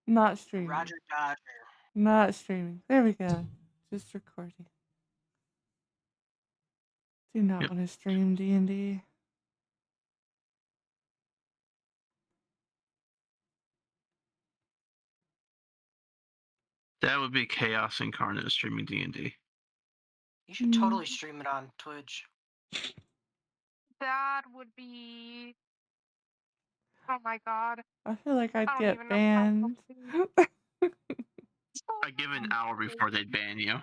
Not streaming. Roger Dodger. Not streaming. There we go. Just recording. Do not Yep. want to stream D&D. That would be chaos incarnate streaming D&D. You should totally stream it on Twitch. That would be. Oh my god. I feel like I'd I don't get even know banned. I give it an hour before they ban you.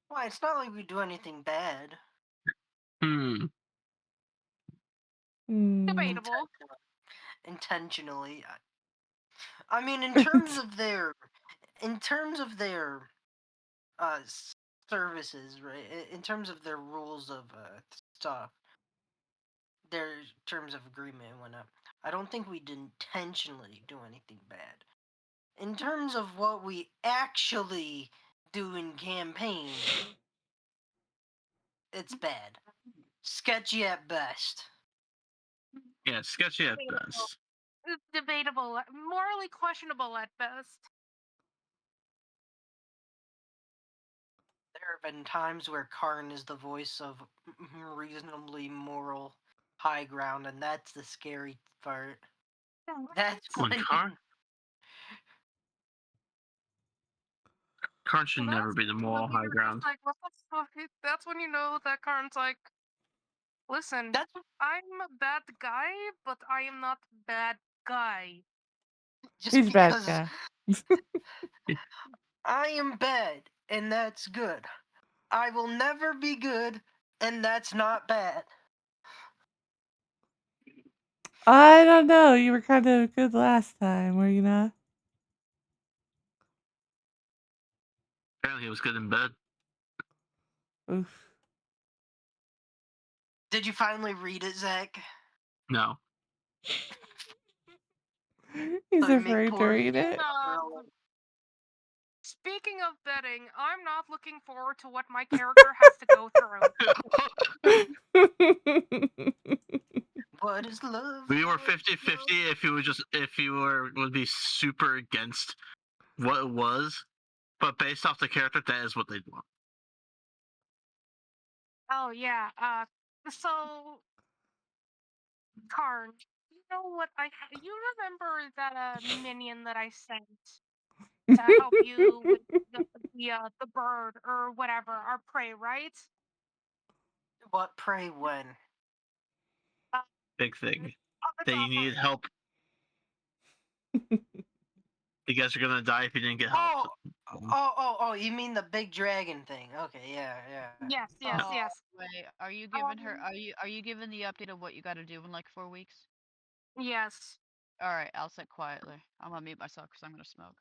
Why? It's not like we do anything bad. Debatable. Intentionally. I mean, in terms of their services, right? In terms of their rules of stuff, their terms of agreement and whatnot, I don't think we did intentionally do anything bad. In terms of what we actually do in campaign, it's bad. Sketchy at best. Yeah, sketchy at Debatable. best. Debatable. Morally questionable at best. There have been times where Kharn is the voice of reasonably moral high ground, and that's the scary part. That's When Kharn should never be the moral high ground. Like, what the fuck? That's when you know that Karn's like, listen, I'm a bad guy, but I am not bad guy. Just He's bad because guy. I am bad, and that's good. I will never be good, and that's not bad. I don't know. You were kind of good last time, were you not? Apparently he was good in bed. Oof. Did you finally read it, Zach? No. He's So you make afraid to poor read it. Speaking of betting, I'm not looking forward to what my character has to go through. What is love? We were 50-50 if you would be super against what it was, but based off the character, that is what they'd want. Oh yeah. So Karn, you know what you remember that minion that I sent to help you with the bird or whatever, our prey, right? What prey when? Big thing. That you needed help. You guys are gonna die if you didn't get help. Oh, you mean the big dragon thing. Okay, yeah. Yes. Wait, are you giving her are you giving the update of what you gotta do in like 4 weeks? Yes. Alright, I'll sit quietly. I'm gonna mute myself because I'm gonna smoke.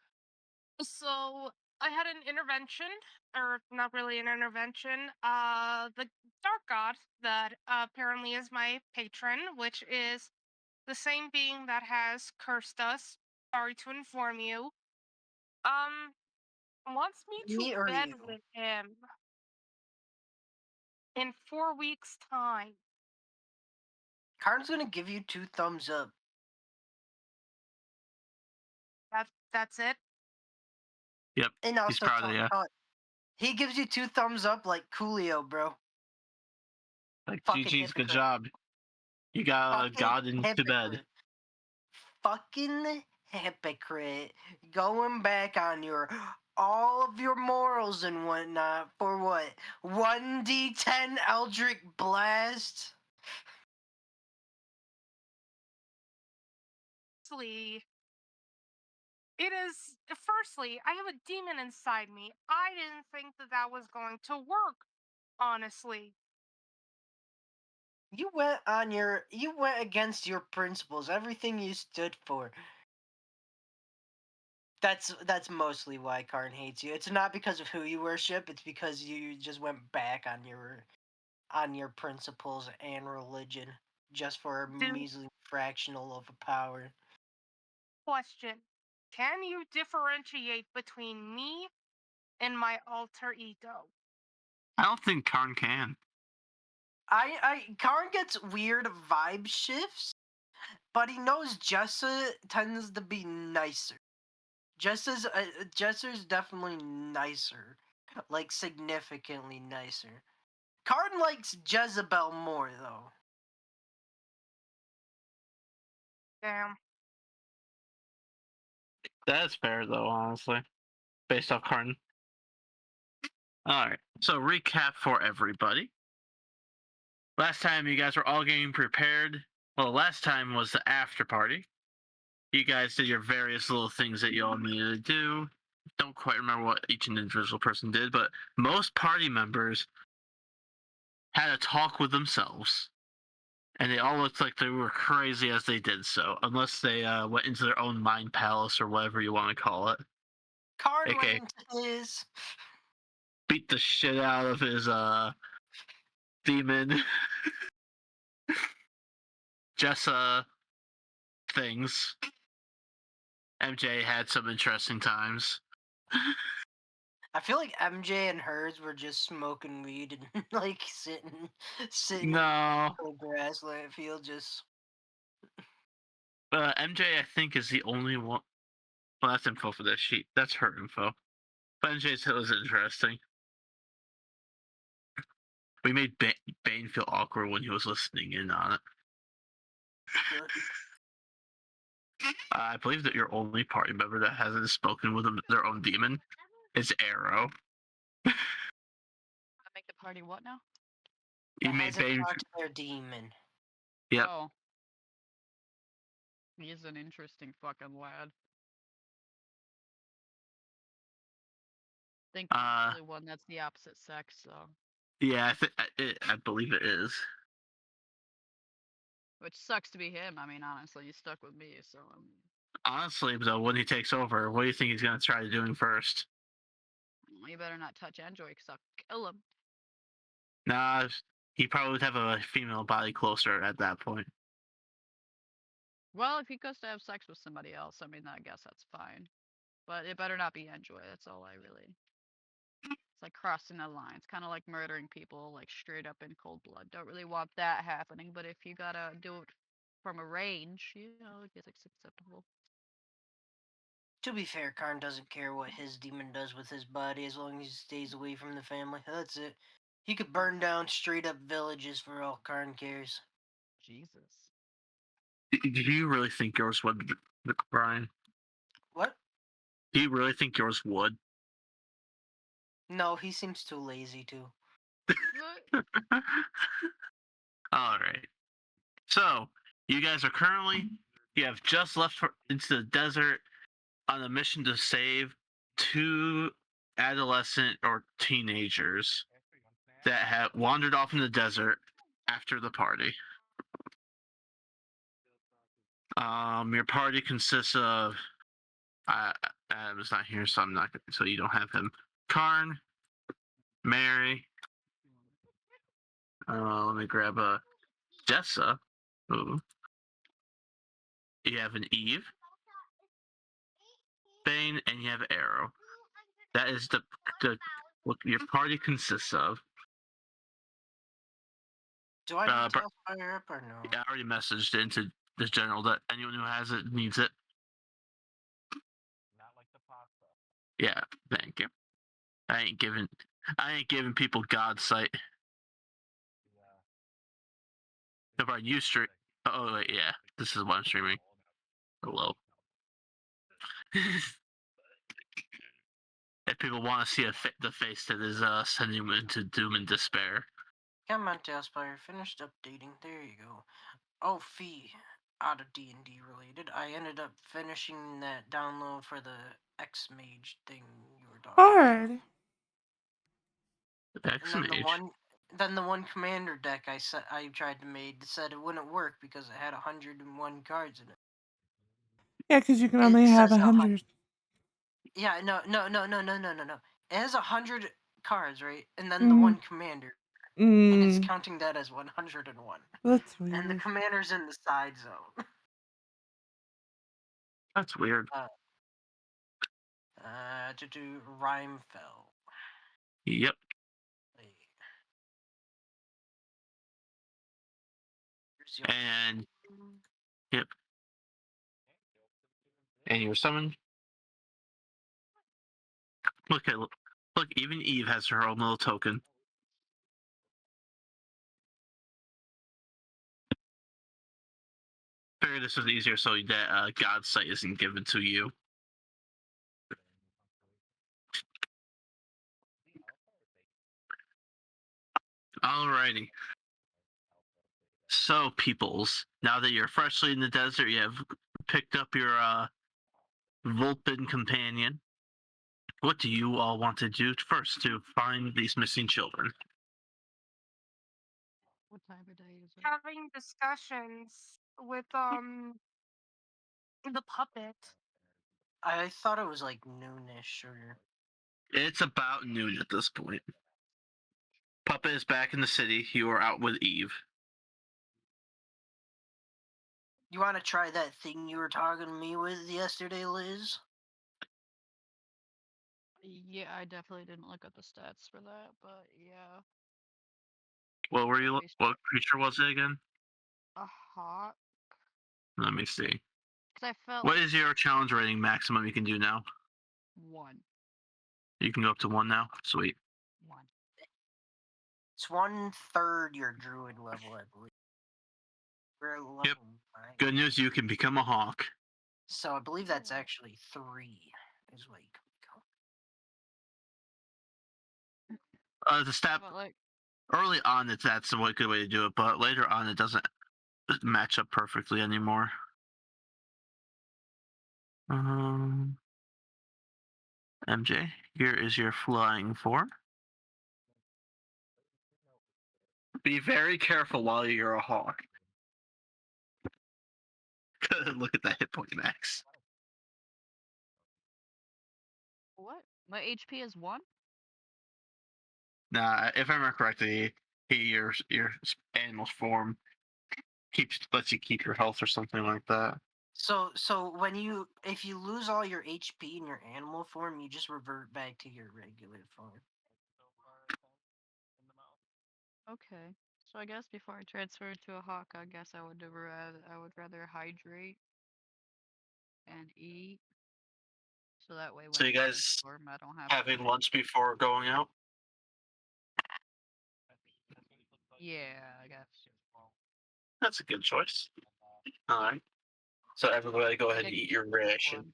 So I had an intervention, or not really an intervention. The dark god that apparently is my patron, which is the same being that has cursed us. Sorry to inform you. Wants me to bed with him in 4 weeks' time. Karn's gonna give you 2 thumbs up. That's it. Yep. And he's proud of you. He gives you 2 thumbs up like Coolio, bro. Like, GG's, good job. You got a god into bed. Fucking hypocrite. Going back on all of your morals and whatnot for what? 1d10 Eldritch Blast? Firstly, I have a demon inside me. I didn't think that was going to work, honestly. You went against your principles, everything you stood for. That's mostly why Karn hates you. It's not because of who you worship, it's because you just went back on your principles and religion just for a measly fractional of a power. Question. Can you differentiate between me and my alter ego? I don't think Kharn can. Kharn gets weird vibe shifts, but he knows Jessa tends to be nicer. Jesser's definitely nicer, like significantly nicer. Kharn likes Jezebel more though. Damn. That's fair though, honestly, based off Kharn. All right. So recap for everybody. Last time you guys were all getting prepared. Well, last time was the after party. You guys did your various little things that you all needed to do. Don't quite remember what each individual person did, but most party members had a talk with themselves, and they all looked like they were crazy as they did so, unless they went into their own mind palace or whatever you want to call it. Kharn went Okay, into his. beat the shit out of his demon Jessa things. MJ had some interesting times. I feel like MJ and hers were just smoking weed and like sitting No, in the grassland field just. MJ I think is the only one. Well, that's info for this sheet. That's her info. But MJ's was interesting. We made Bane feel awkward when he was listening in on it. I believe that your only party member that hasn't spoken with their own demon is Arrow. I make the party what now? You That made hasn't Bane. talked to their demon. Yep. Oh. He's an interesting fucking lad. Think he's the only one that's the opposite sex, so. Yeah, I believe it is. Which sucks to be him. I mean, honestly, he's stuck with me, so. Honestly, though, when he takes over, what do you think he's going to try doing first? You better not touch Android, because I'll kill him. Nah, he probably would have a female body closer at that point. Well, if he goes to have sex with somebody else, I mean, I guess that's fine. But it better not be Enjoy. That's all I really. It's like crossing the line. It's kind of like murdering people, like straight up in cold blood. Don't really want that happening. But if you gotta do it from a range, you know, I guess it's acceptable. To be fair, Kharn doesn't care what his demon does with his body as long as he stays away from the family. That's it. He could burn down straight up villages for all Kharn cares. Jesus. Do you really think yours would, Brian? What? Do you really think yours would? No, he seems too lazy to. All right. So you guys are currently you have just left into the desert on a mission to save two adolescent or teenagers that have wandered off in the desert after the party. Your party consists of Adam's not here, so I'm not. So you don't have him. Kharn, Mary. Let me grab a Jessa. Ooh. You have an Eve, Bane, and you have Arrow. That is the what your party consists of. Do I need to fire up or no? I already messaged into the general that anyone who has it needs it. Not like the pasta. Yeah, thank you. I ain't giving people God's sight. If I use stream, oh wait, yeah, this is what I'm streaming. Hello. If people want to see the face that is sending them into doom and despair. Come on, Tailspire, finished updating. There you go. Oh, Fee, out of D&D related. I ended up finishing that download for the X-Mage thing you were talking about. Hard. And then the one commander deck I tried to make said it wouldn't work because it had 101 cards in it. Yeah, because you can It only have says 100. Yeah, no. It has 100 cards, right? And then the one commander. And it's counting that as 101. That's weird. And the commander's in the side zone. That's weird. To do Rhymefell. Yep. And yep. And you're summoned. Look, even Eve has her own little token. Figure this was easier so that God's sight isn't given to you. Alrighty. So, peoples, now that you're freshly in the desert, you have picked up your Vulpin companion. What do you all want to do first to find these missing children? What time of day is it? Having discussions with the puppet. I thought it was like noonish or. It's about noon at this point. Puppet is back in the city. You are out with Eve. You want to try that thing you were talking to me with yesterday, Liz? Yeah, I definitely didn't look at the stats for that, but yeah. What were you? Always What creature was it again? a hawk. Let me see. Because I felt What is your challenge rating maximum you can do now? 1. You can go up to 1 now. Sweet. 1. It's 1/3 your druid level, I believe. We're at level Yep. 9. Good news, you can become a hawk. So I believe that's actually 3 is what you can become. The stat But like, early on, that's a good way to do it, but later on, it doesn't match up perfectly anymore. MJ, here is your flying form. Be very careful while you're a hawk. Look at that hit point max. what? My HP is 1? Nah, if I remember correctly, your animal's form lets you keep your health or something like that. So if you lose all your HP in your animal form, you just revert back to your regular form. Okay. So I guess before I transfer to a hawk, I guess I would rather hydrate and eat. So that way when So I you guys transform, I don't have having to. lunch before going out? Yeah, I guess. That's a good choice. All right. So everybody, go ahead I and can eat your keep ration. one.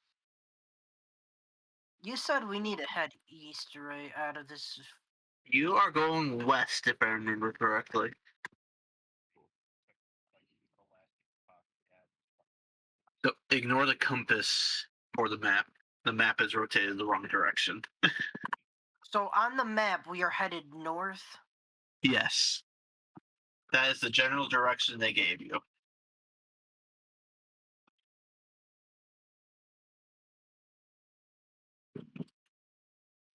You said we need to head east, right, out of this. You are going west, if I remember correctly. So ignore the compass or the map. The map is rotated in the wrong direction. So on the map, we are headed north. Yes. That is the general direction they gave you.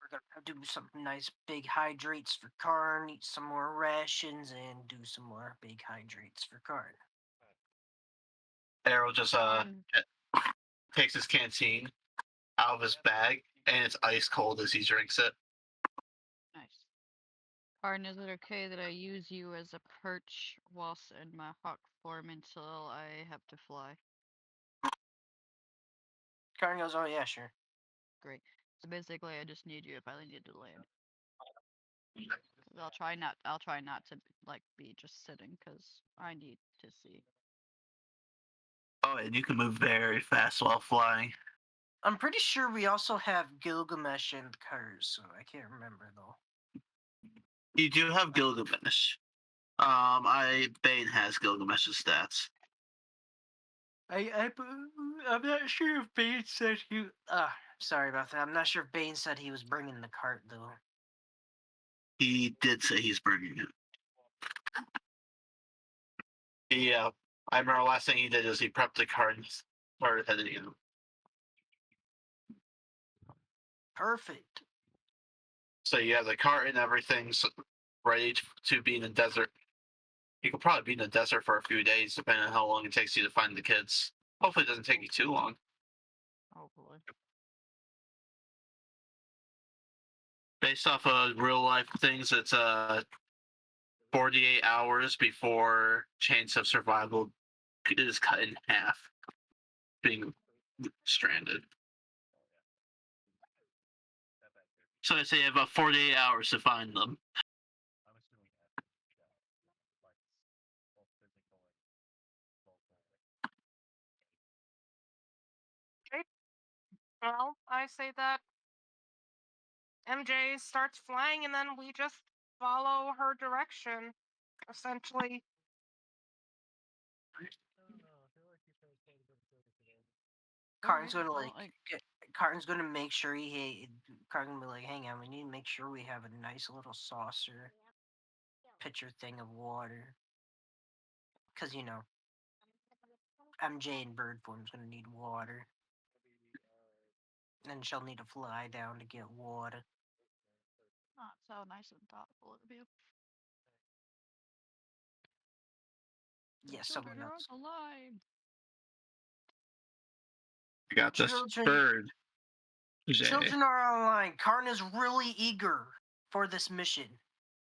We're gonna do some nice big hydrates for Kharn, eat some more rations, and do some more big hydrates for Kharn. Arrow just Karn, takes his canteen out of his bag, and it's ice cold as he drinks it. nice. Karn, is it okay that I use you as a perch whilst in my hawk form until I have to fly? Kharn goes, oh yeah, sure. Great. So basically, I just need you if I need to land. 'Cause I'll try not to like be just sitting because I need to see. Oh, and you can move very fast while flying. I'm pretty sure we also have Gilgamesh and Kurs, so I can't remember though. You do have Gilgamesh. Bane has Gilgamesh's stats. I'm not sure if Bane said he. Sorry about that. I'm not sure if Bane said he was bringing the cart though. He did say he's bringing it. Yeah, I remember last thing he did is he prepped the cart and started heading in. Perfect. So you have the cart and everything ready to be in the desert. You could probably be in the desert for a few days, depending on how long it takes you to find the kids. Hopefully, it doesn't take you too long. Hopefully. Based off of real life things, it's 48 hours before chance of survival is cut in half. Being stranded. So I say you have about 48 hours to find them. Well, I say that MJ starts flying and then we just follow her direction, essentially. Kharn's gonna Well, Kharn's gonna make sure Kharn's gonna be like, hang on, we need to make sure we have a nice little saucer, pitcher thing of water, because MJ in bird form's gonna need water, and she'll need to fly down to get water. oh, so nice and thoughtful of you. Yes, Children someone are on else. the line. I got this Children, bird. Jay. children are online. Karn is really eager for this mission.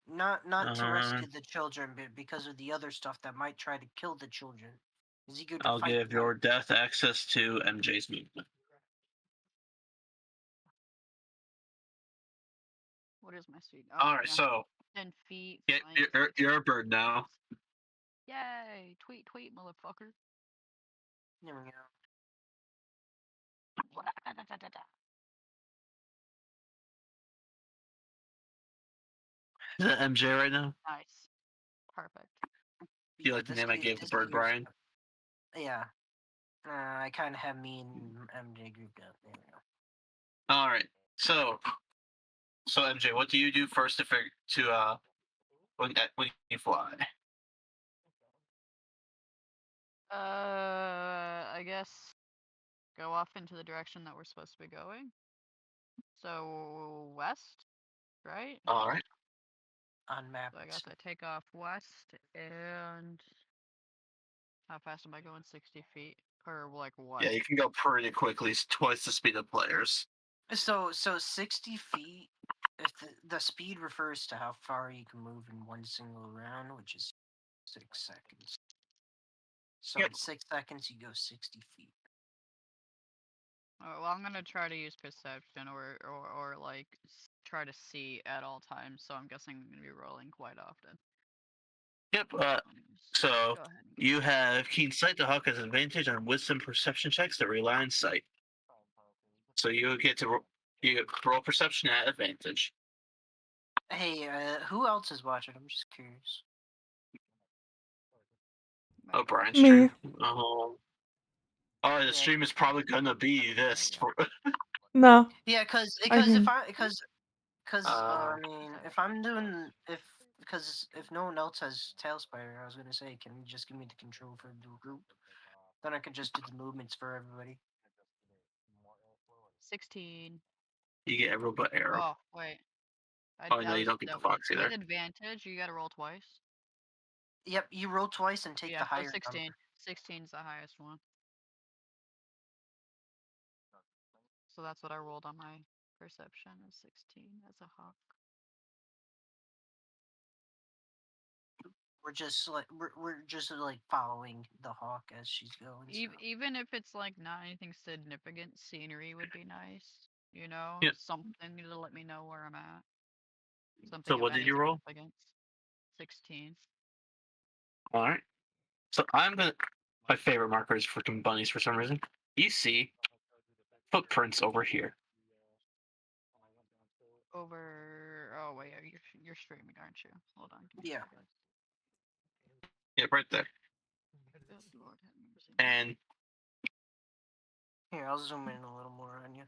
Not to rescue the children, but because of the other stuff that might try to kill the children. He's eager to I'll fight give them. your death access to MJ's movement. What is my speed? All right, yeah. so 10 feet. yeah, flying you're a bird now. Yay! Tweet, tweet, motherfucker. There we go. Is that MJ right now? Nice. Perfect. Do you like the name I gave the bird, Brian? Yeah. I kind of have me and MJ grouped up. There we go. All right. So MJ, what do you do first when you fly? I guess go off into the direction that we're supposed to be going. So west, right? All right. On map. So I guess I take off west, and how fast am I going? 60 feet, or like what? Yeah, you can go pretty quickly. It's twice the speed of players. So 60 feet. If the speed refers to how far you can move in one single round, which is 6 seconds. So Yep. in 6 seconds, you go 60 feet. Oh, well, I'm gonna try to use perception or like try to see at all times. So I'm guessing I'm gonna be rolling quite often. Yep. So Go ahead. you have keen sight. The hawk has an advantage on wisdom perception checks that rely on sight. So you get to roll perception at advantage. Hey, who else is watching? I'm just curious. Oh, Brian's Me. stream. Oh, the Yeah. stream is probably gonna be this. Yeah. For, No. Yeah, because I can- I mean, if I'm doing if no one else has Tailspider, I was gonna say, can you just give me the control for the group? Then I could just do the movements for everybody. 16. you get everyone but Arrow. Oh wait. Oh no, you don't get the fox either. With advantage, you gotta roll twice. Yep, you roll twice and take Yeah, the higher so 16. number. 16 is the highest one. So that's what I rolled on my perception, is 16 as a hawk. We're just like following the hawk as she's going. So. Even if it's like not anything significant, scenery would be nice. You know, Yeah. something to let me know where I'm at. Something So of what did any you roll? significance. 16. All right. So my favorite marker is freaking bunnies for some reason. You see footprints over here. Oh wait, you're streaming, aren't you? Hold on. Yeah. Yep, right there. Good Lord, have mercy. And Here, I'll zoom in a little more on you.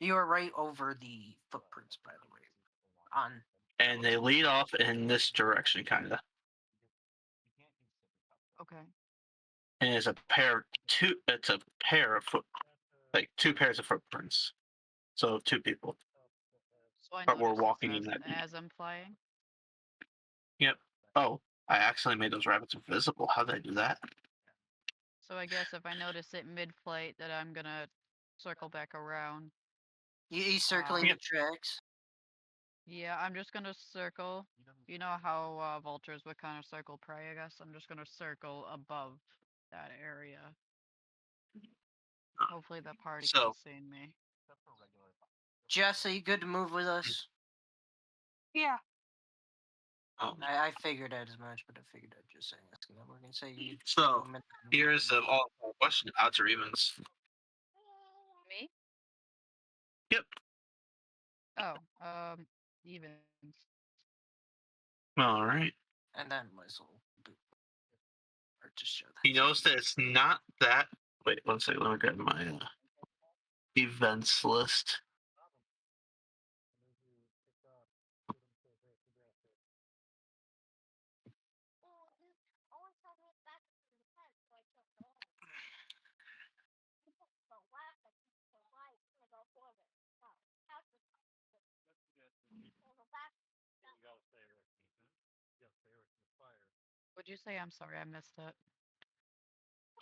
You are right over the footprints, by the way. and they lead off in this direction, kind of. Okay. And it's a pair of two pairs of footprints. So 2 people. So I But we're noticed walking this in that. as I'm flying. Yep. Oh, I accidentally made those rabbits invisible. How did I do that? So I guess if I notice it mid-flight, that I'm gonna circle back around. You circling the tracks? Yeah, I'm just gonna circle. You know how vultures would kind of circle prey, I guess? I'm just gonna circle above that area. Hopefully the party So- can see me. Jesse, good to move with us. Yeah. I figured out as much, but I figured I'd just say asking. We're gonna say you. So here's the all question: odds or evens? Me? Yep. Oh, evens. All right. And then whistle. Or just show that. He knows that it's not that. Wait, one second. Let me grab my events list. Would you say? I'm sorry, I missed it.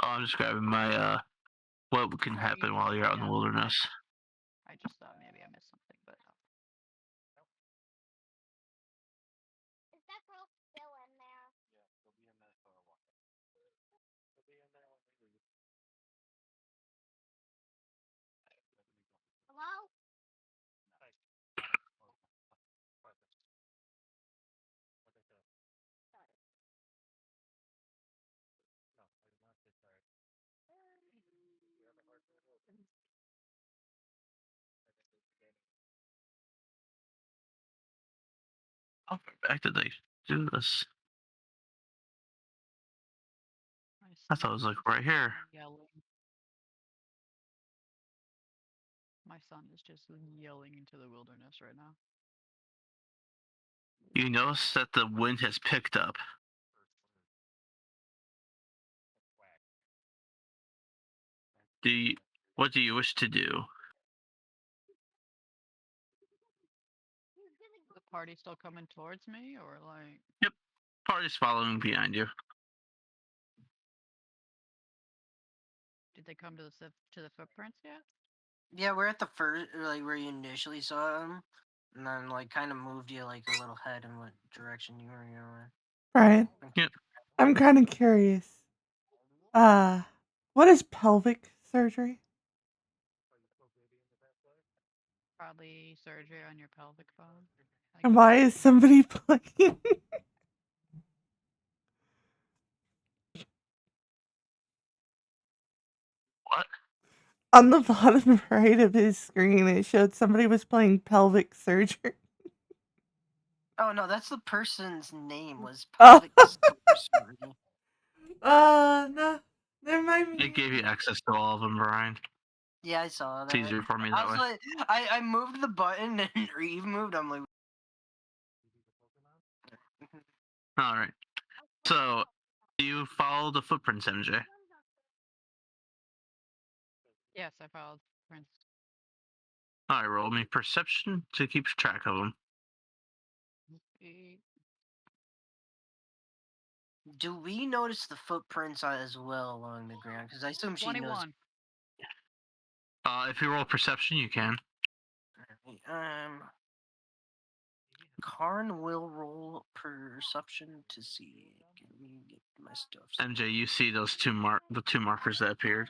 Oh, I'm just grabbing my what can Oh, happen you while did, you're out in yeah. the wilderness. I just thought maybe I missed something, but Is that girl still in there? Hello? How far back did they do this? my I thought it was son like is right here. yelling. My son is just yelling into the wilderness right now. You notice that the wind has picked up. What do you wish to do? The party still coming towards me, or like? Yep. Party's following behind you. Did they come to the footprints yet? Yeah, we're at the first, like where you initially saw him, and then like kind of moved you like a little head in what direction you were going. Brian, Yep. I'm kind of curious. What is pelvic surgery? Probably surgery on your pelvic bone. And why is somebody playing What? on the bottom right of his screen? It showed somebody was playing pelvic surgery. Oh no, that's the person's name was Oh. pelvic surgery. No, never mind It me. gave you access to all of them, Brian. Yeah, I saw It's that. easier for me I that was way. like, I moved the button and Reeve moved. I'm like, All right. So, do you follow the footprints, MJ? Yes, I followed Prince. All right, roll me perception to keep track of them. do we notice the footprints as well along the ground? Because I assume she knows. 21. If you roll perception, you can. Kharn will roll perception to see. Let me get my stuff. MJ, you see those the two markers that appeared.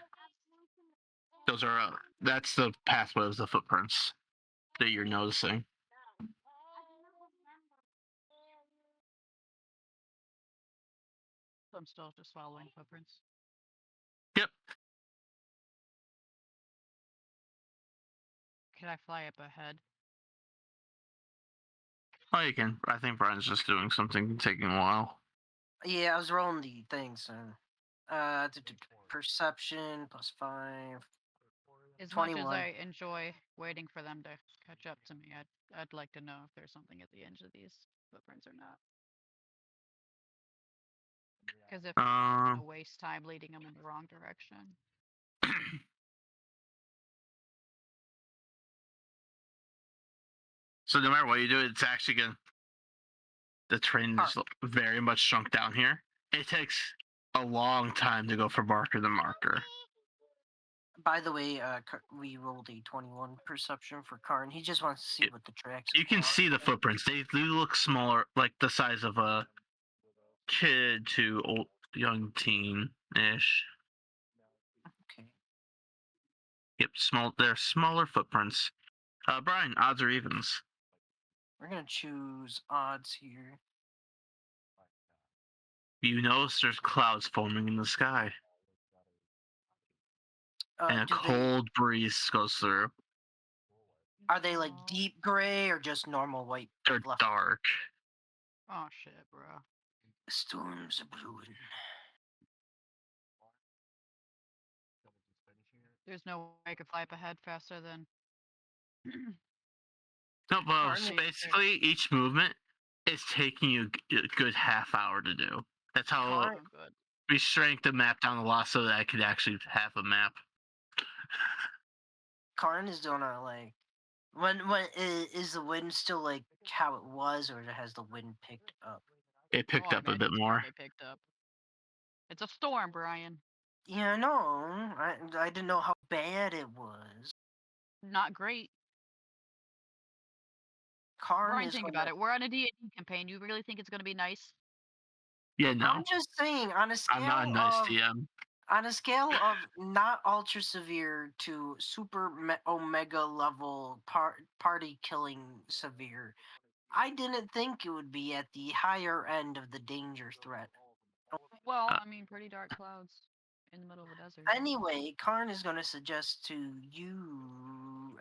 Those are that's the pathway of the footprints that you're noticing. So I'm still just following footprints. Yep. Can I fly up ahead? Oh, you can. I think Brian's just doing something taking a while. Yeah, I was rolling the thing, so. Perception +5. As 21. much as I enjoy waiting for them to catch up to me, I'd like to know if there's something at the edge of these footprints or not. Because if I'm gonna waste time leading them in the wrong direction. So no matter what you do, it's actually gonna. The terrain is very much shrunk down here. It takes a long time to go from marker to marker. By the way, we rolled a 21 perception for Kharn. He just wants to see what the tracks You can are. see the footprints. They do look smaller, like the size of a kid to young teen ish. Okay. Yep, they're smaller footprints. Brian, odds or evens? We're gonna choose odds here. You notice there's clouds forming in the sky, and a Do cold breeze goes through. are they like deep gray or just normal white? They're fluff? dark. Oh shit, bro. Storms are brewing. There's no way I could fly up ahead faster than. No, but Kharn- basically each movement is taking you a good half hour to do. That's how Kharn- Oh, good. we shrank the map down a lot so that I could actually have a map. Karn is doing a like when is the wind still like how it was, or has the wind picked up? It picked I up a bet bit it's more. definitely picked up. It's a storm, Brian. Yeah, I know. I didn't know how bad it was. Not great. Karn Brian, is think gonna, about it. We're on a D&D campaign. You really think it's gonna be nice? Yeah, no. I'm just saying, on a I'm not a scale nice of DM. on a scale of not ultra severe to super omega level party killing severe, I didn't think it would be at the higher end of the danger threat. Well, Uh, I mean, pretty dark clouds in the middle of a desert. Anyway, Karn is going to suggest to you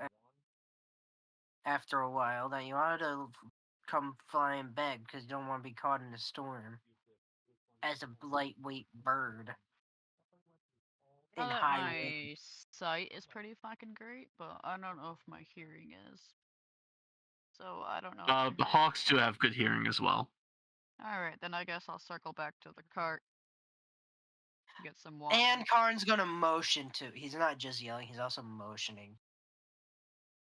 after a while that you ought to come flying back because you don't want to be caught in a storm as a lightweight bird in Now that high wind. my sight is pretty fucking great, but I don't know if my hearing is. So I don't know. If my the hearing Hawks is do have good hearing as well. All right, then I guess I'll circle back to the cart. Get some water. And Karn's going to motion too. He's not just yelling, he's also motioning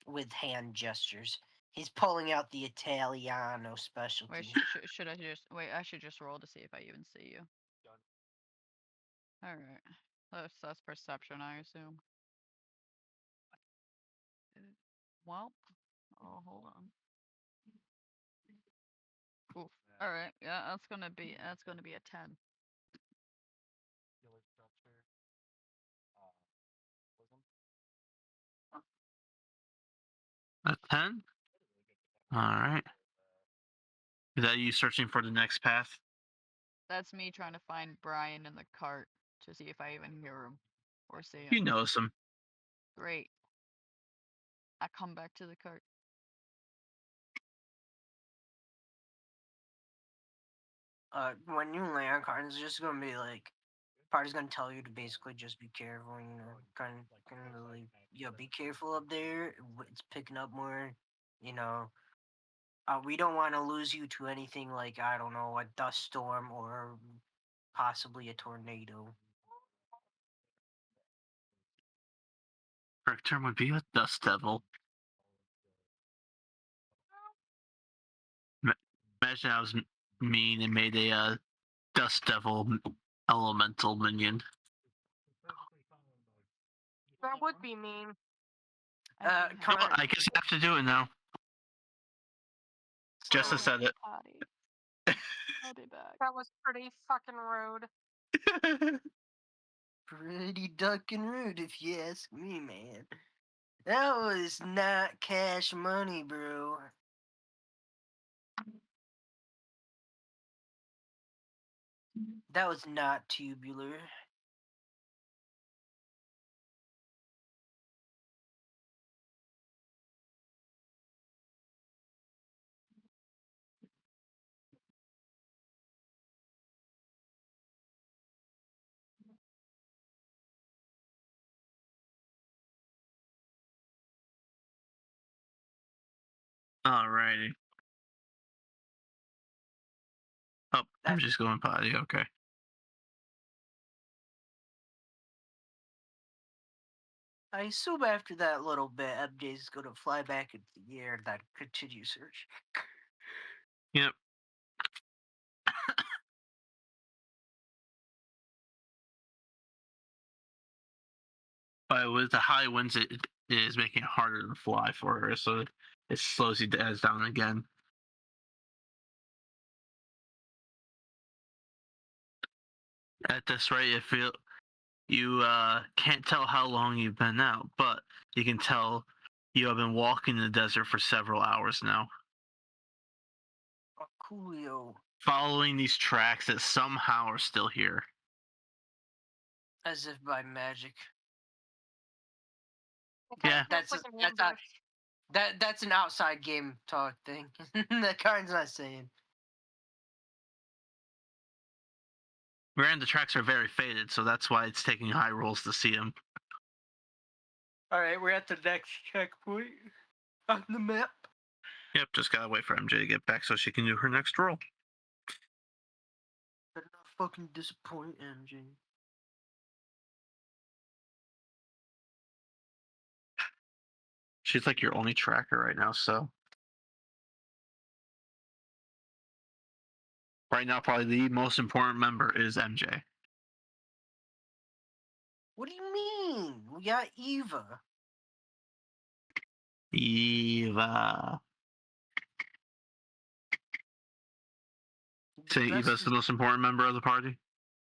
with hand gestures. He's pulling out the Italiano specialty. Wait, should I just wait? I should just roll to see if I even see you. All right, that's perception, I assume. Well, oh, hold on. Oof. All right, yeah, that's gonna be a 10. A 10? Alright. Is that you searching for the next path? That's me trying to find Brian in the cart to see if I even hear him or see him. You notice him. Great. I come back to the cart. When you land, Karn's just gonna be like, party's gonna tell you to basically just be careful, you know, kind of like, yo, be careful up there. It's picking up more, you know. We don't want to lose you to anything like, I don't know, a dust storm or possibly a tornado. Correct term would be a dust devil. Imagine I was mean and made a dust devil elemental minion. That would be mean. I do Karn, I guess you have to do it now. Jessa said it. potty. I'll be back. That was pretty fucking rude. pretty ducking rude if you ask me, man. That was not cash money, bro. That was not tubular. Alrighty. Oh, I'm just going potty. Okay. I assume after that little bit, MJ's gonna fly back into the air and then continue search. Yep. But with the high winds, it is making it harder to fly for her, so it slows you guys down again. At this rate, You can't tell how long you've been out, but you can tell you have been walking in the desert for several hours now, Oh, coolio. following these tracks that somehow are still here. As if by magic. Okay, Yeah. looks like an ambush. That's an outside game talk thing that Kharn's not saying. Granted, the tracks are very faded, so that's why it's taking high rolls to see them. All right, we're at the next checkpoint on the map. Yep, just gotta wait for MJ to get back so she can do her next roll. Better not fucking disappoint MJ. She's like your only tracker right now, so. Right now, probably the most important member is MJ. What do you mean? We got Eva. Eva. The Say Eva's bestest- the most important member of the party?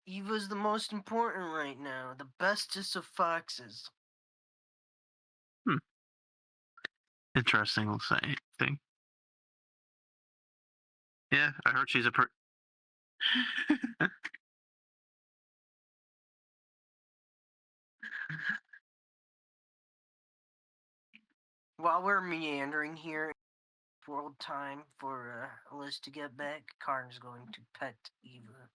Eva's the most important right now. The bestest of foxes. Interesting, we'll say. Thing. Yeah, I heard she's a While we're meandering here, world time for Liz to get back, Kharn's going to pet Eva.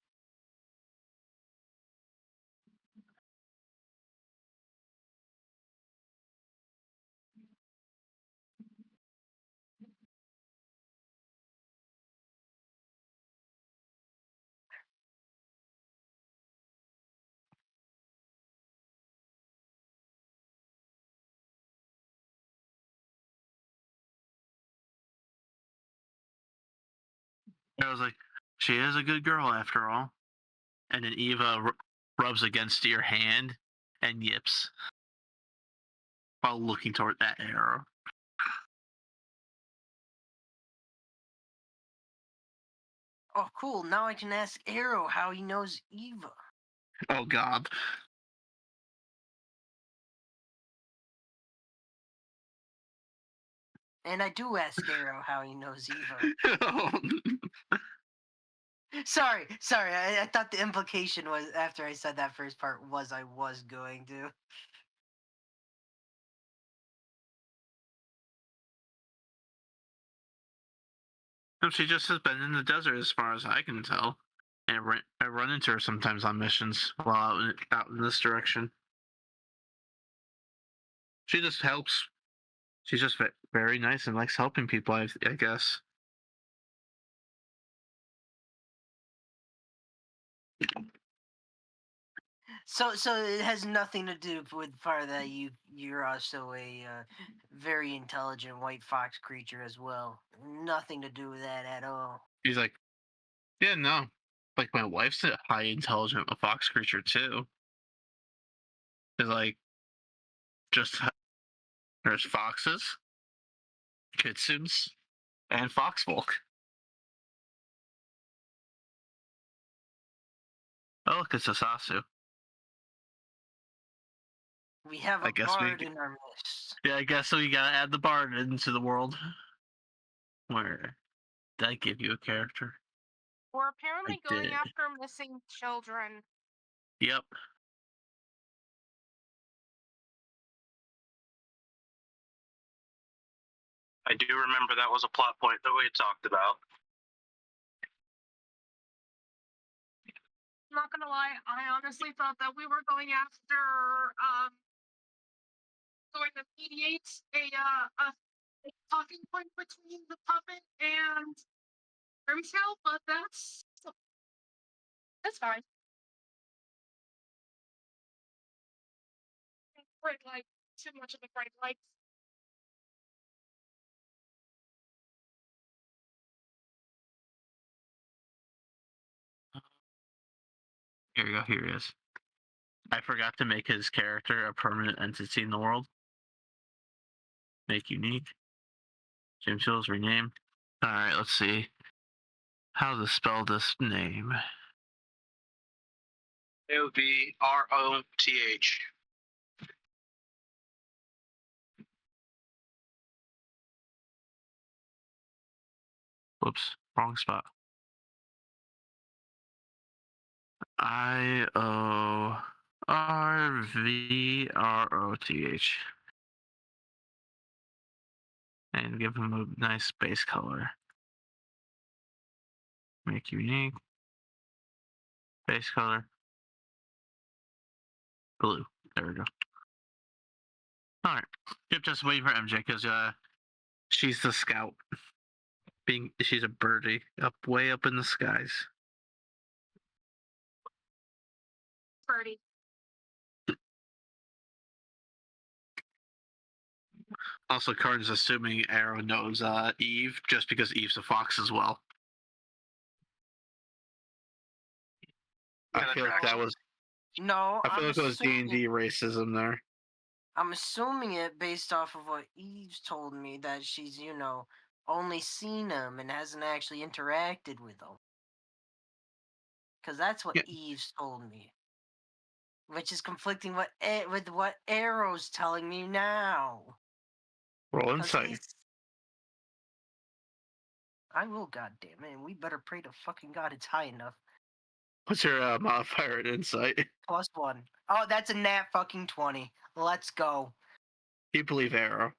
I was like, she is a good girl after all. And then Eva rubs against your hand and yips while looking toward that arrow. Oh, cool. Now I can ask Arrow how he knows Eva. Oh, God. And I do ask Arrow how he knows Eva. Sorry. I thought the implication was after I said that first part was I was going to. No, she just has been in the desert as far as I can tell. And I run into her sometimes on missions while out in this direction. She just helps. She's just very nice and likes helping people, I guess. So it has nothing to do with the part that you're also a very intelligent white fox creature as well. Nothing to do with that at all. He's like, yeah, no. Like, my wife's a high intelligent a fox creature, too. It's like, just there's foxes, kitsunes, and foxfolk. Oh, look, it's a Sasu. We have I a guess we bard could- in our midst. Yeah, I guess so. You gotta add the bard into the world. Where did I give you a character? We're apparently I going did. after missing children. Yep. I do remember that was a plot point that we had talked about. I'm not gonna lie, I honestly thought that we were going after going to mediate a talking point between the puppet and Grimshaw, but that's fine. Bright light, too much of a bright light. Here you go. Here he is. I forgot to make his character a permanent entity in the world. Make unique. Gym tools rename. All right, let's see how to spell this name. It would be ROTH. Whoops, wrong spot. IORVROTH. And give him a nice base color. Make unique. Base color. Blue. There we go. Alright. Yep, just waiting for MJ because she's the scout. She's a birdie way up in the skies. Birdie. Also, Kharn's assuming Arrow knows Eve just because Eve's a fox as well. I feel like that was. No, I feel like it was D&D racism there. I'm assuming it based off of what Eve's told me, that she's, only seen him and hasn't actually interacted with him. Because that's what Eve's told me. Which is conflicting with what Arrow's telling me now. Roll insight. I will, goddammit, and we better pray to fucking God it's high enough. What's your modifier at insight? +1. Oh, that's a nat fucking 20. Let's go. You believe Arrow.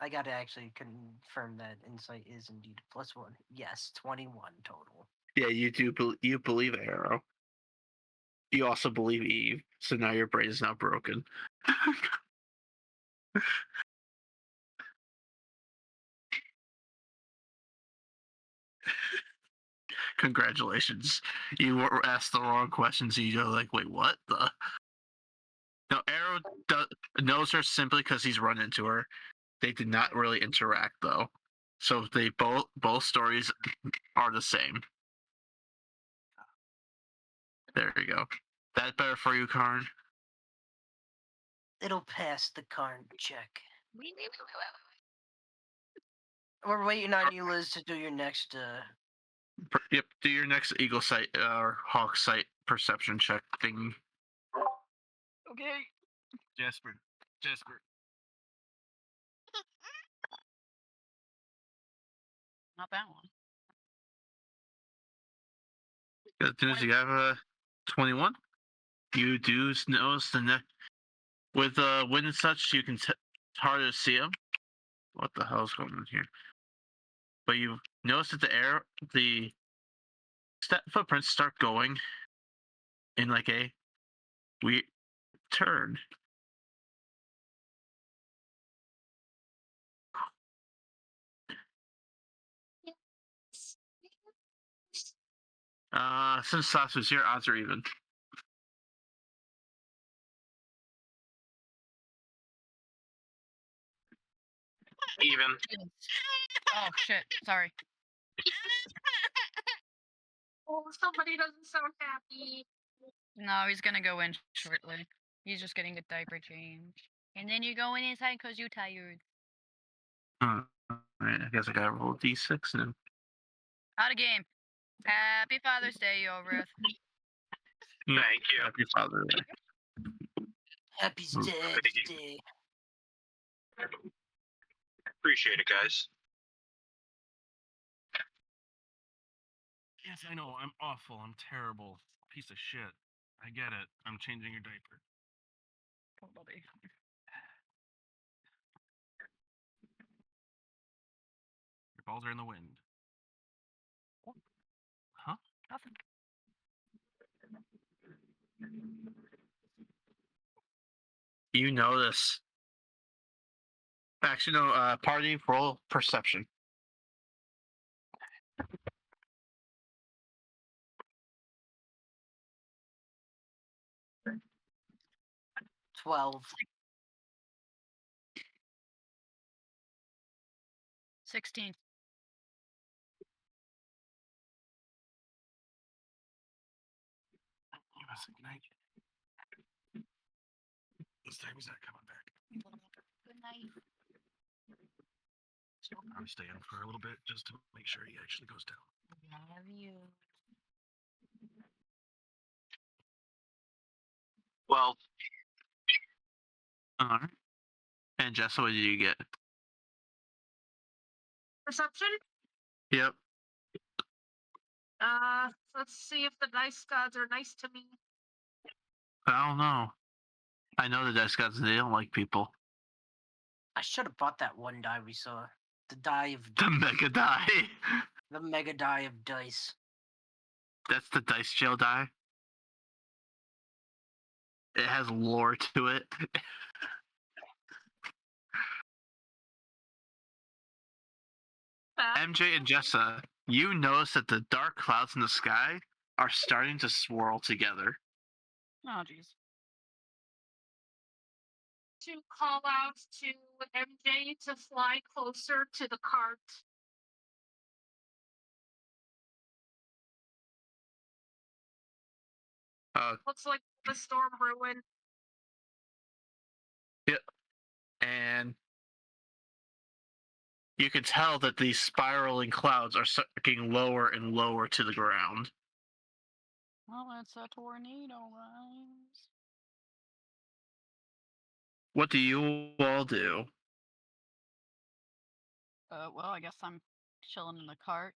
I gotta actually confirm that insight is indeed +1. Yes, 21 total. Yeah, you do. You believe Arrow. You also believe Eve. So now your brain is not broken. Congratulations. You were asked the wrong questions. And you're like, wait, what? No, Arrow knows her simply because he's run into her. They did not really interact though. So they both stories are the same. There you go. That better for you, Kharn? It'll pass the Kharn check. We're waiting on you, Liz, to do your next. Yep. Do your next eagle sight or hawk sight perception check thing. Okay. Jasper. Not that one. Good news. You have a 21. You do notice the neck with wind and such. You can harder to see them. What the hell's going on here? But you notice that the footprints start going in like a weird turn. Since Sas was here, odds are even. Even. Oh shit! Sorry. Oh, somebody doesn't sound happy. No, he's gonna go in shortly. He's just getting a diaper change, and then you're going inside because you're tired. Alright, I guess I gotta roll d6 now. Out of game. Happy Father's Day, Yorith. Yeah, Thank you. Happy Father's Day. Happy Ooh. Dad's Day. Appreciate it, guys. Yes, I know. I'm awful. I'm terrible. Piece of shit. I get it. I'm changing your diaper. Poor buddy. Your balls are in the wind. Huh? Nothing. You notice. Actually, no. Party roll perception. 12. 16. You must ignite. This time he's not coming back. Good night. I'm staying for a little bit just to make sure he actually goes down. Love you. 12. All right. And Jessa, what did you get? Perception? Yep. Let's see if the dice gods are nice to me. I don't know. I know the dice gods, they don't like people. I should have bought that one die we saw. The die of The mega die. the mega die of dice. That's the dice jail die. It has lore to it. MJ and Jessa, you notice that the dark clouds in the sky are starting to swirl together. Oh, jeez. To call out to MJ to fly closer to the cart. Looks like the storm ruined. Yep. And you can tell that these spiraling clouds are sinking lower and lower to the ground. Well, it's a tornado rise. What do you all do? Well, I guess I'm chilling in the cart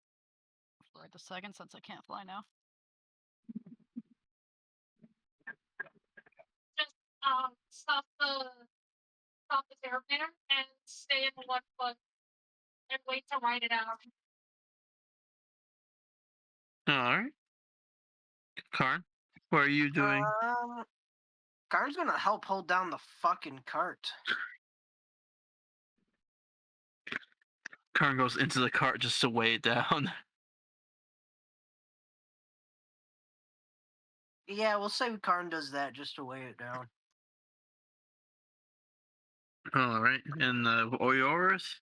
for right the second since I can't fly now. Just stop the airfare and stay in 1 foot and wait to ride it out. All right. Kharn, what are you doing? Kharn's gonna help hold down the fucking cart. Kharn goes into the cart just to weigh it down. Yeah, we'll say Kharn does that just to weigh it down. All right. And the Oyoris?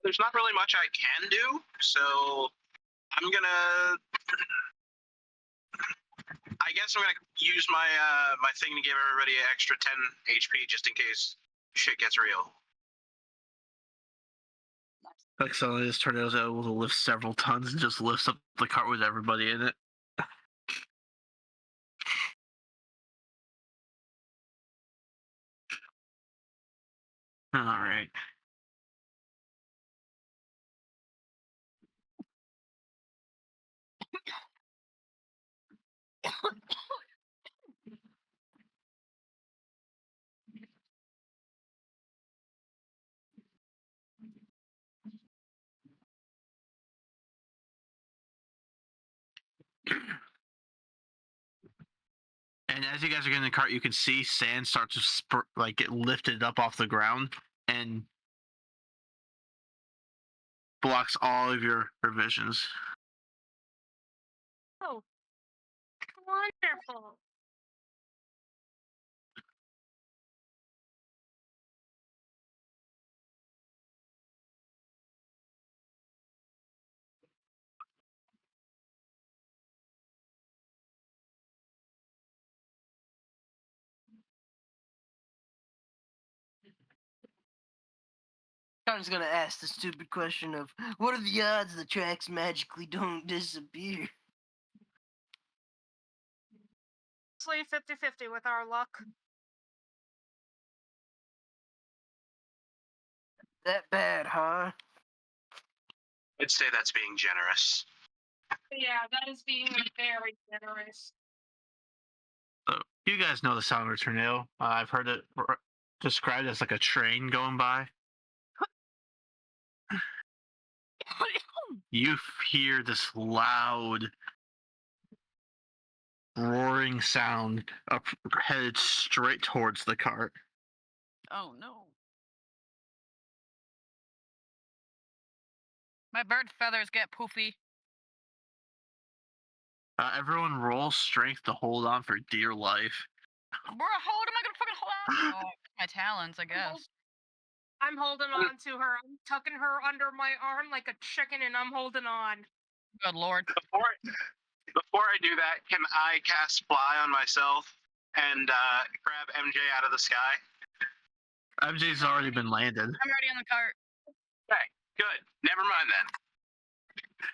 There's not really much I can do, so I'm gonna. I guess I'm gonna use my my thing to give everybody an extra 10 HP just in case shit gets real. Like suddenly this tornado's able to lift several tons and just lifts up the cart with everybody in it. All right. And as you guys are getting in the cart, you can see sand start to get lifted up off the ground and blocks all of your visions. Oh, wonderful. Kharn's gonna ask the stupid question of, what are the odds the tracks magically don't disappear? Mostly 50-50 with our luck. That bad, huh? I'd say that's being generous. Yeah, that is being very generous. So you guys know the sound of a tornado. I've heard it described as like a train going by. You hear this loud roaring sound headed straight towards the cart. Oh no. My bird feathers get poofy. Everyone roll strength to hold on for dear life. Bro, how am I gonna fucking hold on? Oh, my talons, I guess. I'm holding on to her. I'm tucking her under my arm like a chicken and I'm holding on. Good lord. Before I do that, can I cast fly on myself and grab MJ out of the sky? MJ's already been landed. I'm already on the cart. Okay, good. Never mind then.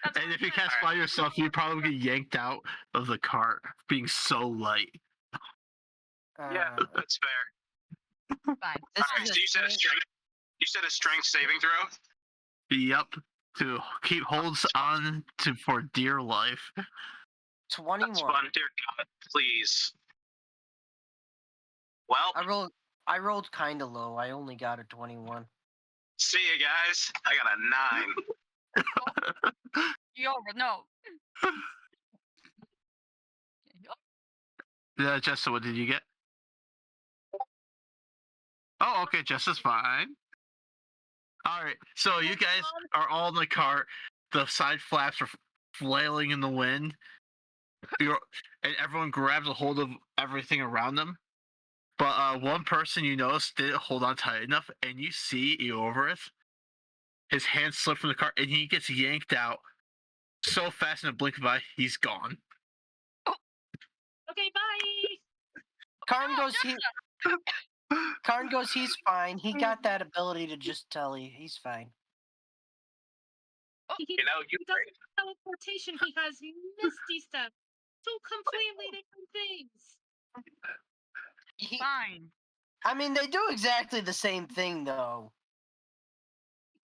That's And what if you it cast is. fly yourself, you'd probably get yanked out of the cart, being so light. Yeah, that's fair. Fine. This Alright, is so you said a strength. You said a strength saving throw. Yup. To keep holds on to for dear life. 21. That's fun, dear God, please. Well, I rolled kind of low. I only got a 21. see you guys. I got a 9. Yo, no. Yeah, Jessa, what did you get? Oh, okay, Jessa's fine. Alright, so you guys are all in the cart. The side flaps are flailing in the wind. And everyone grabs a hold of everything around them. But one person you notice didn't hold on tight enough, and you see Eoverith. His hand slipped from the cart, and he gets yanked out so fast in a blink of an eye, he's gone. Okay, bye. Kharn goes, he's fine. He got that ability to just tell you he's fine. You know, you He doesn't have teleportation. He has Misty Step. Two completely different things. Fine. I mean, they do exactly the same thing, though.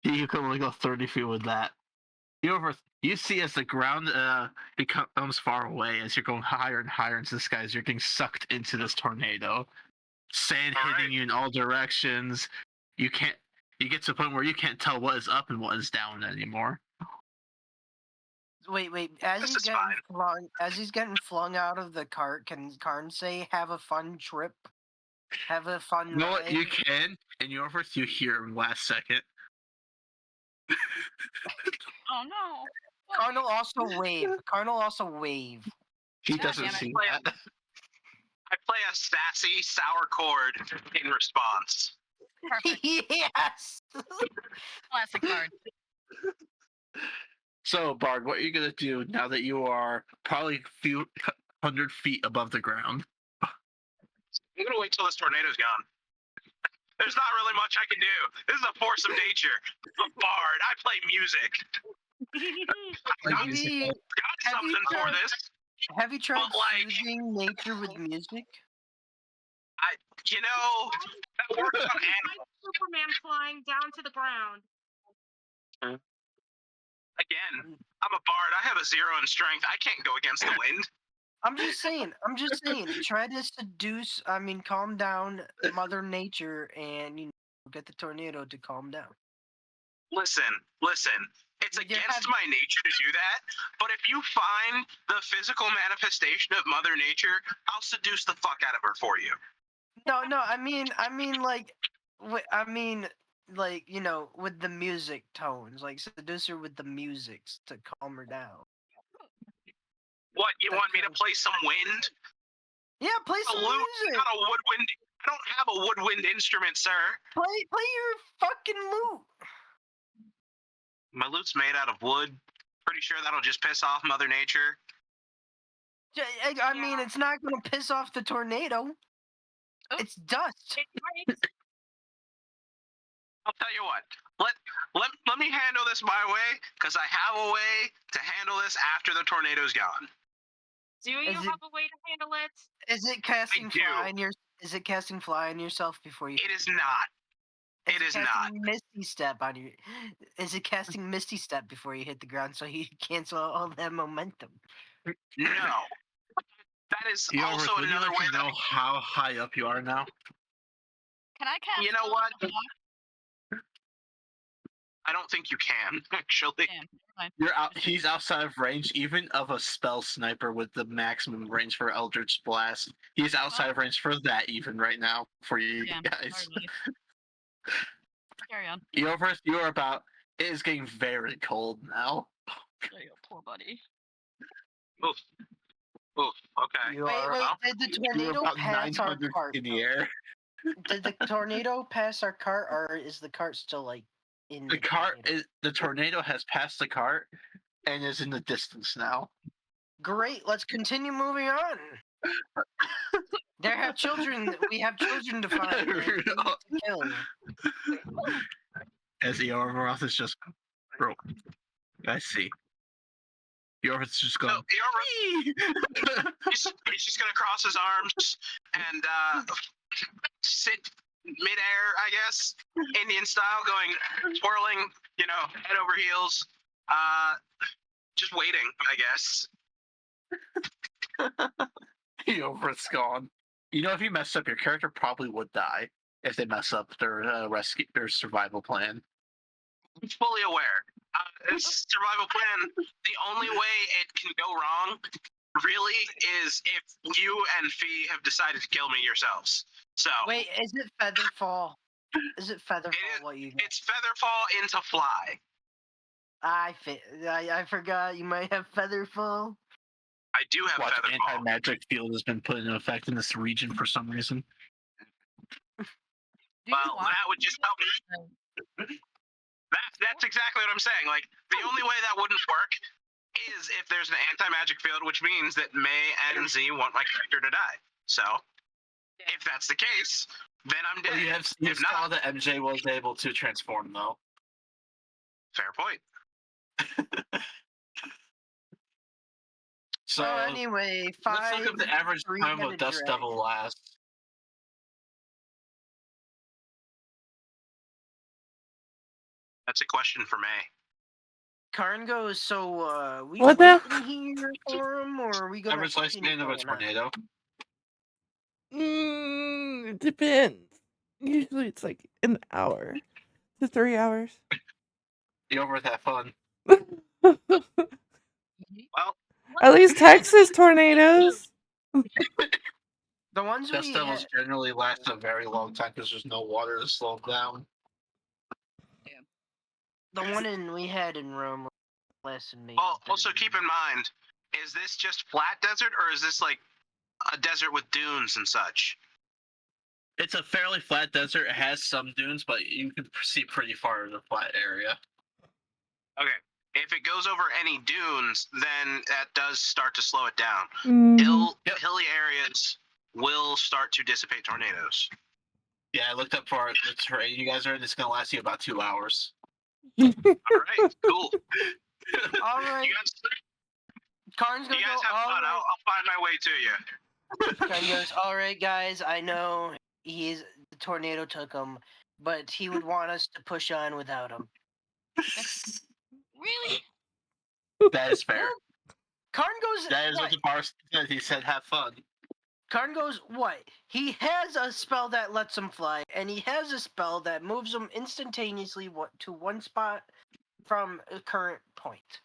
You can only go 30 feet with that. You see as the ground becomes far away, as you're going higher and higher into the sky, as you're getting sucked into this tornado. Sand hitting you in all directions. You get to a point where you can't tell what is up and what is down anymore. Wait. As he's getting flung out of the cart, can Kharn say, "Have a fun trip"? Have a fun You know what? ride? You can, and you hear him last second. Oh no. Kharn will also wave. He God doesn't damn it. see that. I play a sassy sour chord in response. Perfect. Yes. Classic card. So, Bard, what are you gonna do now that you are probably a few 100 feet above the ground? I'm gonna wait till this tornado's gone. There's not really much I can do. This is a force of nature. I'm a bard. I play music. Got Have you something for tried- this. Have you tried But, like- soothing nature with music? You know, that works on Like animals. Superman flying down to the ground. Again, I'm a bard. I have a 0 in strength. I can't go against the wind. I'm just saying. Try to calm down Mother Nature and get the tornado to calm down. Listen. It's You against have- my nature to do that. But if you find the physical manifestation of Mother Nature, I'll seduce the fuck out of her for you. No. With the music tones, like seduce her with the musics to calm her down. What, you want me to play some wind? Yeah, play A some lute, music. not a woodwind. I don't have a woodwind instrument, sir. Play your fucking lute. My lute's made out of wood. Pretty sure that'll just piss off Mother Nature. I mean, it's not gonna piss off the tornado. Oh. It's dust. It might. I'll tell you what. Let me handle this my way, because I have a way to handle this after the tornado's gone. Do you Is it- have a way to handle it? Is it casting do. fly on your? Is it casting fly on yourself before you? It is not. It is not. casting Misty Step on you. Is it casting Misty Step before you hit the ground so you cancel all that momentum? No. That is Eoverith, also would you another like way to that know how high up you are now? Can I cast? You know Spells what? from aloft? I don't think you can, actually. Damn. Never mind. You're out. He's outside of range, even of a spell sniper with the maximum range for Eldritch Blast. He's outside of range for that even right now for you Damn. guys. Sorry, buddy. Carry on. Eoverith, you are about. It is getting very cold now. There you go, poor buddy. Oof. Okay. Wait. Did the You're tornado about pass our 900 cart? in the air. Did the tornado pass our cart, or is the cart still like in The cart tornado? is the tornado has passed the cart and is in the distance now. Great. Let's continue moving on. We have children to find and to kill. As Eoverith is just broke. I see. Yorvith's just So going. he's just gonna cross his arms and sit midair, I guess, Indian style, going twirling, head over heels, just waiting, I guess. Yorvith's gone. You know, if you mess up, your character probably would die if they mess up their survival plan. I'm fully aware. This survival plan, the only way it can go wrong, really, is if you and Fee have decided to kill me yourselves. So Wait, is it Featherfall? Is it Featherfall? What you got? it's Featherfall into Fly. I forgot you might have Featherfall. I do have Watch, Featherfall. anti-magic field has been put in effect in this region for some reason. Well, that would just help me. That's exactly what I'm saying. Like, the only way that wouldn't work is if there's an anti-magic field, which means that May and Z want my character to die. So, if that's the case, then I'm dead. You if saw not, that MJ was able to transform, though. fair point. So, anyway, let's look up the average time of Dust Devil lasts. That's a question for May. Kharn goes, so we What the- waiting here for him, or are we gonna Average lifespan of a tornado. It depends. Usually it's like an hour to 3 hours. You over have fun. Well, At least Texas tornadoes. the ones Dust we devils had, generally last a very long time because there's no water to slow them down. the one we had in Rome lasted maybe. Also keep in mind, is this just flat desert, or is this like a desert with dunes and such? It's a fairly flat desert. It has some dunes, but you can see pretty far in the flat area. Okay. If it goes over any dunes, then that does start to slow it down. Hilly areas will start to dissipate tornadoes. Yeah, I looked up for the terrain you guys are in. It's going to last you about 2 hours. All right, cool. All right. Kharn's gonna You guys go, have fun. right. I'll find my way to you. Kharn goes, all right, guys, I know the tornado took him, but he would want us to push on without him. Really? That is fair. Kharn goes, That is what? what the bar said. He said, have fun. Kharn goes, what? He has a spell that lets him fly, and he has a spell that moves him instantaneously to one spot from a current point.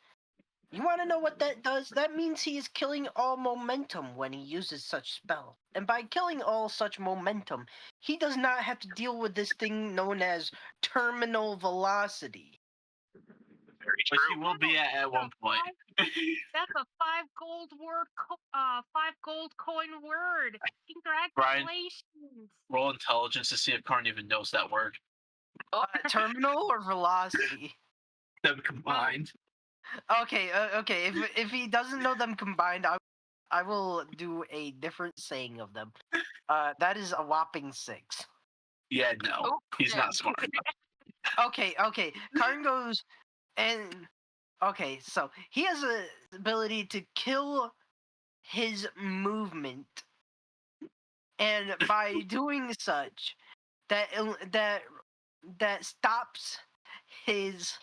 You want to know what that does? That means he is killing all momentum when he uses such spell. And by killing all such momentum, he does not have to deal with this thing known as terminal velocity. Very Which true. he will be at one point. That's a 5 gold word, 5 gold coin word. Brian, Congratulations. roll intelligence to see if Kharn even knows that word. Terminal or velocity? Them combined. Okay. If he doesn't know them combined, I will do a different saying of them. That is a whopping 6. Yeah, no. He's not smart. Okay. Kharn goes and okay, so he has the ability to kill his movement, and by doing such, that stops his.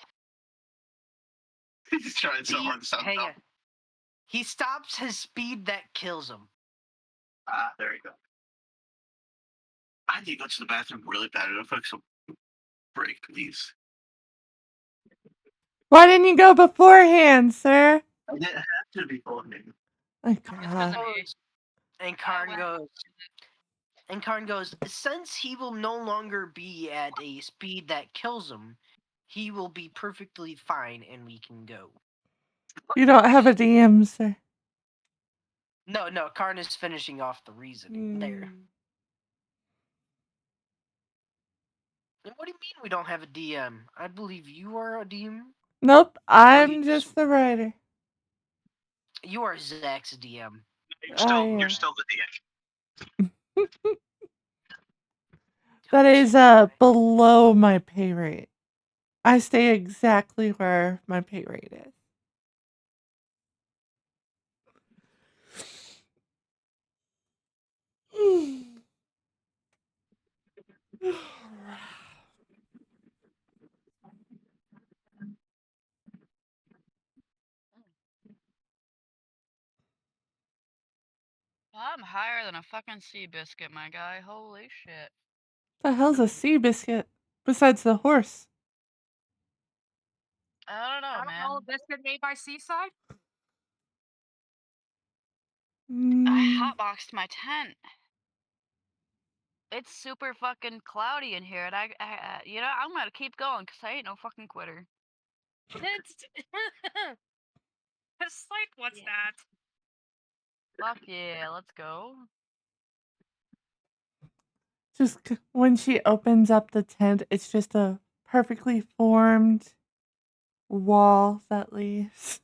He's trying so hard to sound Hang dumb. on. He stops his speed that kills him. Ah, there you go. I need to go to the bathroom really bad. If I some break, please. Why didn't you go beforehand, sir? I didn't have to be beforehand. Oh, Because God. of me. And Kharn goes, since he will no longer be at a speed that kills him, he will be perfectly fine and we can go. You don't have a DM, sir. No, Kharn is finishing off the reasoning there. And what do you mean we don't have a DM? I believe you are a DM. Nope, I'm just the writer. You are Zach's DM. You're still the DM. That is below my pay rate. I stay exactly where my pay rate is. I'm higher than a fucking sea biscuit, my guy. Holy shit. The hell's a sea biscuit besides the horse? I don't know, I don't man. know, a biscuit made by Seaside? I Mm, hotboxed my tent. It's super fucking cloudy in here, and you know, I'm gonna keep going because I ain't no fucking quitter. It's it's like, what's Yeah. that? Fuck yeah, let's go. when she opens up the tent, it's just a perfectly formed wall that leaves.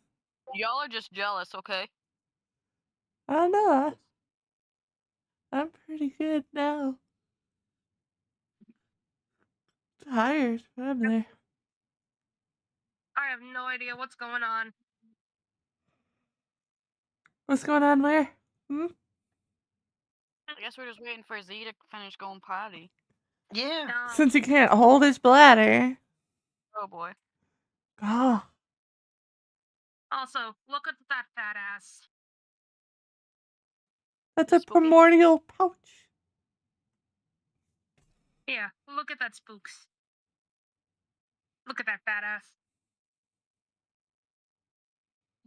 Y'all are just jealous, okay? I don't know. I'm pretty good now. Tired, but I'm there. I have no idea what's going on. What's going on where? Hmm? I guess we're just waiting for Z to finish going potty. Yeah. No. Since he can't hold his bladder. Oh boy. God. Also, look at that fat ass. That's a Spooky. primordial pouch. Yeah, look at that spooks. Look at that fat ass.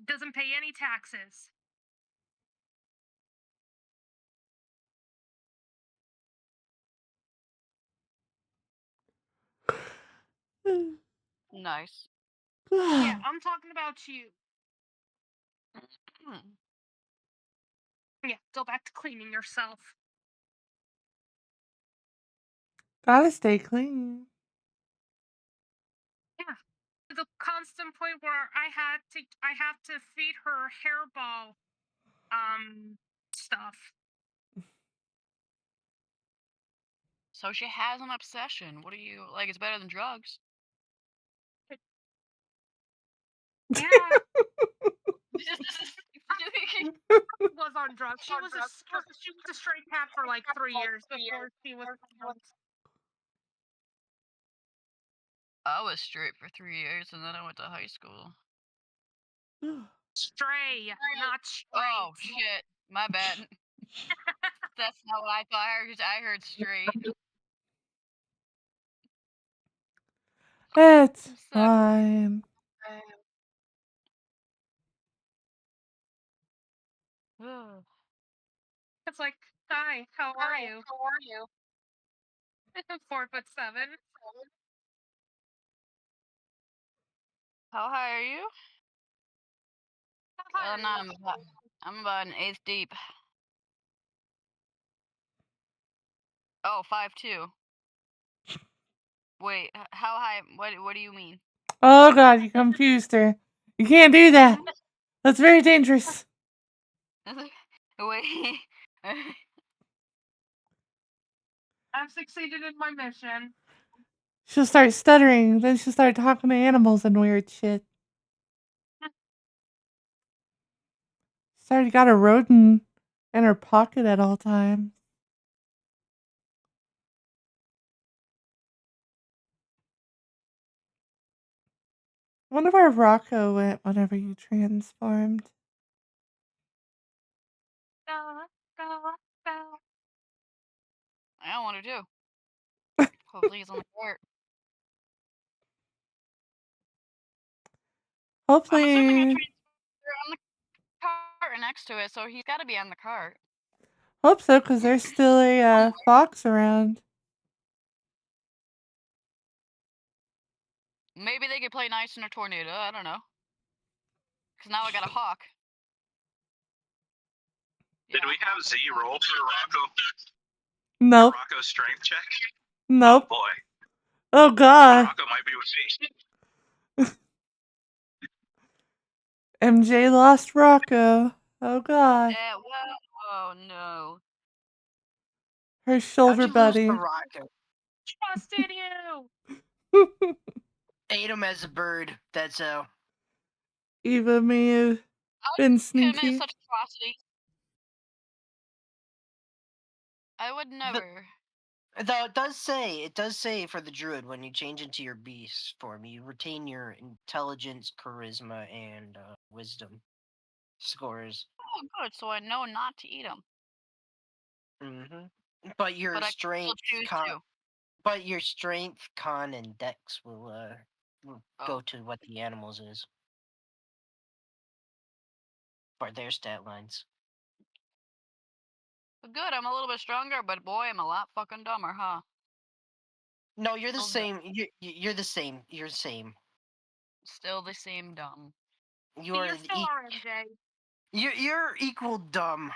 Doesn't pay any taxes. Nice. Yeah, I'm talking about you. Yeah, go back to cleaning yourself. Gotta stay clean. Yeah. To the constant point where I have to feed her hairball stuff. So she has an obsession. What are you like? It's better than drugs. Yeah. Was on drugs. She was a straight cat for like 3 years before she was on drugs. I was straight for 3 years, and then I went to high school. Stray, not straight. Oh shit, my bad. That's not what I thought. I heard straight. It's Suck. fine. It's like, hi, how are you? 4'7". How high are you? How high are No, you? I'm about an eighth deep. Oh, 5'2". Wait, how high? What do you mean? Oh god, you confused her. You can't do that. That's very dangerous. Wait. I've succeeded in my mission. She'll start stuttering, then she'll start talking to animals and weird shit. She's already got a rodent in her pocket at all times. I wonder where Rocco went whenever you transformed. Go, go, go. I don't want to do. Hopefully he's on the cart. I'm assuming I Hopefully, transferred on the cart next to it, so he's got to be on the cart. hope so, because there's still a fox around. Maybe they could play nice in a tornado. I don't know. Because now I got a hawk. Did we have Z roll for Rocco? Nope. Rocco's strength check? Nope. Oh boy. Oh god. Rocco might be with me. MJ lost Rocco. Oh god. Yeah, well, oh no. Her shoulder How'd you lose to buddy. Rocco? Trusted you. Ate him as a bird. That's how. Eva may have been Commit sneaky. such atrocity. I would never. Though it does say for the druid when you change into your beast form, you retain your intelligence, charisma, and wisdom scores. Oh, good. So I know not to eat them. But your But I can still strength, choose to. but your strength, con, and dex will go Oh. to what the animals is for their stat lines. Good. I'm a little bit stronger, but boy, I'm a lot fucking dumber, huh? No, you're the Still dumb. same. You're the same. You're the same. Still the same dumb. You are You still are MJ. you're equal dumb.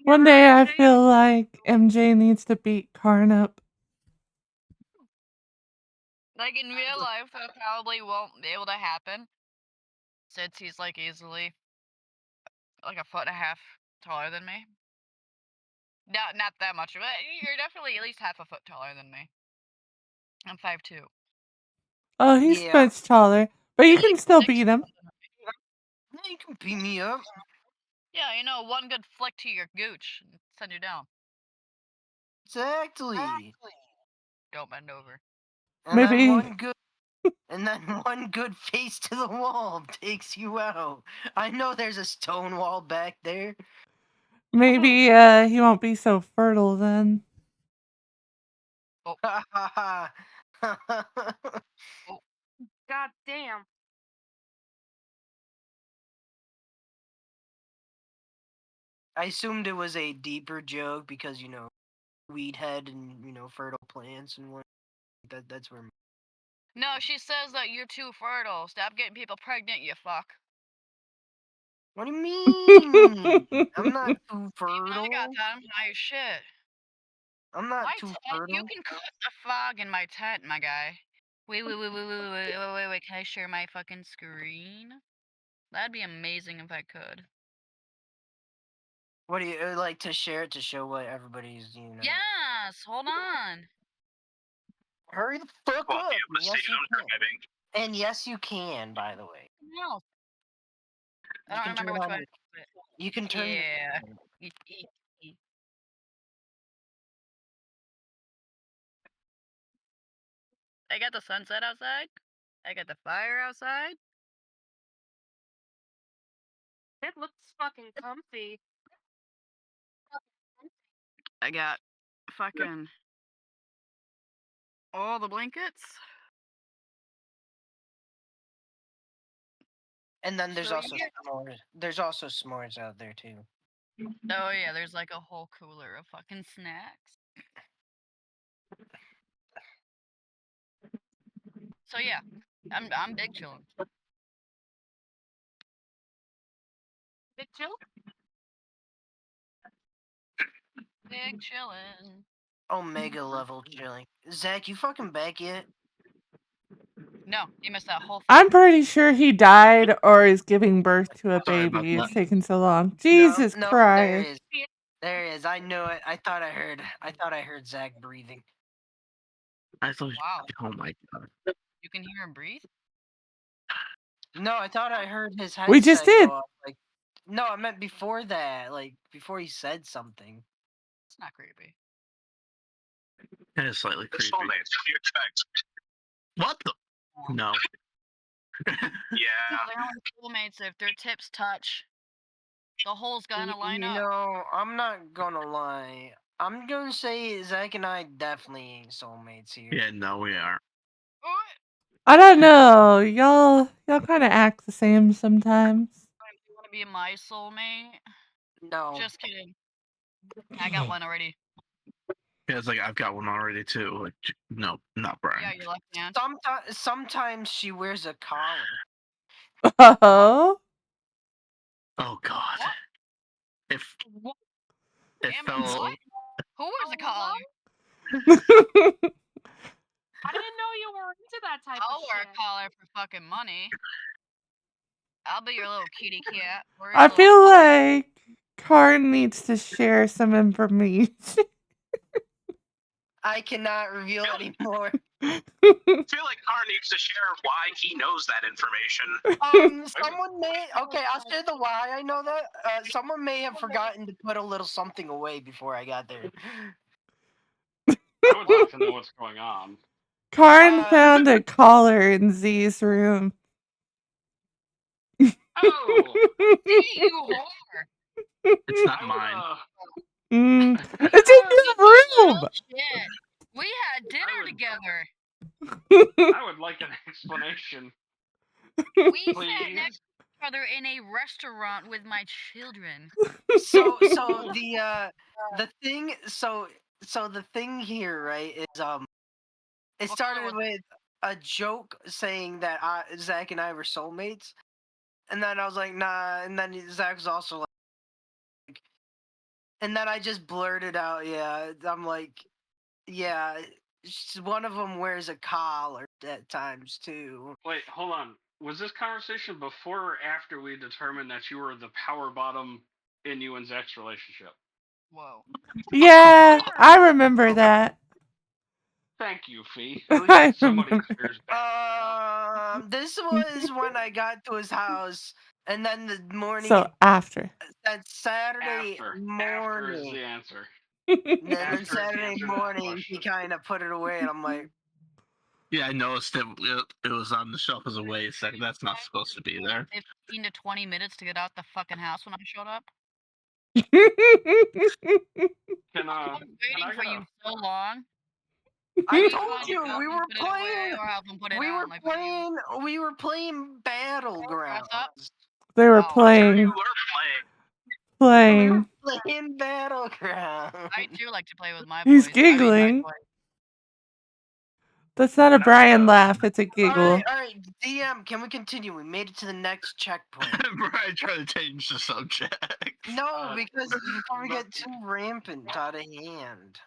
One day I MJ. feel like MJ needs to beat Kharn up. Like in real life, that probably won't be able to happen, since he's like easily like a foot and a half taller than me. Not that much, but you're definitely at least half a foot taller than me. I'm 5'2". Oh, he's Yeah. much taller, but you You're can like still 6 beat him. Yeah, you can beat me up. Yeah, you know, one good flick to your gooch and send you down. Exactly. Don't bend over. And then Maybe one good face to the wall takes you out. I know there's a stone wall back there. maybe he won't be so fertile then. Ha ha ha. God damn. I assumed it was a deeper joke because weed head and fertile plants and what. That's where. No, she says that you're too fertile. Stop getting people pregnant, you fuck. What do you mean? I'm not too Even fertile. I got that. I'm high as shit. I'm not My too tent, fertile. you can cut the fog in my tent, my guy. Wait. Can I share my fucking screen? That'd be amazing if I could. What do you like to share it to show what everybody's Yes, hold on. Hurry the fuck Well, up. yeah, I'm Yes, you I'm can. driving. And yes, you can. By the way, No, I you don't can remember turn which on. one. You can turn. Yeah. I got the sunset outside. I got the fire outside. It looks fucking comfy. I got fucking all the blankets. And then there's So also yeah. s'mores. There's also s'mores out there too. Oh yeah, there's like a whole cooler of fucking snacks. So yeah, I'm big chillin'. Big chill? Big chillin'. Omega level chilling. Zach, you fucking back yet? No, you missed that whole thing. I'm pretty sure he died or is giving birth to a Sorry about baby. It's that. taking so long. Jesus No, there Christ. is. There is. I knew it. I thought I heard Zach breathing. I thought. Wow. Oh my god. You can hear him breathe? No, I thought I heard his headset We just did. go off. Like, no, I meant before that. Like before he said something. It's not creepy. It is slightly The creepy. soulmates, what do you expect? What the? No. Yeah. They're only soulmates if their tips touch. The hole's gonna line You up. know, I'm not gonna lie. I'm gonna say Zach and I definitely ain't soulmates here. Yeah, no, we are. I don't know. Y'all kind of act the same sometimes. You wanna be my soulmate? No. Just kidding. I got one already. Yeah, it's like I've got one already too. Like, no, not Brian. Yeah, you're left hand. Sometimes she wears a collar. Oh. Oh god. What? If What? it Damn it, fell. what? Who wears a collar? I didn't know you were into that type I'll of wear shit. a collar for fucking money. I'll be your little kitty cat. Wear I your little feel collar. like Kharn needs to share some information. I cannot reveal anymore. feel like Kharn needs to share why he knows that information. Someone may. Okay, I'll share the why I know that. Someone may have forgotten to put a little something away before I got there. I would like to know what's going on. Kharn found a collar in Z's room. Oh, You whore! It's not I would, mine. It's in your room. Oh shit! We had dinner together. I would like an explanation. We sat Please. next to each other in a restaurant with my children. So the thing the thing here, right, is it What color started was with a joke saying that Zach and I were soulmates, and then I was like, nah, and then Zach was also like, and then I just blurted out, yeah, I'm like, yeah, one of them wears a collar at times too. Wait, hold on. Was this conversation before or after we determined that you were the power bottom in you and Zach's relationship? Whoa. Yeah, I remember that. Thank you, Fee. I Somebody remember. clears back. This was when I got to his house, and then the morning So after. that Saturday After is morning. the answer. And then After is the Saturday answer to that morning, he question. kind of put it away, and I'm like, Yeah, I noticed it was on the shelf as a waste. Like, that's not supposed to be there. 15 to 20 minutes to get out the fucking house when I showed up. Can I was waiting I for get you a so long. I You told find you it out we and were put it away, playing. or have them put it We out were like what do you- playing Battlegrounds. They were Oh. You playing. were playing. We were Playing. playing Battlegrounds. I too like to play with my He's boys. I mean, my giggling. toys. That's not a Can I get Brian a- laugh, it's a All giggle. right, DM, can we continue? We made it to the next checkpoint. Brian trying to change the subject. No, because before we but- get too rampant out of hand.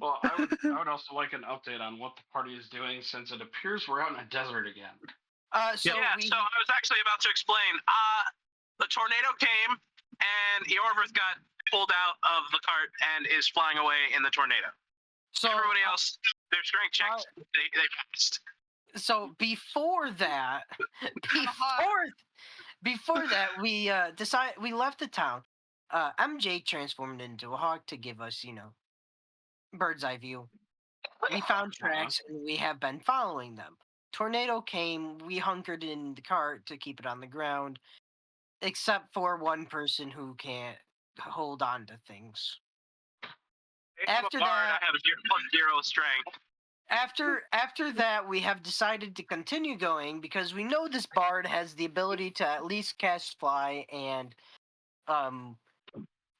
Well, I would also like an update on what the party is doing since it appears we're out in a desert again. So I was actually about to explain. The tornado came, and Eorvith got pulled out of the cart and is flying away in the tornado. So everybody else, their strength checks, they passed. So before that, we decided we left the town. MJ transformed into a hawk to give us, bird's eye view. We found tracks and we have been following them. Tornado came, we hunkered in the cart to keep it on the ground, except for one person who can't hold on to things. After that, I have +0 strength. After that, we have decided to continue going because we know this bard has the ability to at least cast fly and Featherfall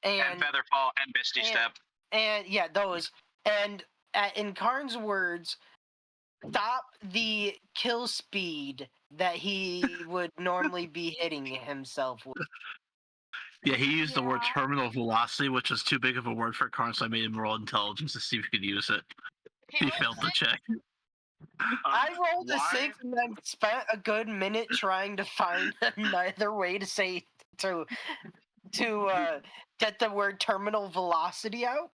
and Misty Step. And yeah, those. And in Kharn's words, stop the kill speed that he would normally be hitting himself with. Yeah, he used the word terminal velocity, which was too big of a word for Karn, so I made him roll intelligence to see if he could use it. He failed the check. I rolled a 6 and then spent a good minute trying to find another way to say to get the word terminal velocity out.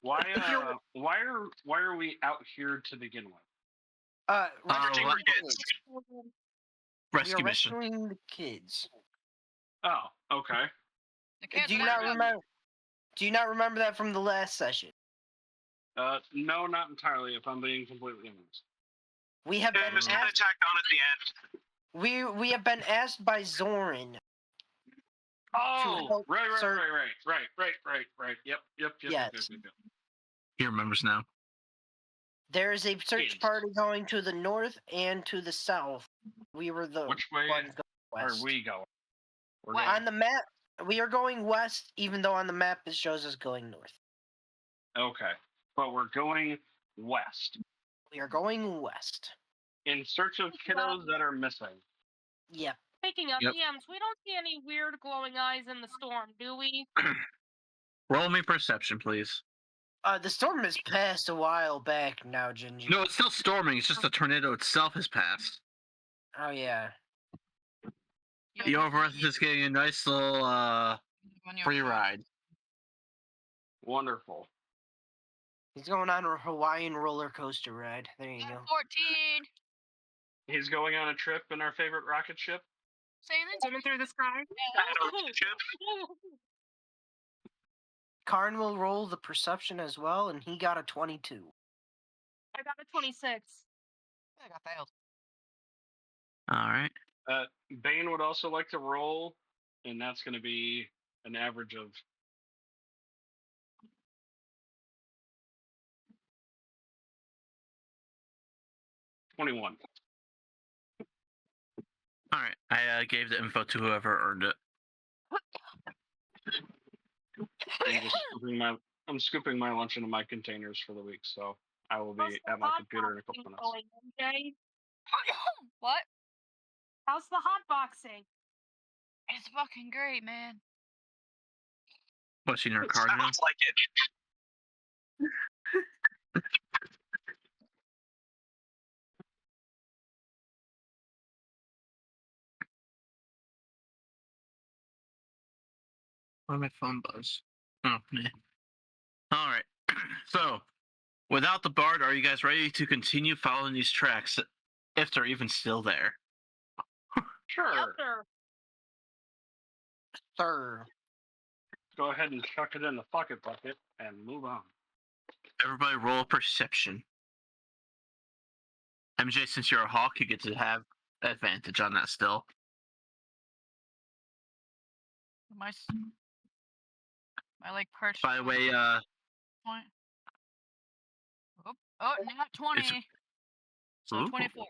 Why are we out here to begin with? Rescuing the kids. Rescue We are mission. rescuing the kids. Oh, okay. Do you not remember? Do you not remember that from the last session? No, not entirely. If I'm being completely honest. We have been attacked on at the end. We have been asked by Zoran. Oh, right. Yep. Yes. He remembers now. There is a search party going to the north and to the south. We were the Which way ones going west. are we going? On the map, we are going west, even though on the map it shows us going north. Okay, but we're going west. We are going west. In search of kiddos that are missing. Yep. Speaking of DMs, we don't see any weird glowing eyes in the storm, do we? Roll me perception, please. The storm has passed a while back now, Ginger. No, it's still storming. It's just the tornado itself has passed. Oh, yeah. Eorvith is just getting a nice little free ride. Wonderful. He's going on a Hawaiian roller coaster ride. There you go. 14. He's going on a trip in our favorite rocket ship. Zooming through the sky. Kharn will roll the perception as well, and he got a 22. I got a 26. I got failed. All right. Bane would also like to roll, and that's going to be an average of 21. All right. I gave the info to whoever earned it. I'm scooping my lunch into my containers for the week, so I will be at my computer in a couple minutes. MJ? What? How's the hot boxing? It's fucking great, man. What's in your It card now? sounds like it. Why my phone buzz? Oh, man. All right. So, without the bard, are you guys ready to continue following these tracks, if they're even still there? Sure. Yep, sir. Sir. Go ahead and chuck it in the bucket and move on. Everybody roll perception. MJ, since you're a hawk, you get to have advantage on that still. My like perch. By the way, Point. Oh, not 20. So Ooh. 24.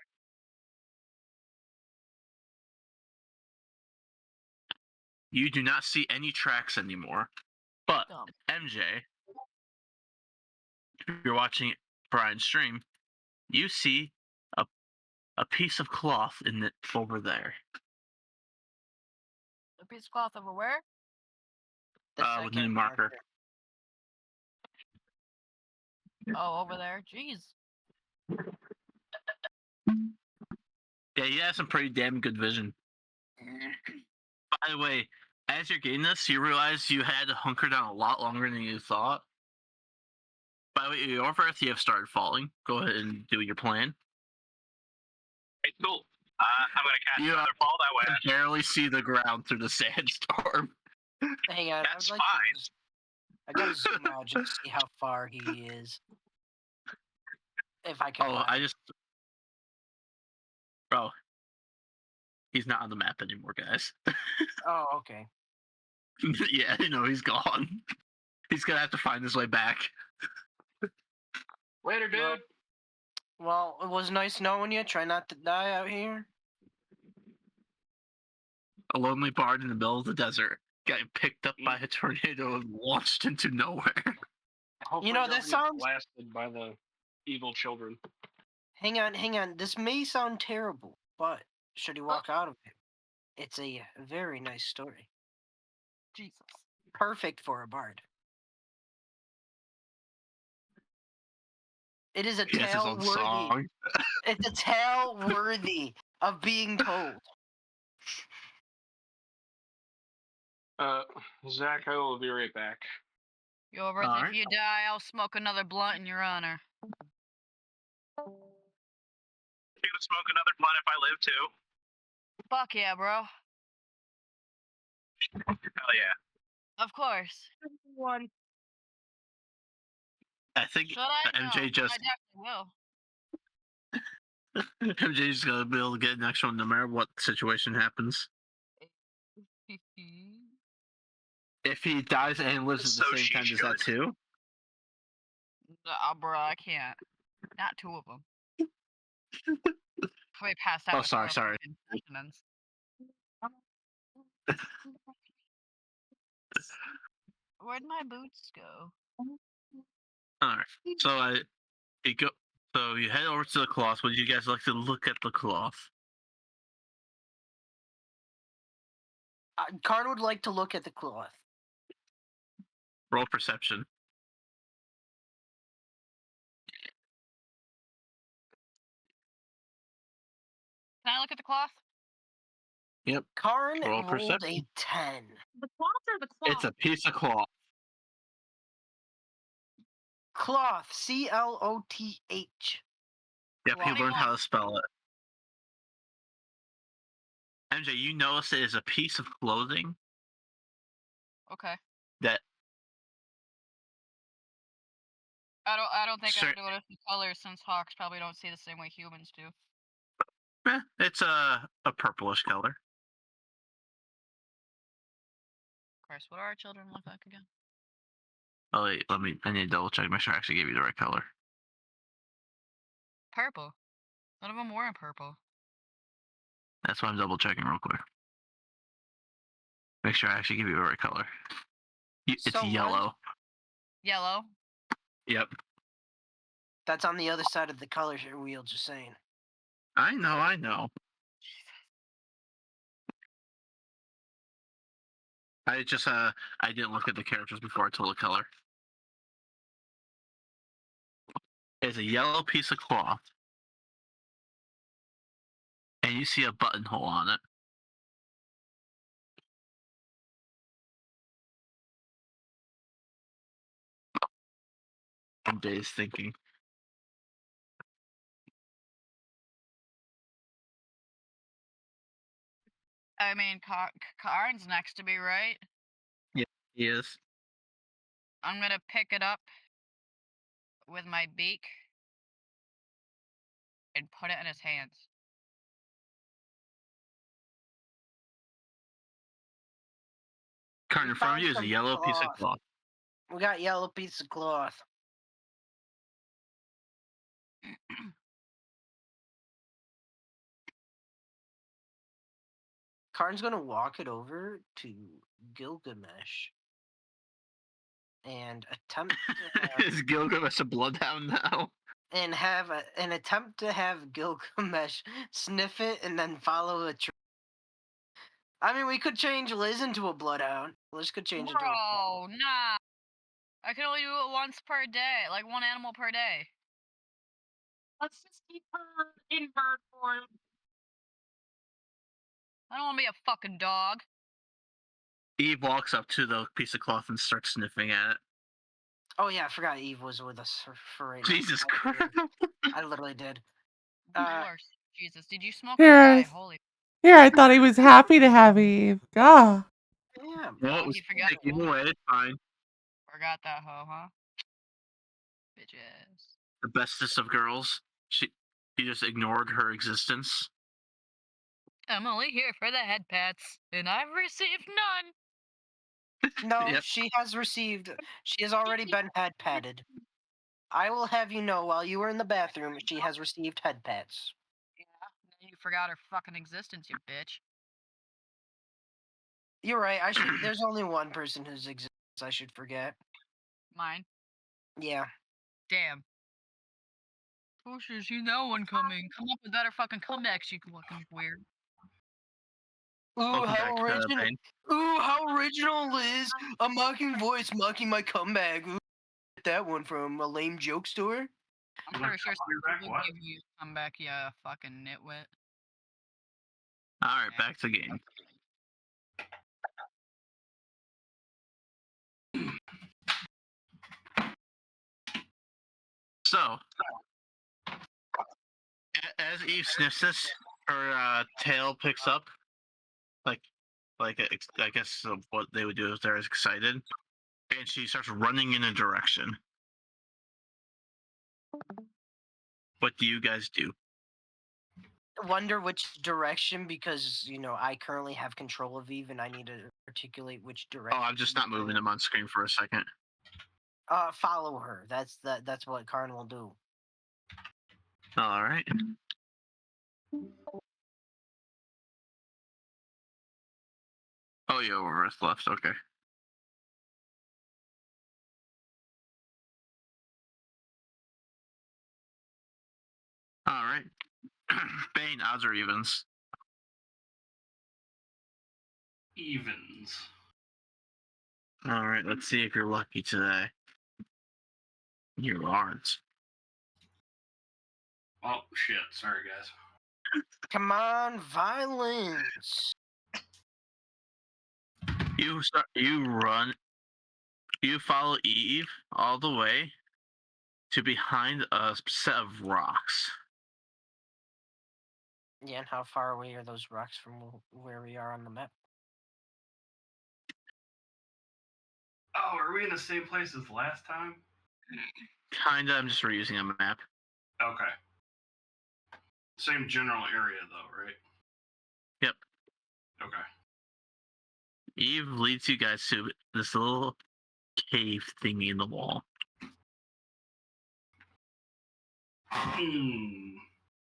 You do not see any tracks anymore. But Dumb. MJ, if you're watching Brian's stream, you see a piece of cloth in it over there. A piece of cloth over where? The With a new second marker. Oh, over there. Jeez. Yeah, he has some pretty damn good vision. By the way, as you're getting this, you realize you had to hunker down a lot longer than you thought. By the way, your Earth, you have started falling. Go ahead and do your plan. Hey, cool. I'm going to cast You another fall that way. can barely see the ground through the sandstorm. Hang on, That's I would like fine. to I gotta zoom out just to see how far he is. If I can Oh, find I it. just... Bro. He's not on the map anymore, guys. Oh, okay. Yeah, I know, he's gone. He's gonna have to find his way back. Later, dude. Well, it was nice knowing you. Try not to die out here. A lonely bard in the middle of the desert, getting picked up by a tornado and launched into nowhere. Hopefully know, don't that get sounds- blasted by the evil children. Hang on. This may sound terrible, but should he walk out of it, it's a very nice story. Jesus. Perfect for a bard. It is a He has his tale own worthy. song. It's a tale worthy of being told. Zach, I will be right back. Yo, Earth, Alright. if you die, I'll smoke another blunt in your honor. I'm going to smoke another blunt if I live too. Fuck yeah, bro. Hell yeah. Of course. One. I think Should I? MJ No, just... I definitely will. MJ's gonna be able to get an extra one no matter what situation happens. If he dies and lives at So the same she time, does that should. too? Bro, I can't. Not two of them. Probably passed out. Oh, with sorry, all sorry. fucking specimens. Where'd my boots go? Alright. So you go. So you head over to the cloth. Would you guys like to look at the cloth? Kharn would like to look at the cloth. Roll perception. Can I look at the cloth? Yep. Kharn Roll rolled perception. a 10. The cloth or the cloth? It's a piece of cloth. Cloth. CLOTH. Yep, he learned how 21. to spell it. MJ, you notice it is a piece of clothing Okay. that I don't think Sure. I noticed the colors since hawks probably don't see the same way humans do. it's a purplish color. Christ, what do our children look like again? Oh wait, I need to double check, make sure I actually gave you the right color. Purple. None of them were in purple. That's why I'm double checking real quick. Make sure I actually give you the right color. It's So what? yellow. Yellow. Yep. That's on the other side of the color wheel, just saying. I know. I just I didn't look at the characters before I told the color. It's a yellow piece of cloth. And you see a buttonhole on it. MJ's thinking. I mean, Kharn's next to me, right? Yeah, he is. I'm gonna pick it up with my beak and put it in his hands. Kharn, in front of found you is a some yellow piece of cloth. cloth. We got yellow piece of cloth. Karn's gonna walk it over to Gilgamesh and attempt to Is Gilgamesh a bloodhound now? have an attempt to have Gilgamesh sniff it and then follow a I mean, we could change Liz into a bloodhound. Liz could change into a Bro, nah. I can only do it once per day, like one animal per day. Let's just keep her in bird form. I don't want to be a fucking dog. Eve walks up to the piece of cloth and starts sniffing at it. Oh yeah, I forgot Eve was with us for right now. Jesus Christ. I literally did. Jesus, did you smoke Here, or die? Holy. here, I thought he was happy to have Eve. God. Yeah. Well, Oh, he forgot. take him away, it's fine. Forgot that hoe, huh? Bitches. The bestest of girls. She just ignored her existence. I'm only here for the head pats, and I've received none. No, Yep. she has already been head patted. I will have you know while you were in the bathroom, she has received head pats. Yeah, you forgot her fucking existence, you bitch. You're right. There's only one person whose existence I should forget. Mine. Yeah. Damn. Pushers, you know one coming. Come up with better fucking comebacks, you fucking weird. Ooh, Welcome how back, original! Bane. Ooh, how original, Liz! A mocking voice mocking my comeback. Ooh, get that one from a lame joke store. I'm pretty sure You're back, someone what? will give you a comeback, yeah, fucking nitwit. Alright, back to game. So, as Eve sniffs this, her tail picks up, like I guess what they would do if they're excited, and she starts running in a direction. What do you guys do? Wonder which direction because I currently have control of Eve and I need to articulate which Oh, direction. I'm just not moving them on screen for a second. Follow her. That's what Kharn will do. All right. Oh, yeah, over Earth left. Okay. All right. Bane, odds or evens? Evens. All right, let's see if you're lucky today. You aren't. Oh shit! Sorry, guys. Come on, violence. You run. You follow Eve all the way to behind a set of rocks. Yeah, and how far away are those rocks from where we are on the map? Oh, are we in the same place as last time? Kinda, I'm just reusing a map. Okay. Same general area, though, right? Yep. Okay. Eve leads you guys to this little cave thingy in the wall.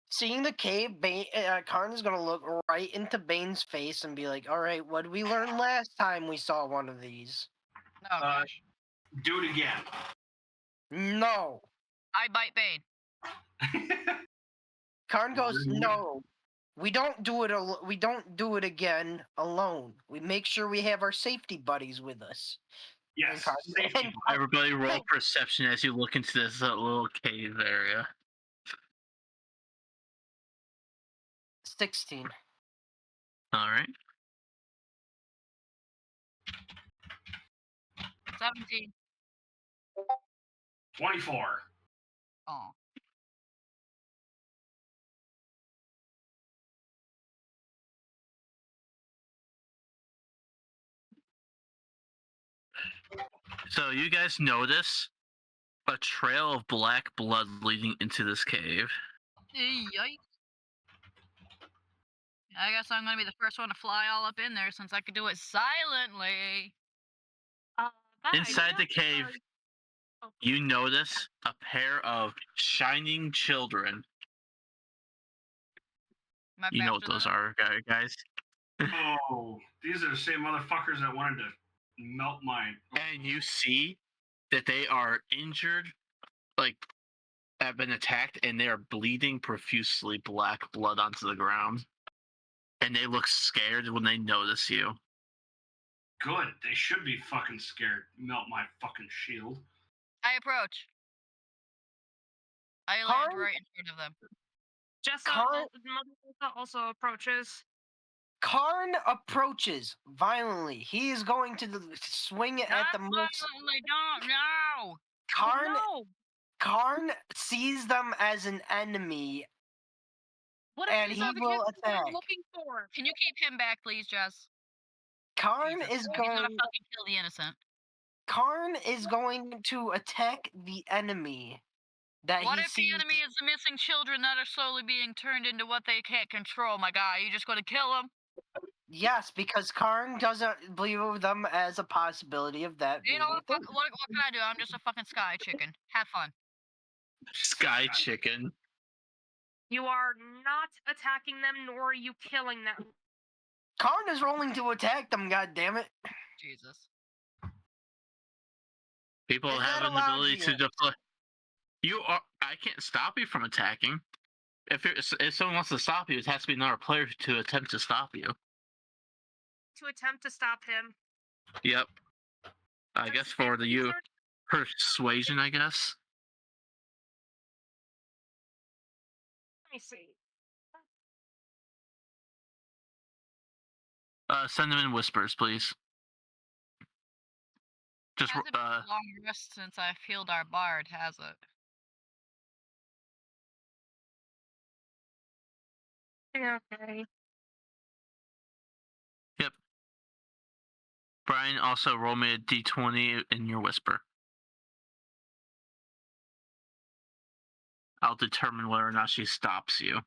Seeing the cave, Kharn is gonna look right into Bane's face and be like, "All right, what did we learn last time we saw one of these?" Oh gosh. Do it again. No. I bite Bane. Kharn goes, "No. We don't do it. We don't do it again alone. We make sure we have our safety buddies with us." Yes. Kharn- Safety. and- Everybody roll perception as you look into this little cave area. 16. All right. 17. 24. Oh. So you guys notice a trail of black blood leading into this cave. Yikes. I guess I'm gonna be the first one to fly all up in there since I could do it silently. That Inside idea, the cave, oh, you notice a pair of shining children. My You know what faster those than are, guys. Oh, these are the same motherfuckers that wanted to melt mine. And you see that they are injured, like have been attacked, and they are bleeding profusely black blood onto the ground. And they look scared when they notice you. Good. They should be fucking scared. Melt my fucking shield. I approach. I land right in front of them. Jessa also approaches. Kharn approaches violently. He is going to swing at the Not violently, don't, no! Kharn. No. Kharn sees them as an enemy. What if And these he are the will kids we're attack. looking for? Can you keep him back, please, Jess? Kharn Jesus, is he's gonna going. fucking kill the innocent. Kharn is going to attack the enemy. What if the enemy is the missing children that are slowly being turned into what they can't control, my guy? Are you just gonna kill them? Yes, because Kharn doesn't believe them as a possibility of that. You know being what? a thing. What can I do? I'm just a fucking sky chicken. Have fun. Sky chicken. You are not attacking them, nor are you killing them. Kharn is rolling to attack them. God damn it! Jesus. People Is have that an allowed ability to here? deploy. You are. I can't stop you from attacking. If someone wants to stop you, it has to be another player to attempt to stop you. To attempt to stop him. Yep. I guess for the you persuasion, I guess. Let me see. Send them in whispers, please. Just Hasn't been a long rest since I've healed our bard, has it? Okay. Yep. Brian, also roll me a d20 in your whisper. I'll determine whether or not she stops you.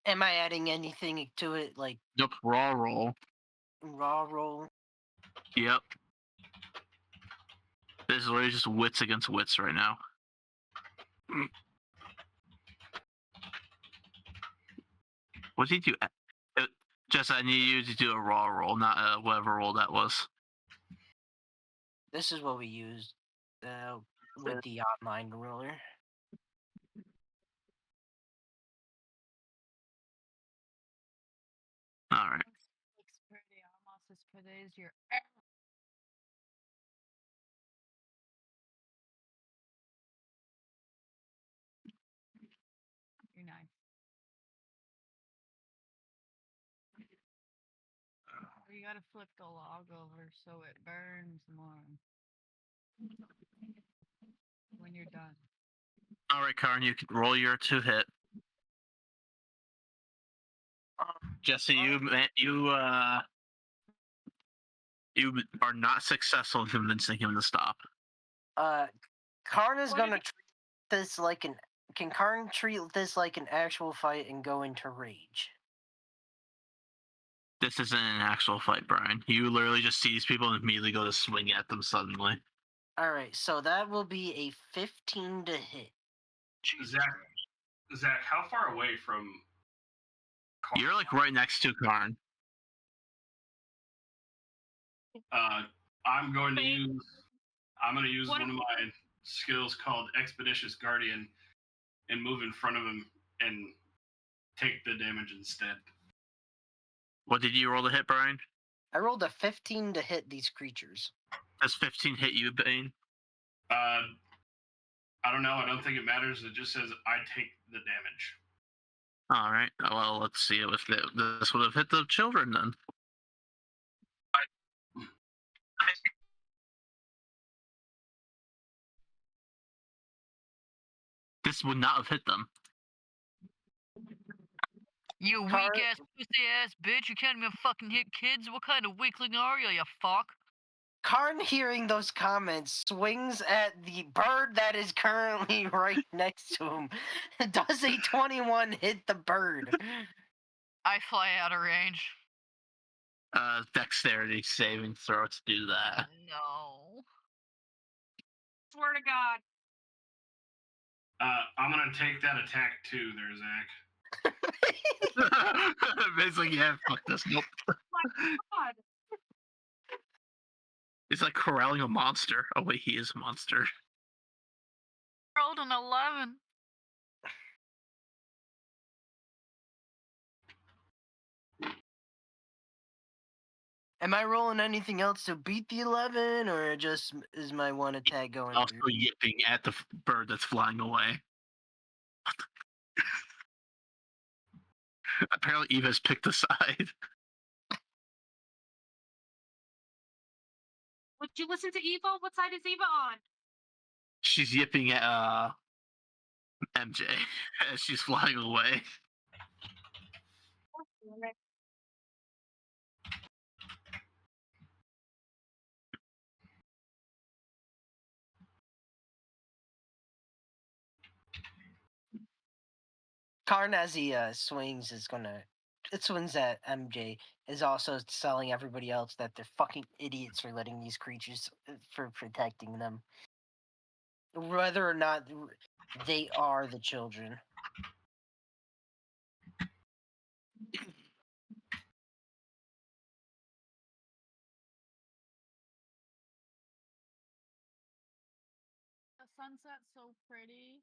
Am I adding anything to it, like Nope. Raw roll. raw roll? Yep. This is literally just wits against wits right now. What did you do? Jess, I need you to do a raw roll, not whatever roll that was. This is what we used with the online roller. All right. You're 9. You gotta flip the log over so it burns more. when you're done. All right, Kharn, you can roll your 2 hit. Jesse, you are not successful in convincing him to stop. Kharn is What gonna did treat this like an. Can Kharn treat this like an actual fight and go into rage? This isn't an actual fight, Brian. You literally just see these people and immediately go to swing at them suddenly. All right, so that will be a 15 to hit. Zach, how far away from? You're like right next to Kharn. I'm going to Wait. use What one of my skills called Expeditious Guardian and move in front of him and take the damage instead. What did you roll to hit, Brian? I rolled a 15 to hit these creatures. Does 15 hit you, Bane? I don't know. I don't think it matters. It just says I take the damage. All right. Well, let's see if this would have hit the children then. This would not have hit them. You weak ass pussy ass bitch! You can't even fucking hit kids. What kind of weakling are you fuck? Kharn, hearing those comments, swings at the bird that is currently right next to him. Does a 21 hit the bird? I fly out of range. Dexterity saving throw to do that. No. Swear to God. I'm gonna take that attack too, there, Zach. Basically, yeah, fuck this. Nope. God. It's like corralling a monster. Oh wait, he is a monster. Rolled an 11. Am I rolling anything else to beat the 11, or just is my one attack going Also through? yipping at the bird that's flying away. Apparently, Eva's picked a side. Would you listen to Eva? What side is Eva on? She's yipping at MJ as she's flying away. Kharn, as he swings, is gonna. It swings at MJ, is also telling everybody else that they're fucking idiots for letting these creatures, for protecting them. Whether or not they are the children. The sunset's so pretty.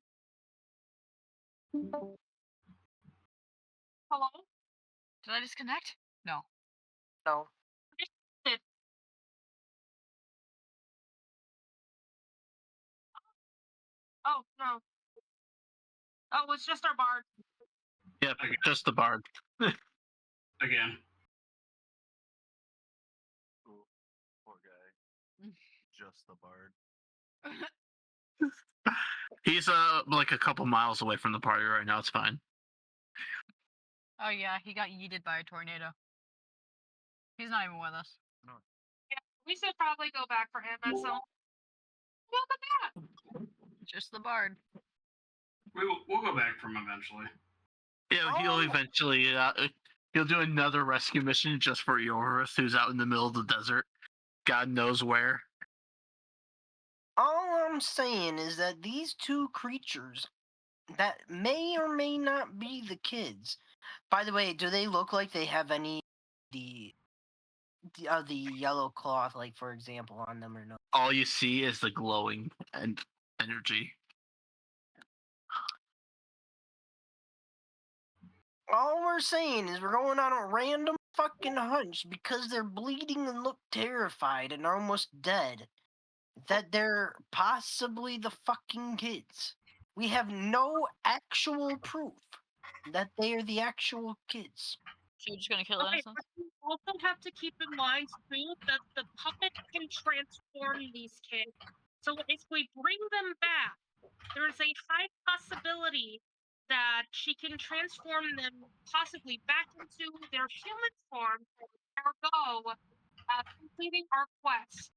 Hello? Did I disconnect? No. No. Oh, no. Oh, it's just our bard. Yep, just the bard. Again. Oh, poor guy. Just the bard. He's like a couple miles away from the party right now. It's fine. Oh yeah, he got yeeted by a tornado. He's not even with us. No. Yeah, we should probably go back for him. That's so. Welcome back. Just the bard. We'll go back for him eventually. Yeah, he'll eventually he'll do another rescue mission just for Yorith, who's out in the middle of the desert. God knows where. All I'm saying is that these two creatures that may or may not be the kids. By the way, do they look like they have any the yellow cloth, like for example, on them or no? All you see is the glowing and energy. All we're saying is we're going on a random fucking hunch because they're bleeding and look terrified and are almost dead. That they're possibly the fucking kids. We have no actual proof that they are the actual kids. So you're just gonna kill Okay, innocents? but you also have to keep in mind too that the puppet can transform these kids. So if we bring them back, there is a high possibility that she can transform them possibly back into their human form, ergo, completing our quest.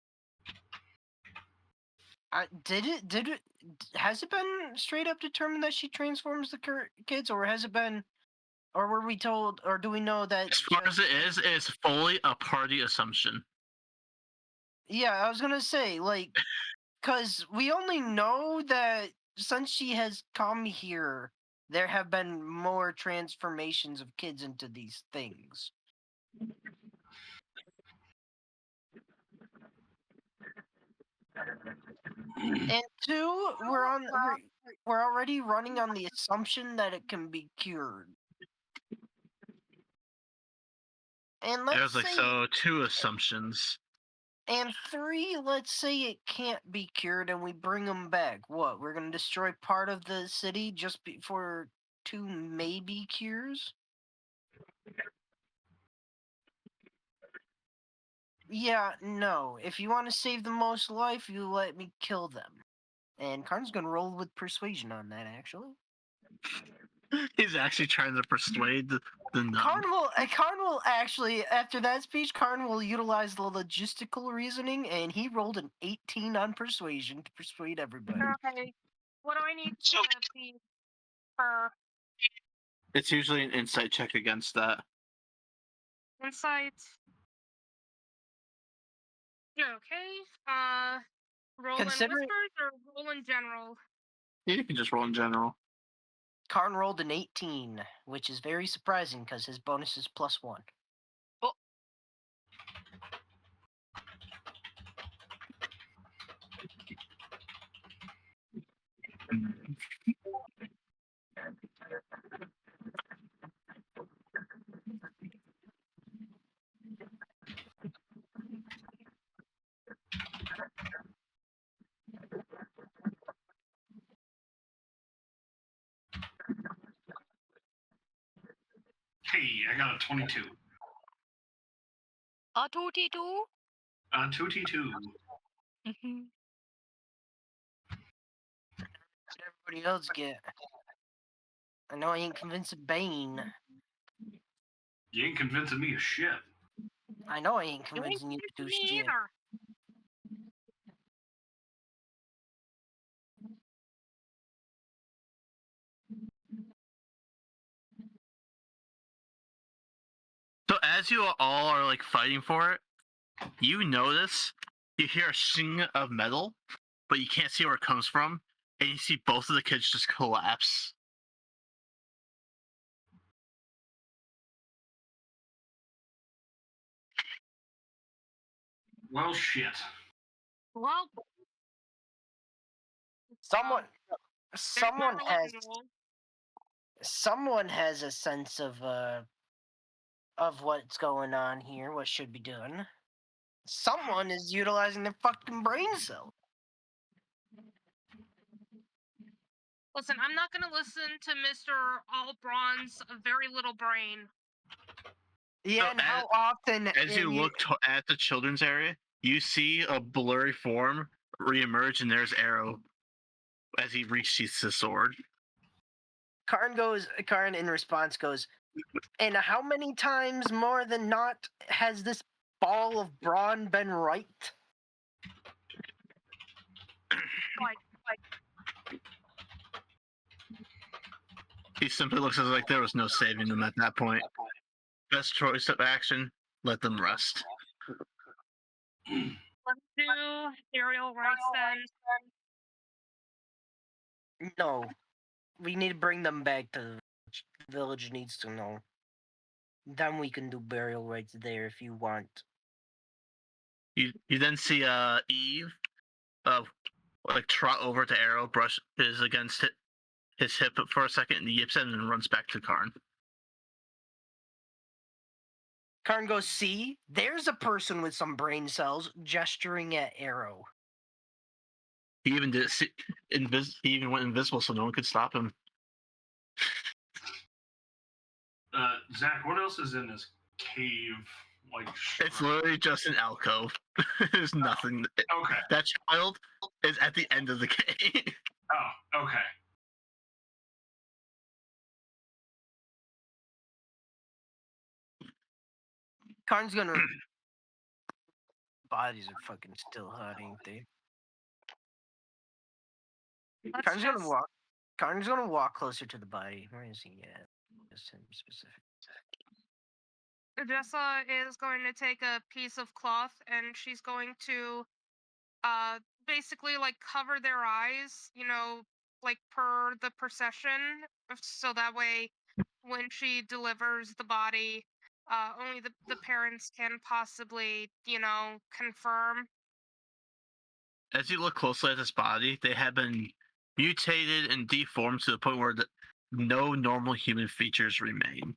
Has it been straight up determined that she transforms the kids, or has it been, or were we told, or do we know that? As far as it is fully a party assumption. Yeah, I was gonna say, like, because we only know that since she has come here, there have been more transformations of kids into these things. And two, we're already running on the assumption that it can be cured. And let's There's like say, two assumptions. and three, let's say it can't be cured, and we bring them back. What? We're gonna destroy part of the city just for two maybe cures? Yeah, no. If you want to save the most life, you let me kill them. And Kharn's gonna roll with persuasion on that, actually. He's actually trying to persuade the nun. Kharn will actually, after that speech, Kharn will utilize the logistical reasoning, and he rolled an 18 on persuasion to persuade everybody. Okay. What do I need So- to be for It's usually an insight check against that. insight? Okay. Roll in Considering- whispers or roll in general? You can just roll in general. Kharn rolled an 18, which is very surprising because his bonus is +1. Hey, I got a 22. A 22? A 2T2. Mhm. What did everybody else get? I know I ain't convinced Bane. You ain't convincing me of shit. I know I ain't You ain't convincing you to do me shit. either. So as you all are like fighting for it, you notice you hear a shing of metal, but you can't see where it comes from, and you see both of the kids just collapse. Well, shit. Well, Someone there's not really has a roll. someone has a sense of what's going on here, what should be done. Someone is utilizing their fucking brain cell. Listen, I'm not gonna listen to Mr. Albron's very little brain. Yeah, So and how often As you look at the children's area, you see a blurry form reemerge, and there's Arrow as he resheaths his sword. Kharn in response goes, and how many times more than not has this ball of brawn been right? He simply looks as like there was no saving them at that point. Best choice of action, let them rest. Let's do aerial rights then. No. We need to bring them back to the village. The village needs to know. Then we can do burial rites there if you want. You then see Eve like trot over to Arrow, brush his against his hip for a second, and yips it and then runs back to Kharn. Kharn goes, see? There's a person with some brain cells gesturing at Arrow. He even did he even went invisible so no one could stop him. Zach, what else is in this cave? Like, It's literally just an alcove. There's nothing. Okay. That child is at the end of the cave. Oh, okay. Kharn's gonna. Bodies are fucking still hot, ain't they? Let's Kharn's gonna just walk. Kharn's gonna walk closer to the body. Where is he at? Just him specific. Jessa is going to take a piece of cloth and she's going to basically like cover their eyes, like per the procession, so that way when she delivers the body, only the parents can possibly, confirm. As you look closely at this body, they have been mutated and deformed to the point where no normal human features remain.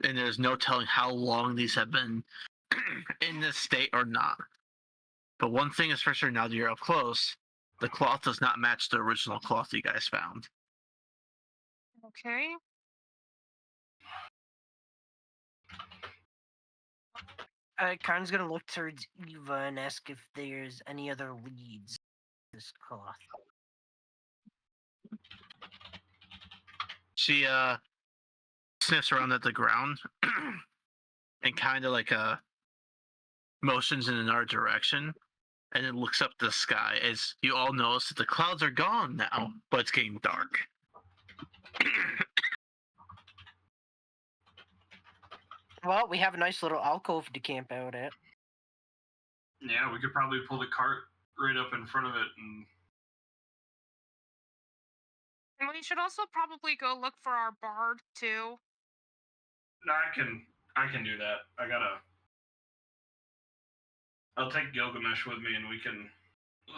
And there's no telling how long these have been in this state or not. But one thing is for sure, now that you're up close, the cloth does not match the original cloth you guys found. Okay. Kharn's gonna look towards Eva and ask if there's any other leads in this cloth. She sniffs around at the ground and kind of like motions in another direction, and then looks up the sky. As you all notice that the clouds are gone now, but it's getting dark. Well, we have a nice little alcove to camp out at. Yeah, we could probably pull the cart right up in front of it and. And we should also probably go look for our bard too. No, I can do that. I'll take Gilgamesh with me, and we can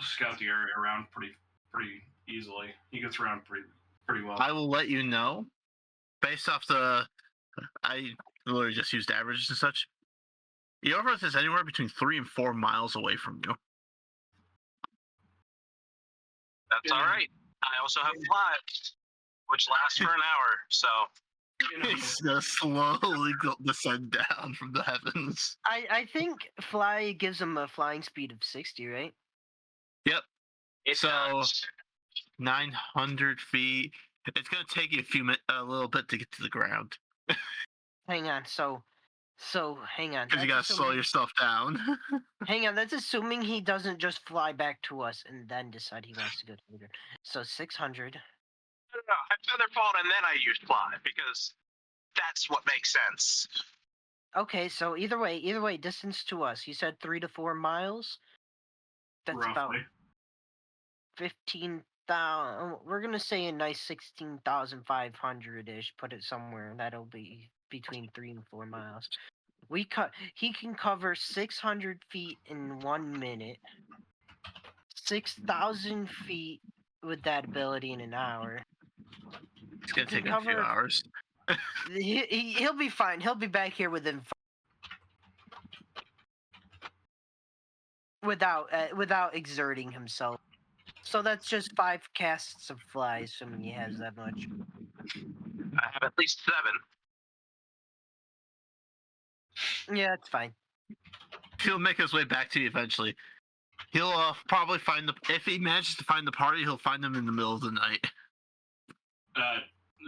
scout the area around pretty easily. He gets around pretty well. I will let you know, based off I literally just used averages and such. The Overearth is anywhere between 3 and 4 miles away from you. That's all right. I also have fly, which lasts for an hour. So It's gonna slowly descend down from the heavens. I think fly gives him a flying speed of 60, right? Yep. it So does. 900 feet. It's gonna take you a little bit to get to the ground Hang on. So hang on. because you gotta That's slow assuming- yourself down. Hang on. That's assuming he doesn't just fly back to us and then decide he wants to go to the ground. So 600. No, I feather fall and then I use fly because that's what makes sense. Okay, so either way, distance to us. You said 3 to 4 miles. That's about Roughly. 15,000. We're gonna say a nice 16,500 ish. Put it somewhere. That'll be between 3 and 4 miles. He can cover 600 feet in 1 minute. 6,000 feet with that ability in an hour. It's gonna He take can a few cover- hours. He'll be fine. He'll be back here without exerting himself. So that's just 5 casts of fly, assuming he has that much. I have at least 7. Yeah, it's fine. He'll make his way back to you eventually. He'll probably if he manages to find the party, he'll find them in the middle of the night.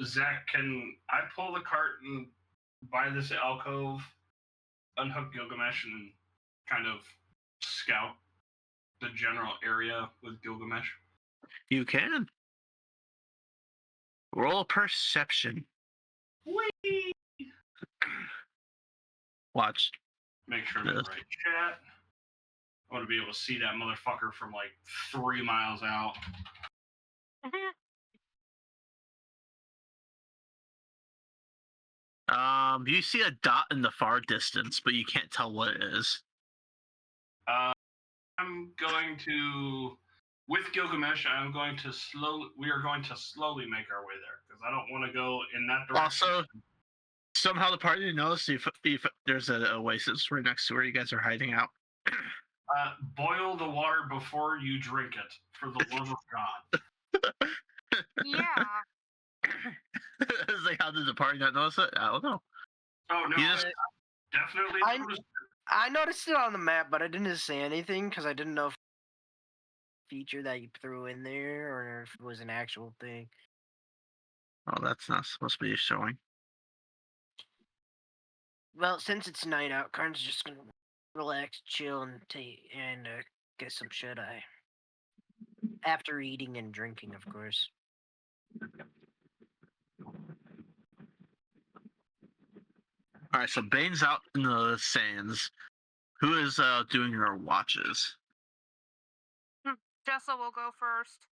Zach, can I pull the cart and by this alcove, unhook Gilgamesh, and kind of scout the general area with Gilgamesh? You can. Roll perception. Whee! Watch. Make sure I'm in the right chat. I want to be able to see that motherfucker from like 3 miles out. You see a dot in the far distance, but you can't tell what it is. I'm going to, with Gilgamesh, we are going to slowly make our way there because I don't want to go in that direction. Also, somehow the party didn't notice if there's an oasis right next to where you guys are hiding out. Boil the water before you drink it, for the love of God. Yeah. It's like, how did the party not notice it? I don't know. Oh no, You just- definitely I- noticed. I noticed it on the map, but I didn't say anything because I didn't know if feature that you threw in there or if it was an actual thing. Oh, that's not supposed to be showing. Well, since it's night out, Karn's just gonna relax, chill, and get some shut eye. After eating and drinking, of course. All right, so Bane's out in the sands. Who is doing your watches? Jessa will go first.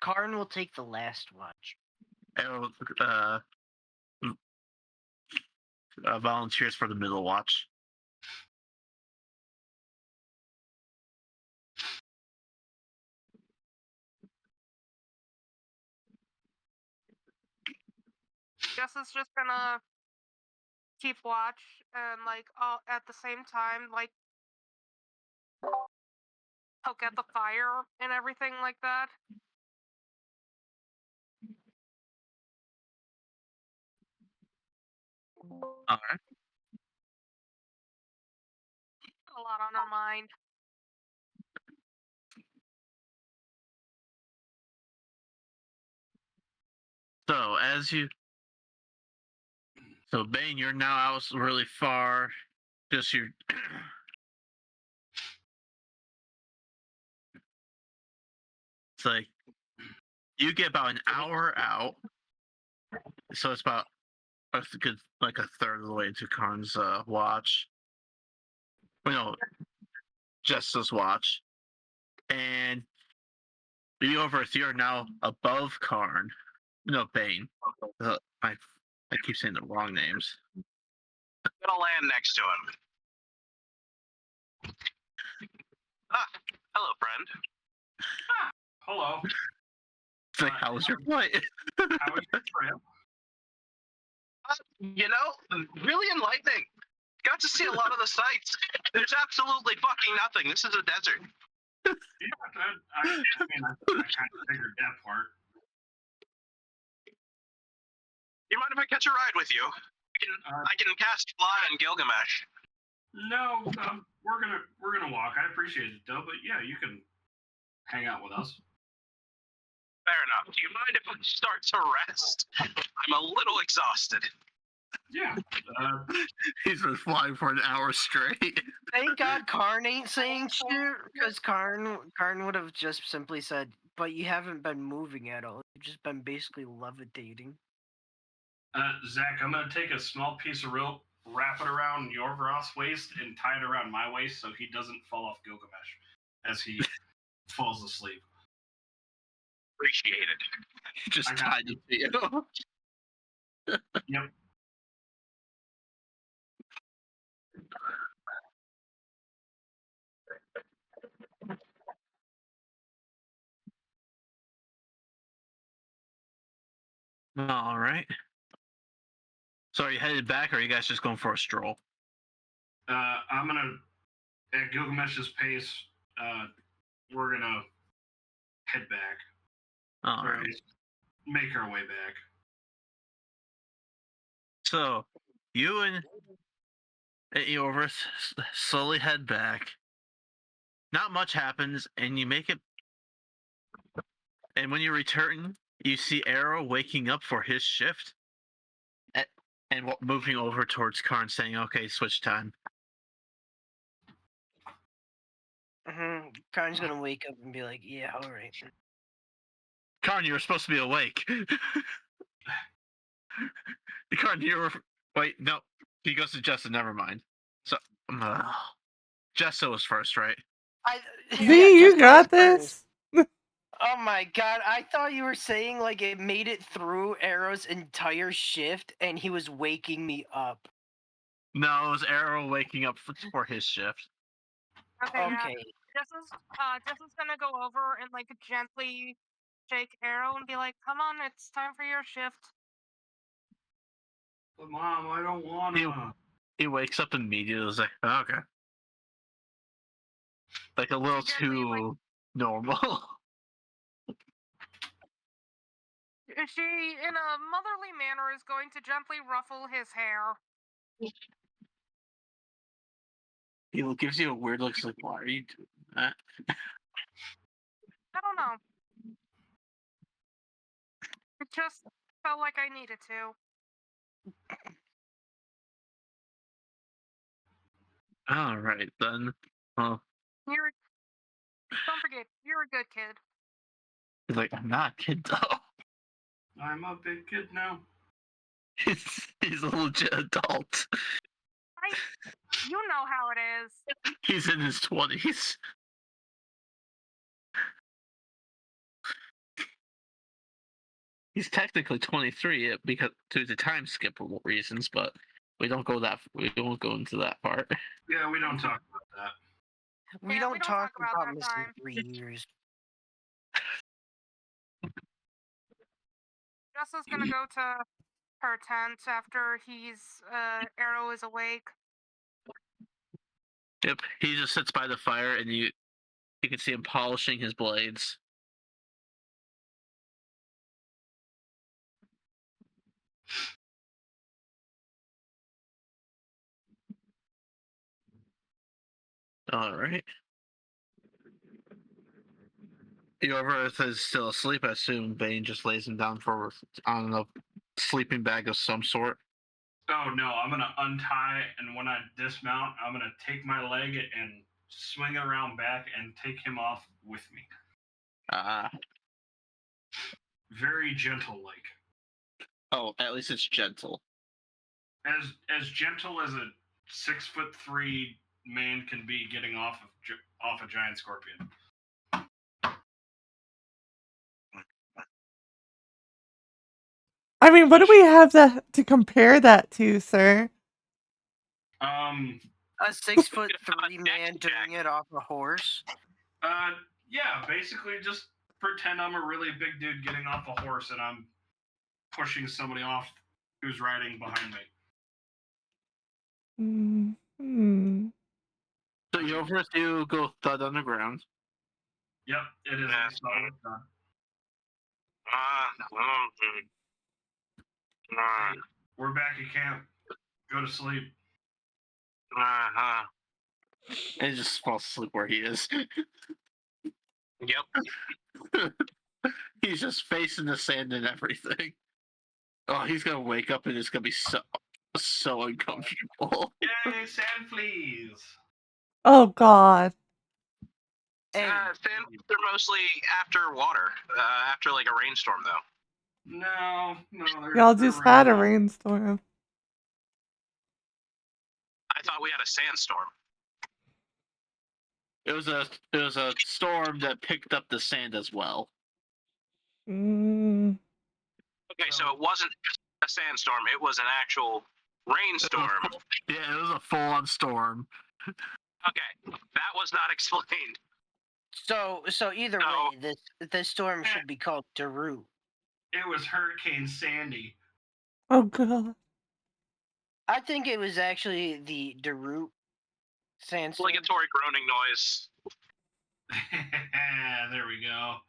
Karn will take the last watch. Arrow volunteers for the middle watch. Jessa's just gonna keep watch and like all at the same time like poke at the fire and everything like that. All right. A lot on her mind. So Bane, you're now out really far. Just you. It's like you get about an hour out, so it's about a good like a third of the way into Karn's watch. Well, no, Jessa's watch, and you over you're now above Karn. No, Bane. I keep saying the wrong names. Gonna land next to him. Ah, hello, friend. Hello. It's like, how was your flight? How was your trip? You know, really enlightening. Got to see a lot of the sights. There's absolutely fucking nothing. This is a desert. Yeah, I mean, I kind of figured that part. You mind if I catch a ride with you? I can cast fly on Gilgamesh. No, we're gonna walk. I appreciate it though, but yeah, you can hang out with us. Fair enough. Do you mind if I start to rest? I'm a little exhausted. Yeah. He's been flying for an hour straight. Thank God Karn ain't saying shit, because Karn would have just simply said, "But you haven't been moving at all. You've just been basically levitating." Zach, I'm gonna take a small piece of rope, wrap it around Yorvarov's waist, and tie it around my waist so he doesn't fall off Gilgamesh as he falls asleep. Appreciate it. Just tied it to you. Yep. All right. So are you headed back, or are you guys just going for a stroll? I'm gonna, at Gilgamesh's pace, we're gonna head back. All Or at right. least make our way back. So you and Eorvis slowly head back. Not much happens, and you make it. And when you return, you see Arrow waking up for his shift, and moving over towards Karn, saying, "Okay, switch time." Karn's gonna wake up and be like, "Yeah, all right." Karn, you were supposed to be awake. Karn, you were. Wait, no. He goes to Jessa. Never mind. So, Jessa was first, right? V, you got this. Oh my god, I thought you were saying like it made it through Arrow's entire shift and he was waking me up. No, it was Arrow waking up for his shift. Okay. Yeah. Jessa's gonna go over and like gently shake Arrow and be like, "Come on, it's time for your shift." But Mom, I don't wanna. He wakes up immediately. He's like, oh, okay. Like a little too normal. She, in a motherly manner, is going to gently ruffle his hair. He gives you a weird look. It's like, why are you doing that? I don't know. It just felt like I needed to. All right then. Well, Don't forget, you're a good kid. he's like, I'm not a kid though. I'm a big kid now. He's a legit adult. You know how it is. He's in his 20s. He's technically 23 because due to time skippable reasons, but we won't go into that part. Yeah, we don't talk about that. We don't talk about missing 3 years. Jessa's gonna go to her tent after Arrow is awake. Yep, he just sits by the fire, and you can see him polishing his blades. All right. Whoever is still asleep, I assume Bane just lays him down on a sleeping bag of some sort. Oh no, I'm gonna untie, and when I dismount, I'm gonna take my leg and swing it around back and take him off with me. Very gentle like. Oh, at least it's gentle. As gentle as a 6'3" man can be getting off a giant scorpion. I mean, what do we have to compare that to, sir? A 6'3" man doing it off a horse. Yeah, basically just pretend I'm a really big dude getting off a horse and I'm pushing somebody off who's riding behind me. Hmm. So you first you go thud on the ground. Yep, it is a solid thud. Hey, we're back at camp. Go to sleep. And he just falls asleep where he is. Yep. He's just facing the sand and everything. Oh, he's gonna wake up and it's gonna be so uncomfortable. Yay, sand fleas! Oh God. Sand fleas are mostly after water, after like a rainstorm, though. No. Y'all just had a rainstorm. I thought we had a sandstorm. It was a storm that picked up the sand as well. Mm. Okay, so it wasn't just a sandstorm; it was an actual rainstorm. Yeah, it was a full-on storm. Okay, that was not explained. So either way, this storm should be called Daru. It was Hurricane Sandy. Oh God. I think it was actually the Daru sandstorm. Obligatory groaning noise. There we go.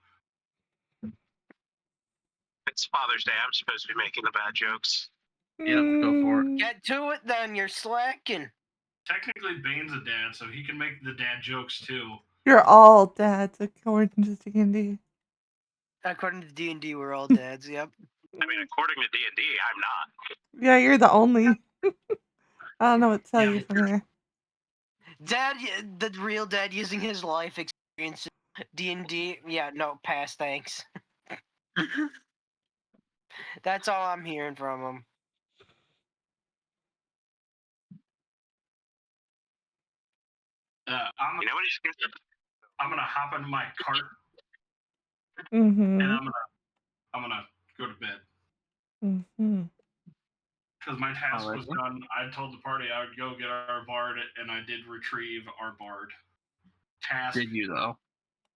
It's Father's Day. I'm supposed to be making the bad jokes. Yep, go for it. Get to it then, you're slacking. Technically, Bane's a dad, so he can make the dad jokes too. You're all dads according to D&D. According to D&D, we're all dads, yep. I mean, according to D&D, I'm not. Yeah, you're the only. I don't know what to tell you from here. Dad, the real dad using his life experience D&D, yeah, no, pass, thanks. That's all I'm hearing from him. I'm gonna hop into my cart Mm-hmm. and I'm gonna go to bed. Mm-hmm. Because my task was done. I told the party I would go get our bard, and I did retrieve our bard. Task. Did you though?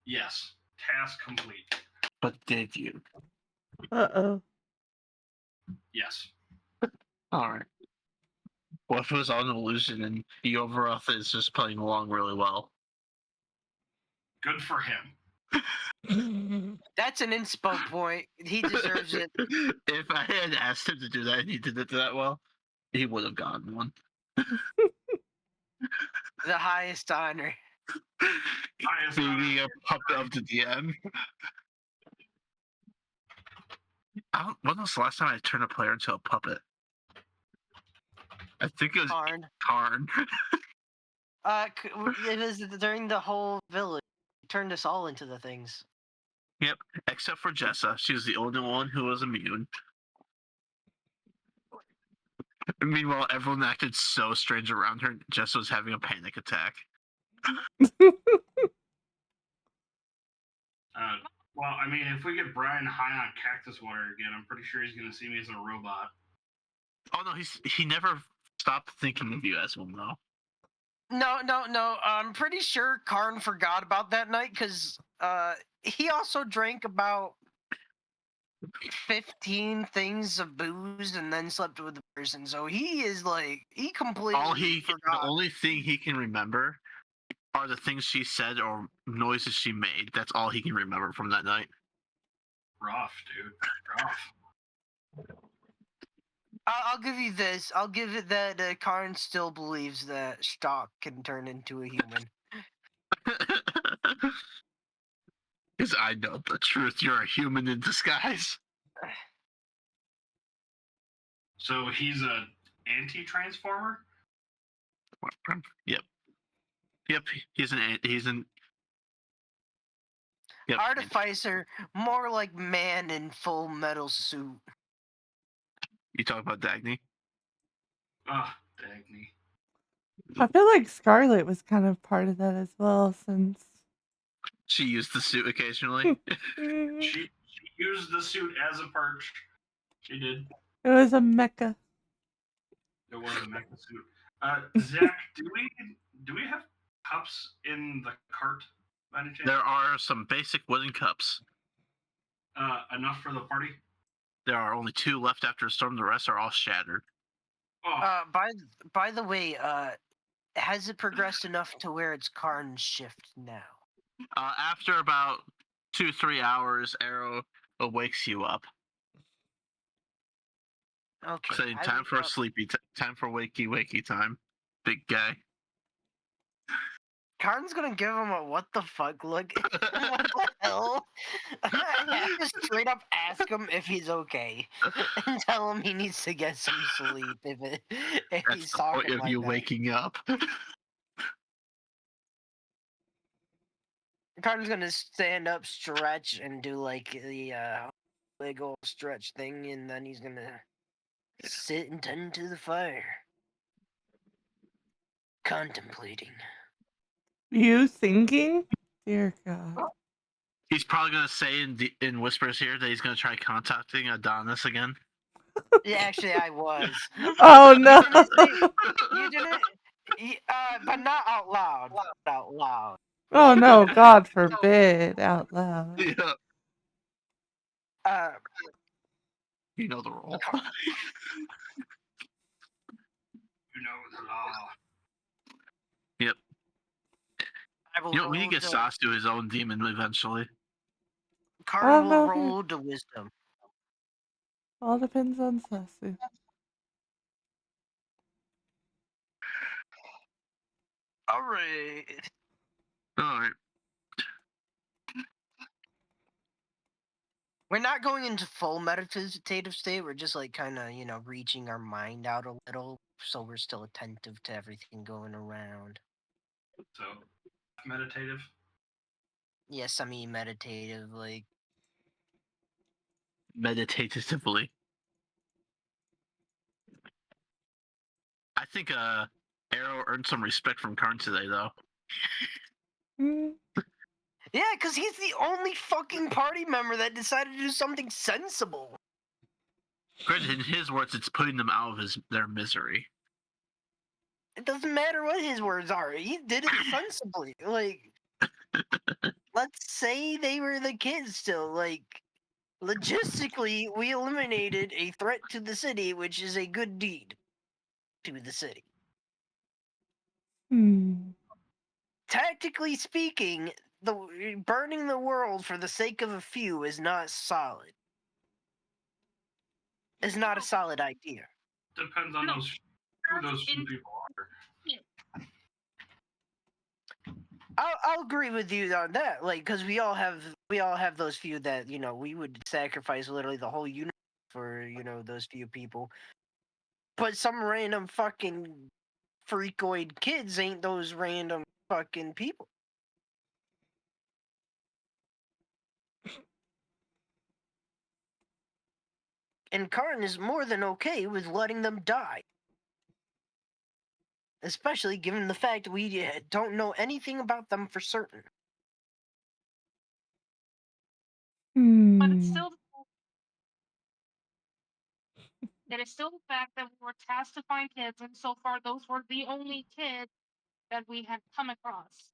Yes. Task complete. But did you? Uh-oh. Yes. All right. What if it was on an illusion and the Overoath is just playing along really well? Good for him. That's an inspo point. He deserves it. If I had asked him to do that and he did it that well. he would have gotten one. The highest honor. Highest Being honor. a puppet of the DM. When was the last time I turned a player into a puppet? I think it was Kharn. Kharn. It was during the whole village. It turned us all into the things. Yep, except for Jessa. She was the only one who was immune. Meanwhile, everyone acted so strange around her. Jessa was having a panic attack. Well, I mean, if we get Brian high on cactus water again, I'm pretty sure he's gonna see me as a robot. Oh no, he never stopped thinking of you as one though. No. I'm pretty sure Karn forgot about that night because he also drank about 15 things of booze and then slept with the person. So he is like he completely The forgot. only thing he can remember are the things she said or noises she made. That's all he can remember from that night. Rough, dude. Rough. I'll give you this. I'll give it that Karn still believes that Stock can turn into a human. Because I know the truth. You're a human in disguise. So he's a anti-transformer? Yep. He's an. Yep. Artificer, more like man in full metal suit. You talk about Dagny? Ah, Dagny. I feel like Scarlet was kind of part of that as well, since She used the suit occasionally. She used the suit as a perch. She did. it was a mecha. It was a mecha suit. Zach, do we have cups in the cart by any chance? There are some basic wooden cups. Enough for the party? There are only 2 left after a storm. The rest are all shattered. Oh, By the way, has it progressed enough to where it's Karn's shift now? After about 2-3 hours, Arrow wakes you up. Okay. Saying time for a sleepy, time for wakey time. Big guy. Karn's gonna give him a what the fuck look. What the hell? I have to straight up ask him if he's okay and tell him he needs to get some sleep if That's he's the point talking of like you that. waking up. Karn's gonna stand up, stretch, and do like the wiggle stretch thing, and then he's gonna sit and tend to the fire, contemplating. You thinking? Dear God. He's probably gonna say in whispers here that he's gonna try contacting Adonis again. Yeah, actually, I was. Oh no! You didn't. But not out loud. Not out loud. Oh no! God forbid! Out loud. Yeah. Uh, You know the rule. you know the law. Yep. I will You know, we roll need to get the- Sas to his own demon eventually. Karn will roll the wisdom. All depends on Sasu. All right. Alright. We're not going into full meditative state. We're just like kind of, reaching our mind out a little, so we're still attentive to everything going around. So, meditative. Yeah, semi-meditative, like. Meditatively. I think Arrow earned some respect from Karn today, though. Yeah, because he's the only fucking party member that decided to do something sensible. Granted, in his words, it's putting them out of their misery. It doesn't matter what his words are. He did it sensibly. Like, let's say they were the kids still. Like, logistically, we eliminated a threat to the city, which is a good deed to the city. Tactically speaking, burning the world for the sake of a few is not solid. It's not a solid idea. Depends on No, who those few in- people are. I'll agree with you on that. Like, because we all have those few that we would sacrifice literally the whole universe for those few people. But some random fucking freakoid kids ain't those random fucking people. And Kharn is more than okay with letting them die. Especially given the fact we don't know anything about them for certain. but it's Hmm. still it is still the fact that we were tasked to find kids, and so far those were the only kids that we had come across.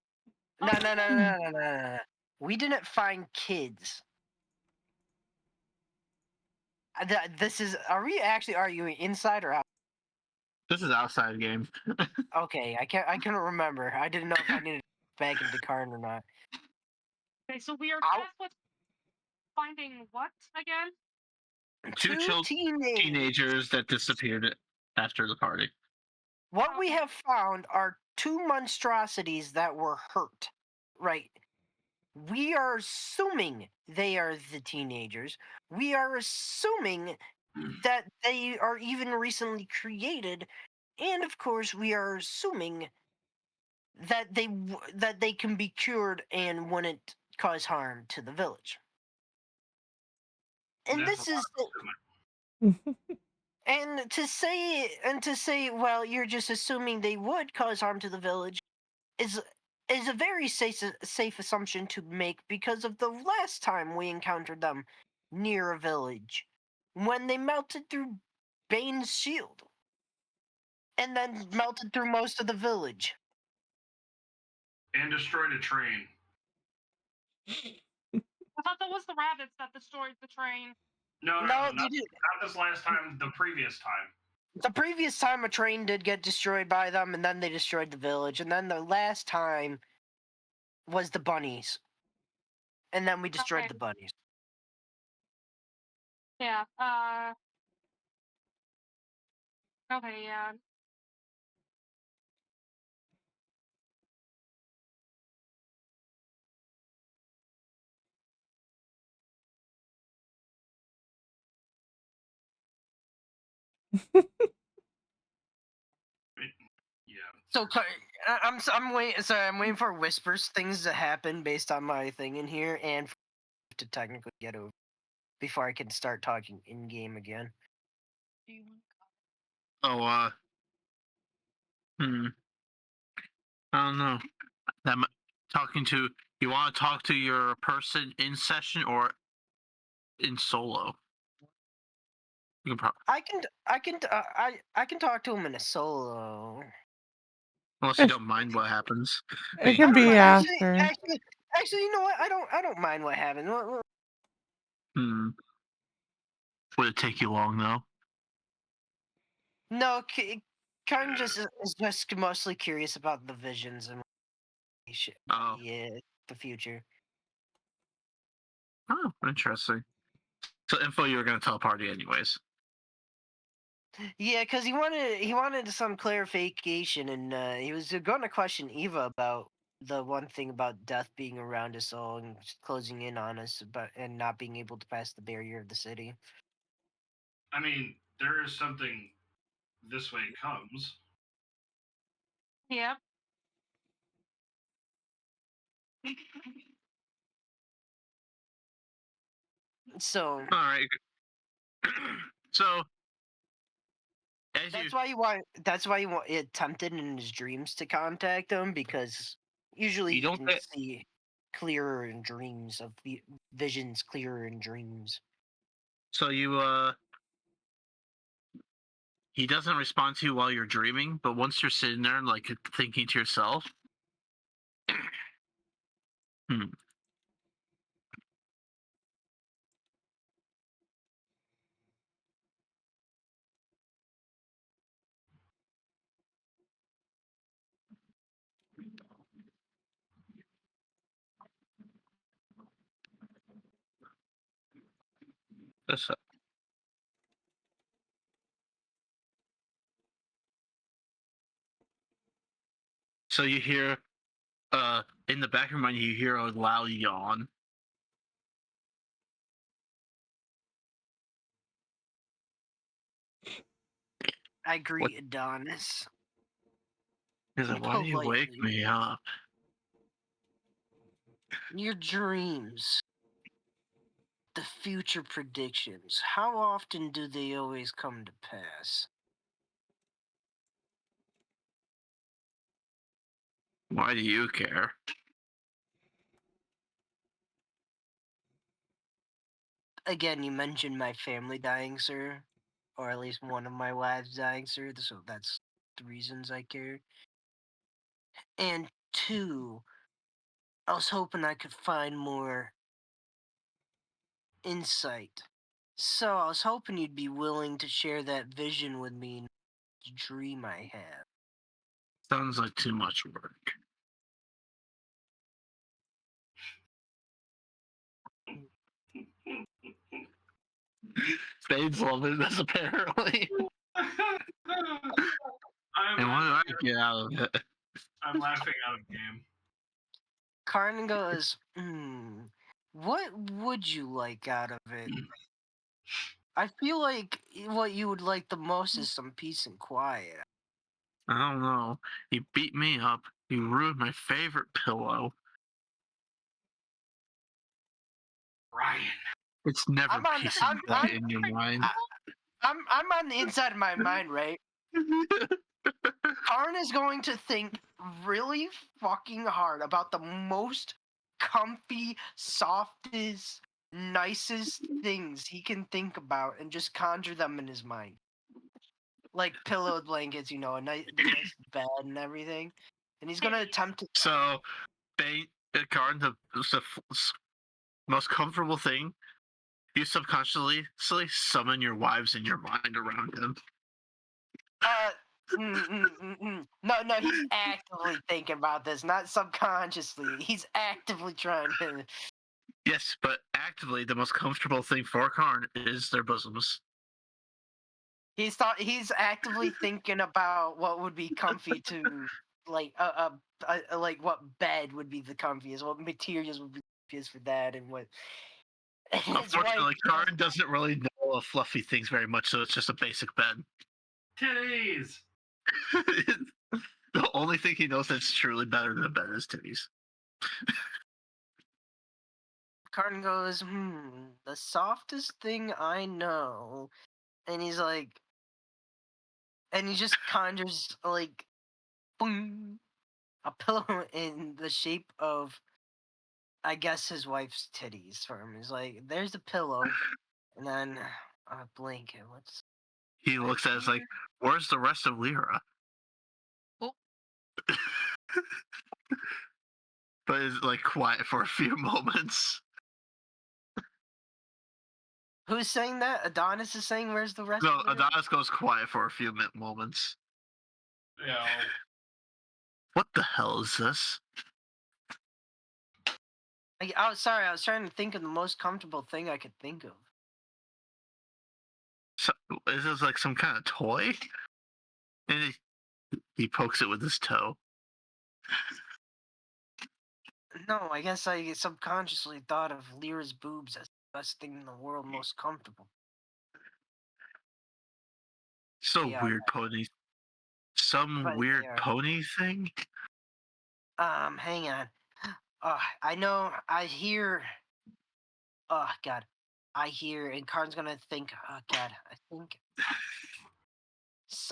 No. We didn't find kids. This is. Are we actually arguing inside or out? This is outside game. Okay, I couldn't remember. I didn't know if I needed to go back into Kharn or not. Okay, so we are Ow. tasked with finding what again? Two teenagers that disappeared after the party. What we Okay. have found are two monstrosities that were hurt. Right. We are assuming they are the teenagers. We are assuming that they are even recently created, and of course, we are assuming that they can be cured and wouldn't cause harm to the village. And That's this a lot is of assuming. and to say, well, you're just assuming they would cause harm to the village is a very safe assumption to make because of the last time we encountered them near a village when they melted through Bane's shield and then melted through most of the village. And destroyed a train. I thought that was the rabbits that destroyed the train. No, No, not this last time. The previous time. the previous time a train did get destroyed by them, and then they destroyed the village, and then the last time was the bunnies, and then we destroyed Okay. the bunnies. Yeah. Okay. Yeah. Yeah. So I'm waiting. Sorry, I'm waiting for whispers things to happen based on my thing in here, and to technically get over before I can start talking in game again. Do you want Oh, I don't know. Talking to you want to talk to your person in session or in solo? You can I can talk to him in a solo. unless you don't mind what happens. It I can don't be mind. after. Actually, you know what? I don't mind what happened. Would it take you long though? No, Karen is just mostly curious about the visions and Oh, the future. oh, interesting. So info you were gonna tell party anyways. Yeah, because he wanted some clarification, and he was going to question Eva about the one thing about death being around us all and closing in on us, and not being able to pass the barrier of the city. I mean, there is something this way comes. Yep. So All right. So that's why he attempted in his dreams to contact him, because usually you you don't can get see clearer in dreams of visions clearer in dreams. so you he doesn't respond to you while you're dreaming, but once you're sitting there and like thinking to yourself, hmm, this So you hear, in the back of your mind, you hear a loud yawn. I greet Adonis. He's like, why do you wake Politely. me up? Your dreams. The future predictions. How often do they always come to pass? Why do you care? Again, you mentioned my family dying, sir. Or at least one of my wives dying, sir. So that's the reasons I care. And two, I was hoping I could find more insight. So I was hoping you'd be willing to share that vision with me, the dream I have. Sounds like too much work. Spade's loving this apparently. And what do I get out of it? I'm laughing out of game. Kharn goes, what would you like out of it? I feel like what you would like the most is some peace and quiet. I don't know. He beat me up. He ruined my favorite pillow. Ryan. It's never I'm on- peace I'm- and quiet I'm- in your mind. I'm on the inside of my mind, right? Kharn is going to think really fucking hard about the most comfy, softest, nicest things he can think about and just conjure them in his mind. Like pillow blankets, the nice bed and everything. And he's gonna attempt to. So, Karen, the most comfortable thing, you subconsciously summon your wives in your mind around him. No, he's actively thinking about this, not subconsciously. He's actively trying to. Yes, but actively, the most comfortable thing for Karn is their bosoms. He's actively thinking about what would be comfy to like like what bed would be the comfiest, what materials would be comfiest for that, and what. Unfortunately, Karn doesn't really know of fluffy things very much, so it's just a basic bed. Titties. The only thing he knows that's truly better than a bed is titties. Karn goes, the softest thing I know, and he's like, and he just conjures like, boom, a pillow in the shape of, I guess, his wife's titties for him. He's like, there's a pillow, and then a blanket. What's He looks at it like, where's the rest of Lyra? Oh. But it's like quiet for a few moments. Who's saying that? Adonis is saying, where's the rest No, of Lyra? Adonis goes quiet for a few moments. Yeah. What the hell is this? Oh, sorry, I was trying to think of the most comfortable thing I could think of. So, is this like some kind of toy? And he pokes it with his toe. No, I guess I subconsciously thought of Lyra's boobs as the best thing in the world, most comfortable. So Yeah, weird pony. Some but weird they are. pony thing? Hang on. I know, I hear. Oh, God. I hear, and Karn's gonna think, oh, God,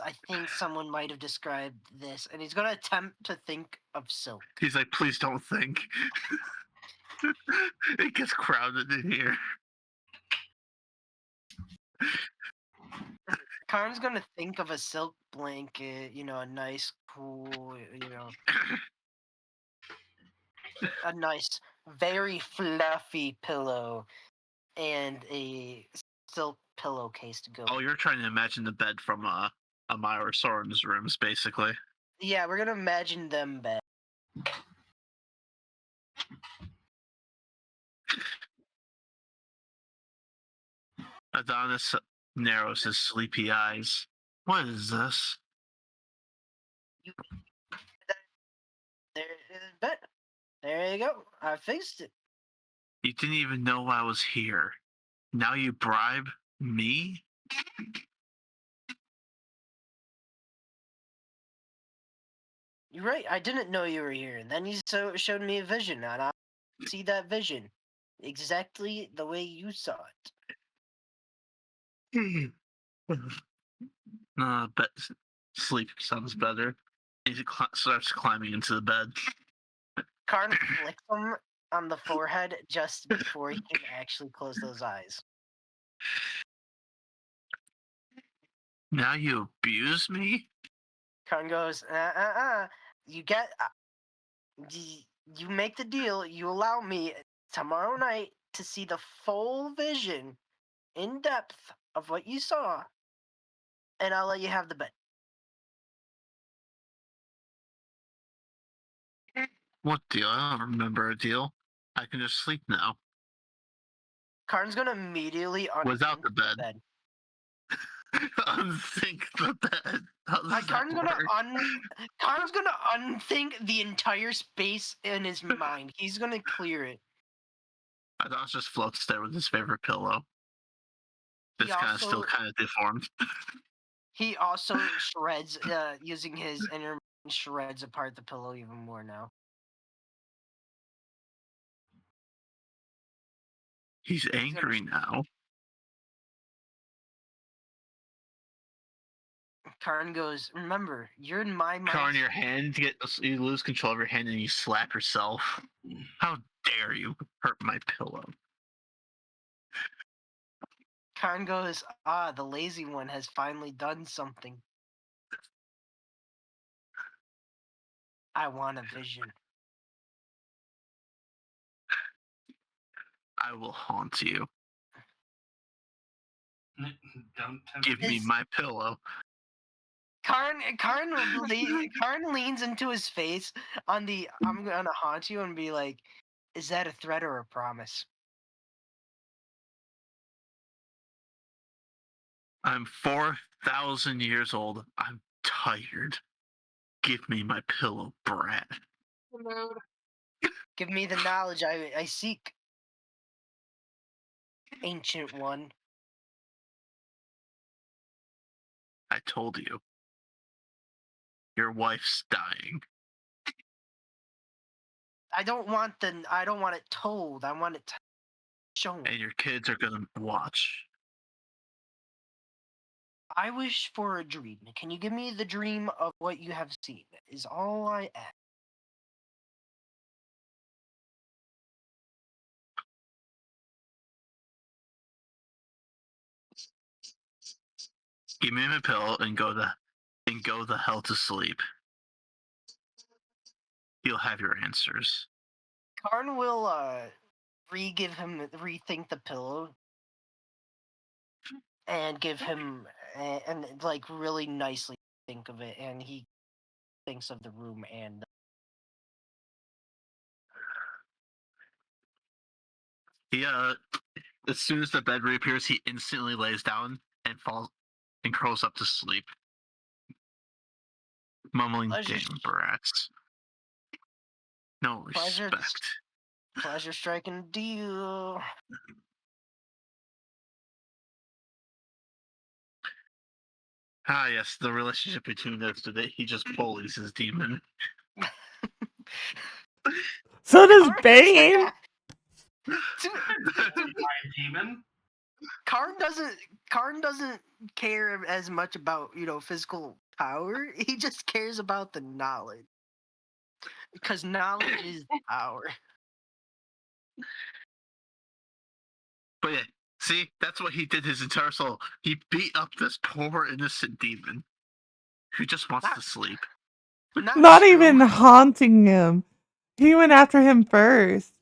I think someone might have described this, and he's gonna attempt to think of silk. He's like, please don't think. It gets crowded in here. Karn's gonna think of a silk blanket, a nice, cool, a nice, very fluffy pillow, and a silk pillowcase to go. Oh, you're trying to imagine the bed from Myra Soren's rooms, basically. Yeah, we're gonna imagine them bed. Adonis narrows his sleepy eyes. What is this? But there you go. I fixed it. You didn't even know I was here. Now you bribe me? You're right. I didn't know you were here. And then you showed me a vision, and I see that vision exactly the way you saw it. But sleep sounds better. He starts climbing into the bed. Kharn flicks him on the forehead just before he can actually close those eyes. Now you abuse me? Kharn goes, You get, you make the deal. You allow me tomorrow night to see the full vision, in depth of what you saw, and I'll let you have the bed. What deal? I don't remember a deal. I can just sleep now. Kharn's gonna immediately Without unthink the bed. bed. Unthink the bed. How does that work? Kharn's gonna unthink the entire space in his mind. He's gonna clear it. I thought it just floats there with his favorite pillow. He It's kind of still also kind of deformed. he also shreds using his inner mind, shreds apart the pillow even more now. He's angry now. Kharn goes, remember, you're in my mind. Kharn, your hand you lose control of your hand and you slap yourself. How dare you hurt my pillow? Kharn goes, the lazy one has finally done something. I want a vision. I will haunt you. Don't Give me my pillow. Kharn leans into his face on the I'm gonna haunt you and be like, is that a threat or a promise? I'm 4,000 years old. I'm tired. Give me my pillow, brat. Give me the knowledge I seek. Ancient one. I told you. Your wife's dying. I don't want it told. I want it shown. And your kids are gonna watch. I wish for a dream. Can you give me the dream of what you have seen? Is all I ask. Give me my pillow and go the hell to sleep. You'll have your answers. Kharn will rethink the pillow and give him and like really nicely think of it, and he thinks of the room and He as soon as the bed reappears, he instantly lays down and falls and curls up to sleep, mumbling, "Damn brats. No respect." Pleasure striking a deal. Ah, yes, the relationship between those two. He just bullies his demon. So does Bane. My demon. Kharn doesn't care as much about physical power. He just cares about the knowledge, because knowledge is power. But yeah, see, that's what he did his entire soul. He beat up this poor innocent demon who just wants to sleep. Not even haunting him. He went after him first.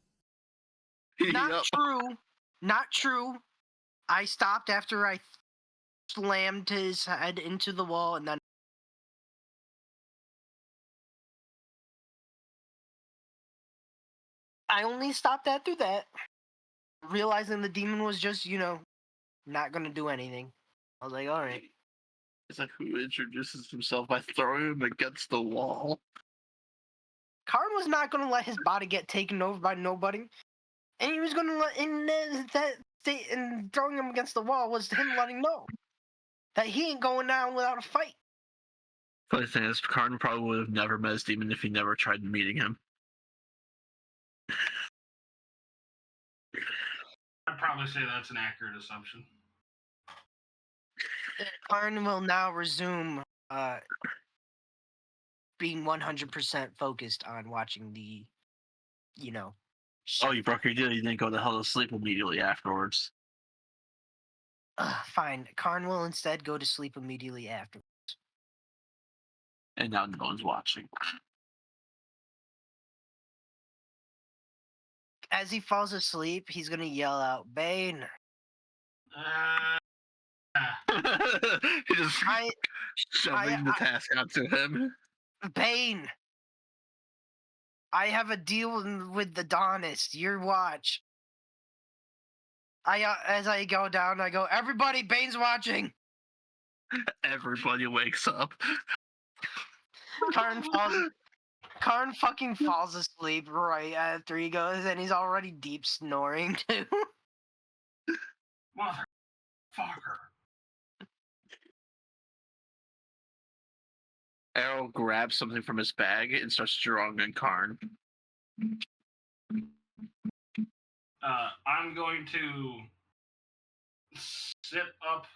Not true. Not true. I stopped after I slammed his head into the wall, and then I only stopped after that, realizing the demon was just, not gonna do anything. I was like, all right. It's like who introduces himself by throwing him against the wall. Kharn was not going to let his body get taken over by nobody, and he was going to let in that state and throwing him against the wall was him letting know that he ain't going down without a fight. Funny thing is, Kharn probably would have never met his demon if he never tried meeting him. I'd probably say that's an accurate assumption. Kharn will now resume being 100% focused on watching the, Oh, you broke your deal. You didn't go the hell to sleep immediately afterwards. Fine. Kharn will instead go to sleep immediately after. And now no one's watching. As he falls asleep, he's gonna yell out, "Bane!" He just shoving the task onto him. Bane! I have a deal with the Dawnist. Your watch. As I go down, I go, "Everybody, Bane's watching." Everybody wakes up. Kharn fucking falls asleep right after he goes, and he's already deep snoring too. Motherfucker. Arrow grabs something from his bag and starts drawing on Kharn. I'm going to sit up.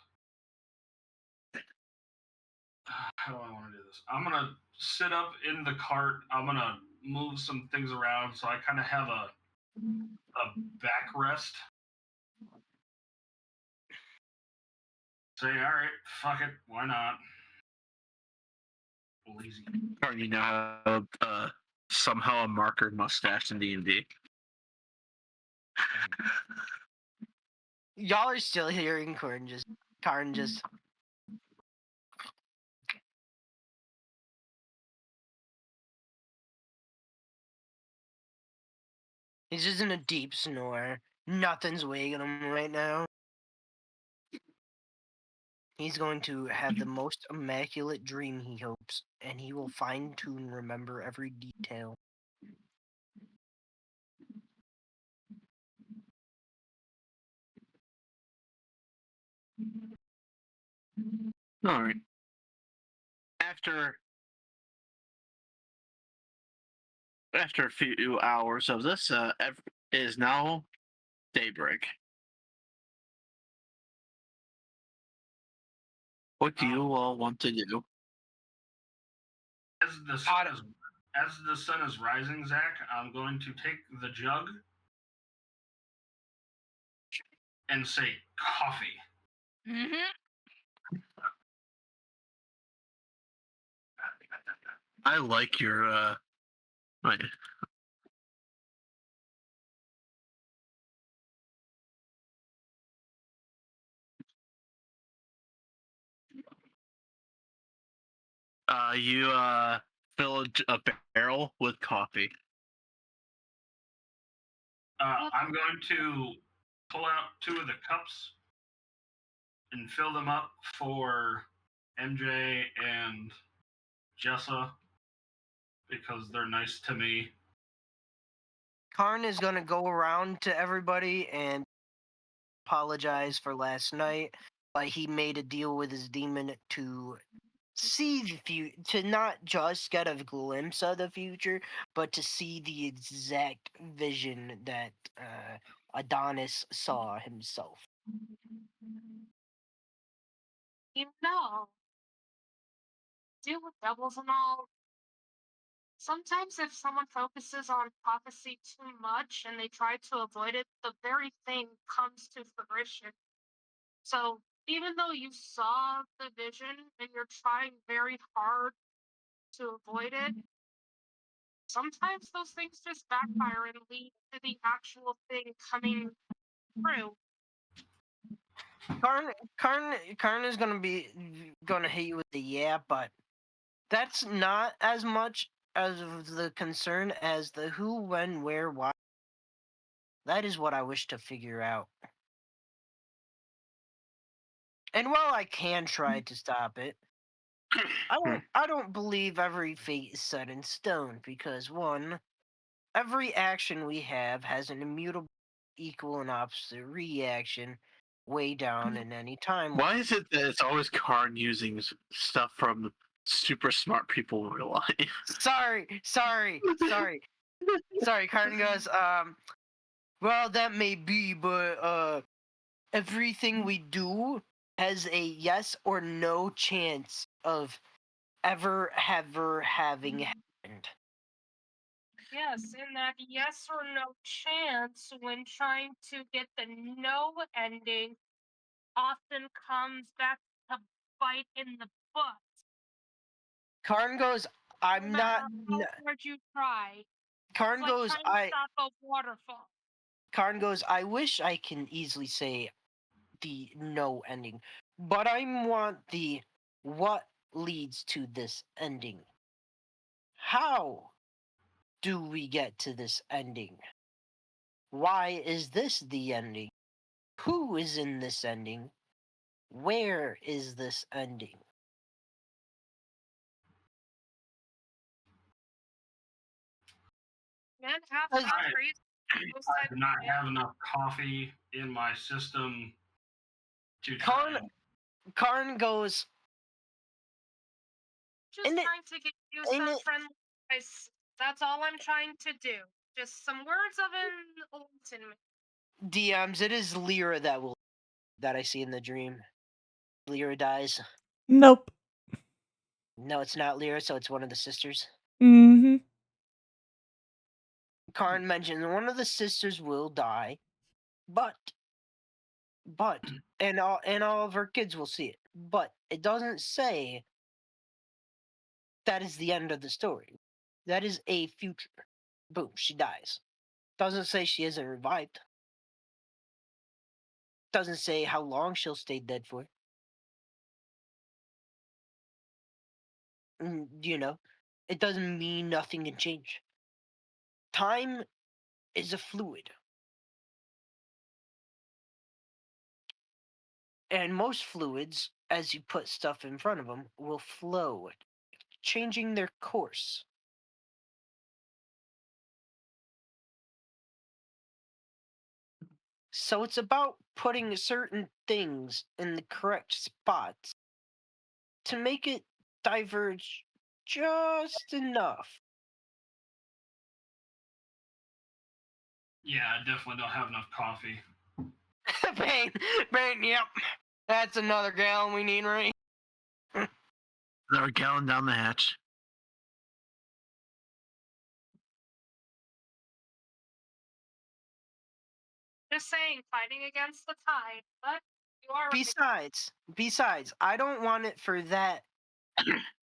How do I want to do this? I'm gonna sit up in the cart. I'm gonna move some things around so I kind of have a backrest. Say, all right, fuck it, why not? Lazy. Kharn, you now have somehow a marker mustache in D&D. Y'all are still hearing Kharn just. He's just in a deep snore. Nothing's waking him right now. He's going to have the most immaculate dream, he hopes, and he will fine-tune remember every detail. All right. After a few hours of this, is now daybreak. What do you all want to do? As the sun is rising, Zach, I'm going to take the jug and say coffee. I like your wait. You fill a barrel with coffee. I'm going to pull out 2 of the cups and fill them up for MJ and Jessa because they're nice to me. Kharn is going to go around to everybody and apologize for last night. He made a deal with his demon to see the future, to not just get a glimpse of the future, but to see the exact vision that Adonis saw himself. Deal with devils and all. Sometimes if someone focuses on prophecy too much and they try to avoid it, the very thing comes to fruition. So even though you saw the vision and you're trying very hard to avoid it, sometimes those things just backfire and lead to the actual thing coming true. Kharn is gonna hit you with the yeah, but that's not as much as of the concern as the who, when, where, why. That is what I wish to figure out. And while I can try to stop it, I don't believe every fate is set in stone because one, every action we have has an immutable equal and opposite reaction way down in any timeline. Why is it that it's always Kharn using stuff from super smart people in real life? Sorry. Karen goes, well, that may be, but everything we do has a yes or no chance of ever having happened. Yes, and that yes or no chance when trying to get the no ending often comes back to bite in the butt. Karn goes, I'm No not. matter how hard you try. Karn It's like goes, trying to stop a waterfall. Karn goes, I wish I can easily say the no ending, but I want the what leads to this ending. How do we get to this ending? Why is this the ending? Who is in this ending? Where is this ending? Man, half that I- crazy. I do not have enough coffee in my system to try. Karn goes, Just and it- trying to get you and some it- friendly advice. That's all I'm trying to do. Just some words of enlightenment. DMs, it is Lyra that I see in the dream. Lyra dies. Nope. No, it's not Lyra, so it's one of the sisters. Mm-hmm. Karn mentions one of the sisters will die, but and all of her kids will see it. But it doesn't say that is the end of the story. That is a future. Boom, she dies. Doesn't say she isn't revived. Doesn't say how long she'll stay dead for. You know, it doesn't mean nothing can change. Time is a fluid. And most fluids, as you put stuff in front of them, will flow, changing their course. So it's about putting certain things in the correct spots to make it diverge just enough. Yeah, I definitely don't have enough coffee. Bane, yep. That's another gallon we need, right? Another gallon down the hatch. Just saying, fighting against the tide. But you are right. Besides, I don't want it for that.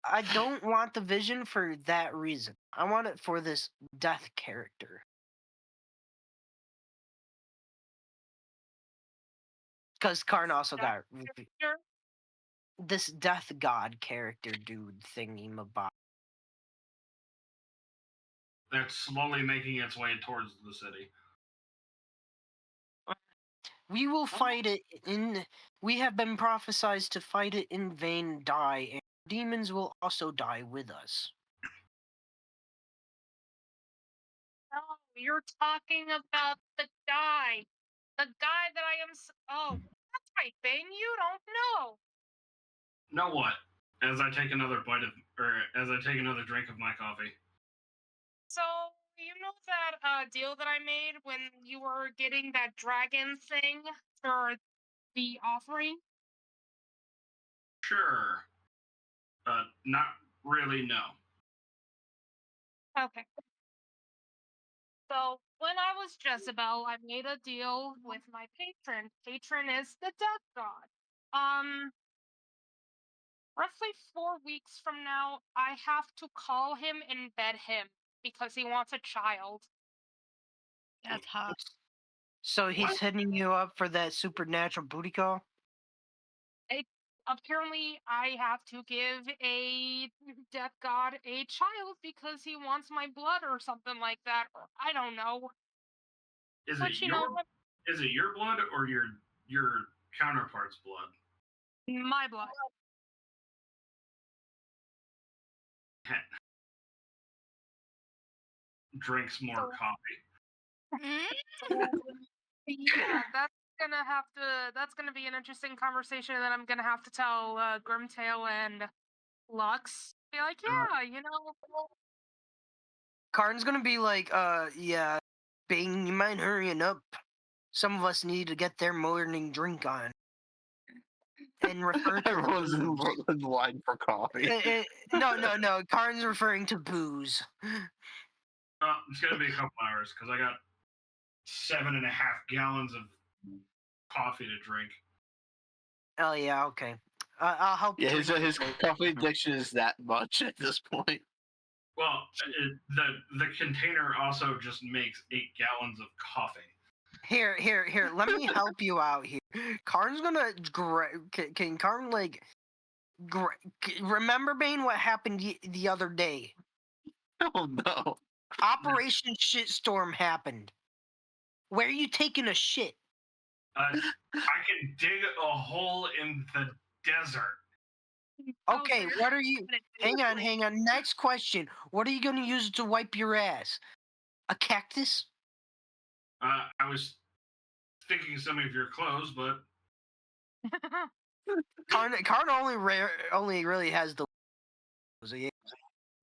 I don't want the vision for that reason. I want it for this death character. Because Karn also got Sure. this death god character dude thingy mabob. That's slowly making its way towards the city. We will fight it in. We have been prophesized to fight it in vain, die, and demons will also die with us. No, you're talking about the guy. The guy that I am. Oh, that's right, Bane. You don't know. Know what? As I take another bite of, or as I take another drink of my coffee. So, you know that deal that I made when you were getting that dragon thing for the offering? Sure. Not really, no. Okay. So, when I was Jezebel, I made a deal with my patron. Patron is the death god. Roughly 4 weeks from now, I have to call him and bed him because he wants a child. That's hot. So he's hitting you up for that supernatural booty call? Apparently, I have to give a death god a child because he wants my blood or something like that. Or I don't know. Is But it you your know what? is it your blood or your counterpart's blood? My blood. drinks more coffee. Yeah, that's gonna be an interesting conversation that I'm gonna have to tell Grimtail and Lux. Be like, yeah, you know, Kharn's gonna be like, yeah, Bing, you mind hurrying up? Some of us need to get their morning drink on. And refer to Everyone's in booze. line for coffee. No. Kharn's referring to booze. It's gonna be a couple hours because I got 7.5 gallons of coffee to drink. Oh yeah, okay. I'll help. Yeah, drink his it. coffee addiction is that much at this point. Well, the container also just makes 8 gallons of coffee. Here. Let me help you out here. Karn's gonna. Can Karn like? Remember, Bane, what happened the other day? Oh no! Operation Shitstorm happened. Where are you taking a shit? I can dig a hole in the desert. Okay, what are you? Hang on. Next question. What are you gonna use to wipe your ass? A cactus? I was thinking some of your clothes, but Karn only really has the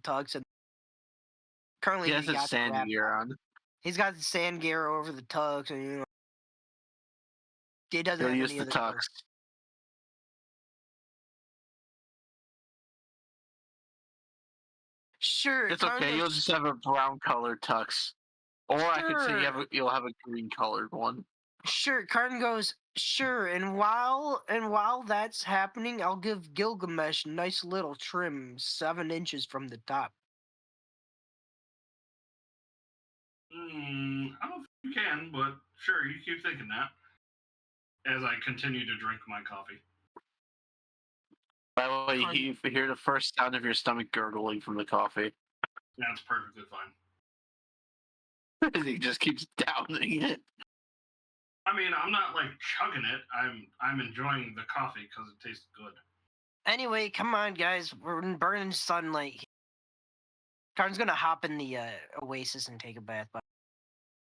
tugs and currently He has his got the sand wrap. gear on. He's got the sand gear over the tugs, and he doesn't He'll have use any the other tux. clothes. Sure, It's Karn okay. goes, You'll just have a brown colored tux, or I could say sure. you'll have a green colored one. Sure, Karn goes, sure, and while that's happening, I'll give Gilgamesh a nice little trim, 7 inches from the top. I don't think you can. But sure, you keep thinking that. As I continue to drink my coffee. By the way, you hear the first sound of your stomach gurgling from the coffee. That's perfectly fine. He just keeps downing it. I mean, I'm not like chugging it. I'm enjoying the coffee because it tastes good. Anyway, come on, guys, we're in burning sunlight. Karn's gonna hop in the oasis and take a bath, but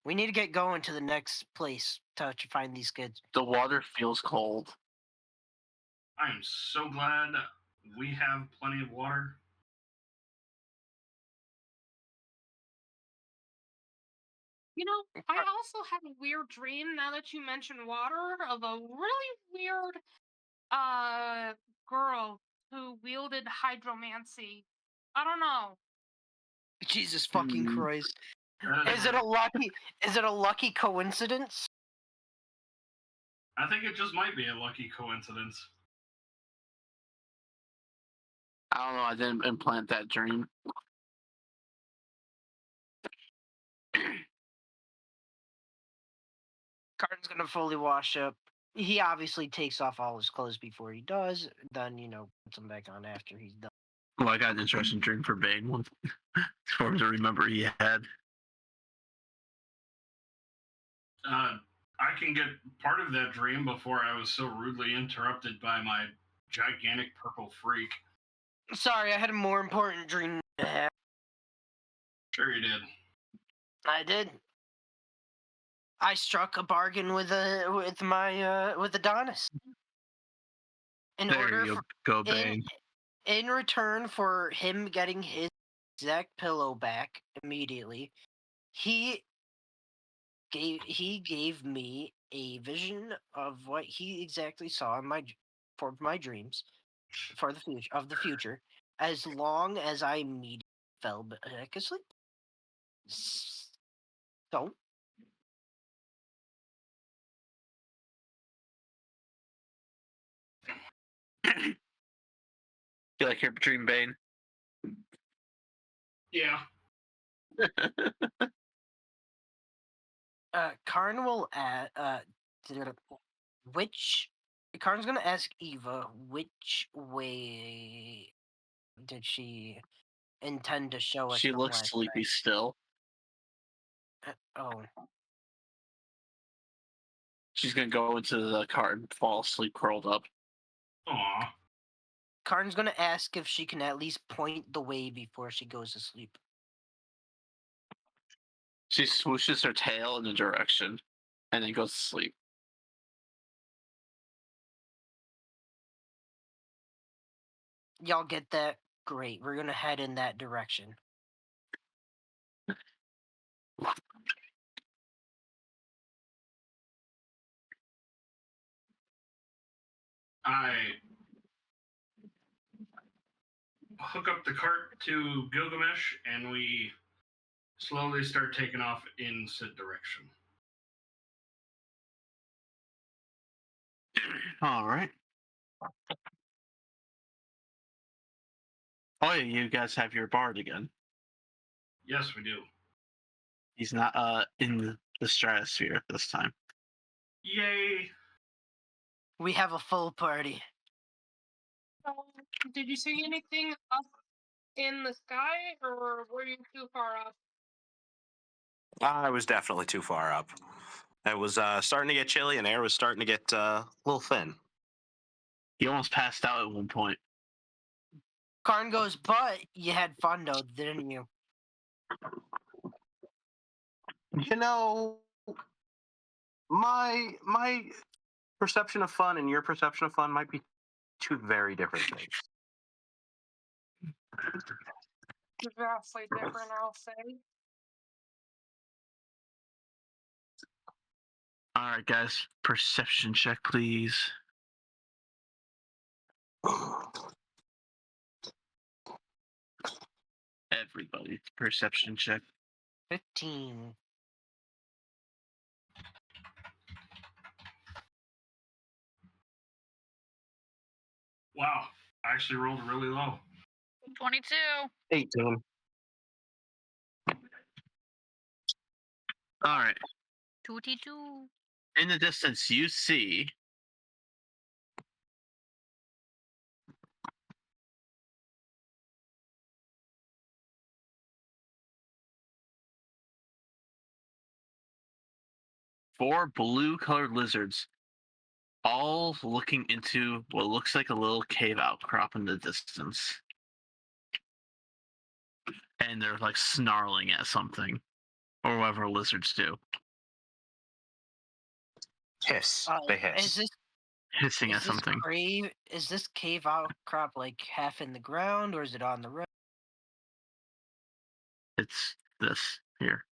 we need to get going to the next place to find these kids. The water feels cold. I am so glad we have plenty of water. You know, I also had a weird dream now that you mentioned water of a really weird girl who wielded hydromancy. I don't know. Jesus fucking Christ. That Is it a lucky coincidence? I think it just might be a lucky coincidence. I don't know. I didn't implant that dream. Karn's gonna fully wash up. He obviously takes off all his clothes before he does, then puts them back on after he's done. Well, I got an interesting dream for Bane one for him to remember he had. I can get part of that dream before I was so rudely interrupted by my gigantic purple freak. Sorry, I had a more important dream to have. Sure you did. I did. I struck a bargain with Adonis. There you go, Bane. In return for him getting his exact pillow back immediately, he gave me a vision of what he exactly saw in my dreams for the future, as long as I immediately fell back asleep. So You like your dream, Bane? Yeah. Karn will add which Karn's gonna ask Eva which way did she intend to show us She from looks last sleepy night? still. Oh, She's gonna go into the car and fall asleep curled up. Aw. Karn's gonna ask if she can at least point the way before she goes to sleep. She swooshes her tail in a direction and then goes to sleep. Y'all get that? Great. We're gonna head in that direction. I hook up the cart to Gilgamesh, and we slowly start taking off in said direction. All right. Oh, yeah, you guys have your bard again. Yes, we do. He's not in the stratosphere this time. Yay! We have a full party. Did you see anything up in the sky, or were you too far up? I was definitely too far up. It was starting to get chilly, and air was starting to get a little thin. He almost passed out at one point. Karn goes, but you had fun though, didn't you? You know, my perception of fun and your perception of fun might be two very different things. Vastly different, I'll say. All right, guys. Perception check, please. Everybody, perception check. 15. Wow, I actually rolled really low. 22. 18. All right. 22. In the distance, you see four blue-colored lizards, all looking into what looks like a little cave outcrop in the distance. And they're like snarling at something, or whatever lizards do. Hiss. They hiss. Hissing at something. Is this cave outcrop like half in the ground, or is it on the road? It's this here.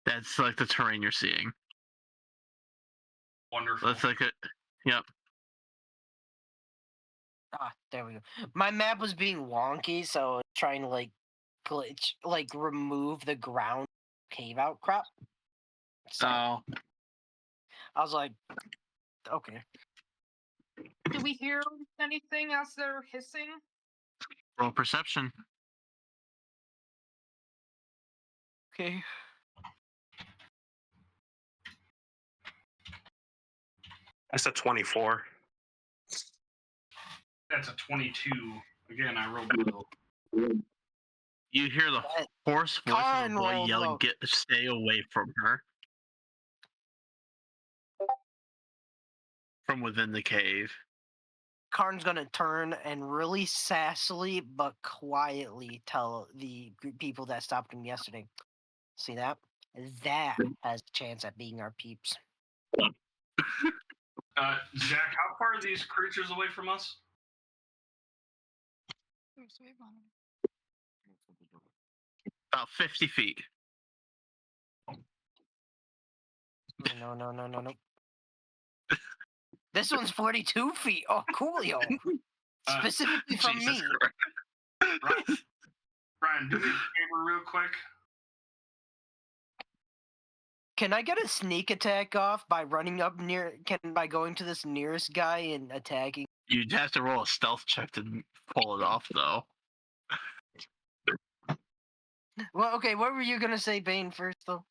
That's like the terrain you're seeing. Wonderful. That's like a, yep. Ah, there we go. My map was being wonky, so I was trying to like glitch, like remove the ground cave outcrop. So Oh, I was like, okay. Do we hear anything as they're hissing? roll perception. Okay. That's a 24. That's a 22. Again, I rolled low. You hear the That- hoarse voice of a Kharn boy rolled yelling, low. stay away from her. From within the cave. Karn's gonna turn and really sassily but quietly tell the people that stopped him yesterday. See that? That has a chance at being our peeps. Zach, how far are these creatures away from us? About 50 feet. No. This one's 42 feet. Oh, coolio. Specifically from Jesus me. Christ. Brian, do me a favor real quick. Can I get a sneak attack off by running up by going to this nearest guy and attacking? You'd have to roll a stealth check to pull it off, though. Well, okay, what were you gonna say, Bane, first though?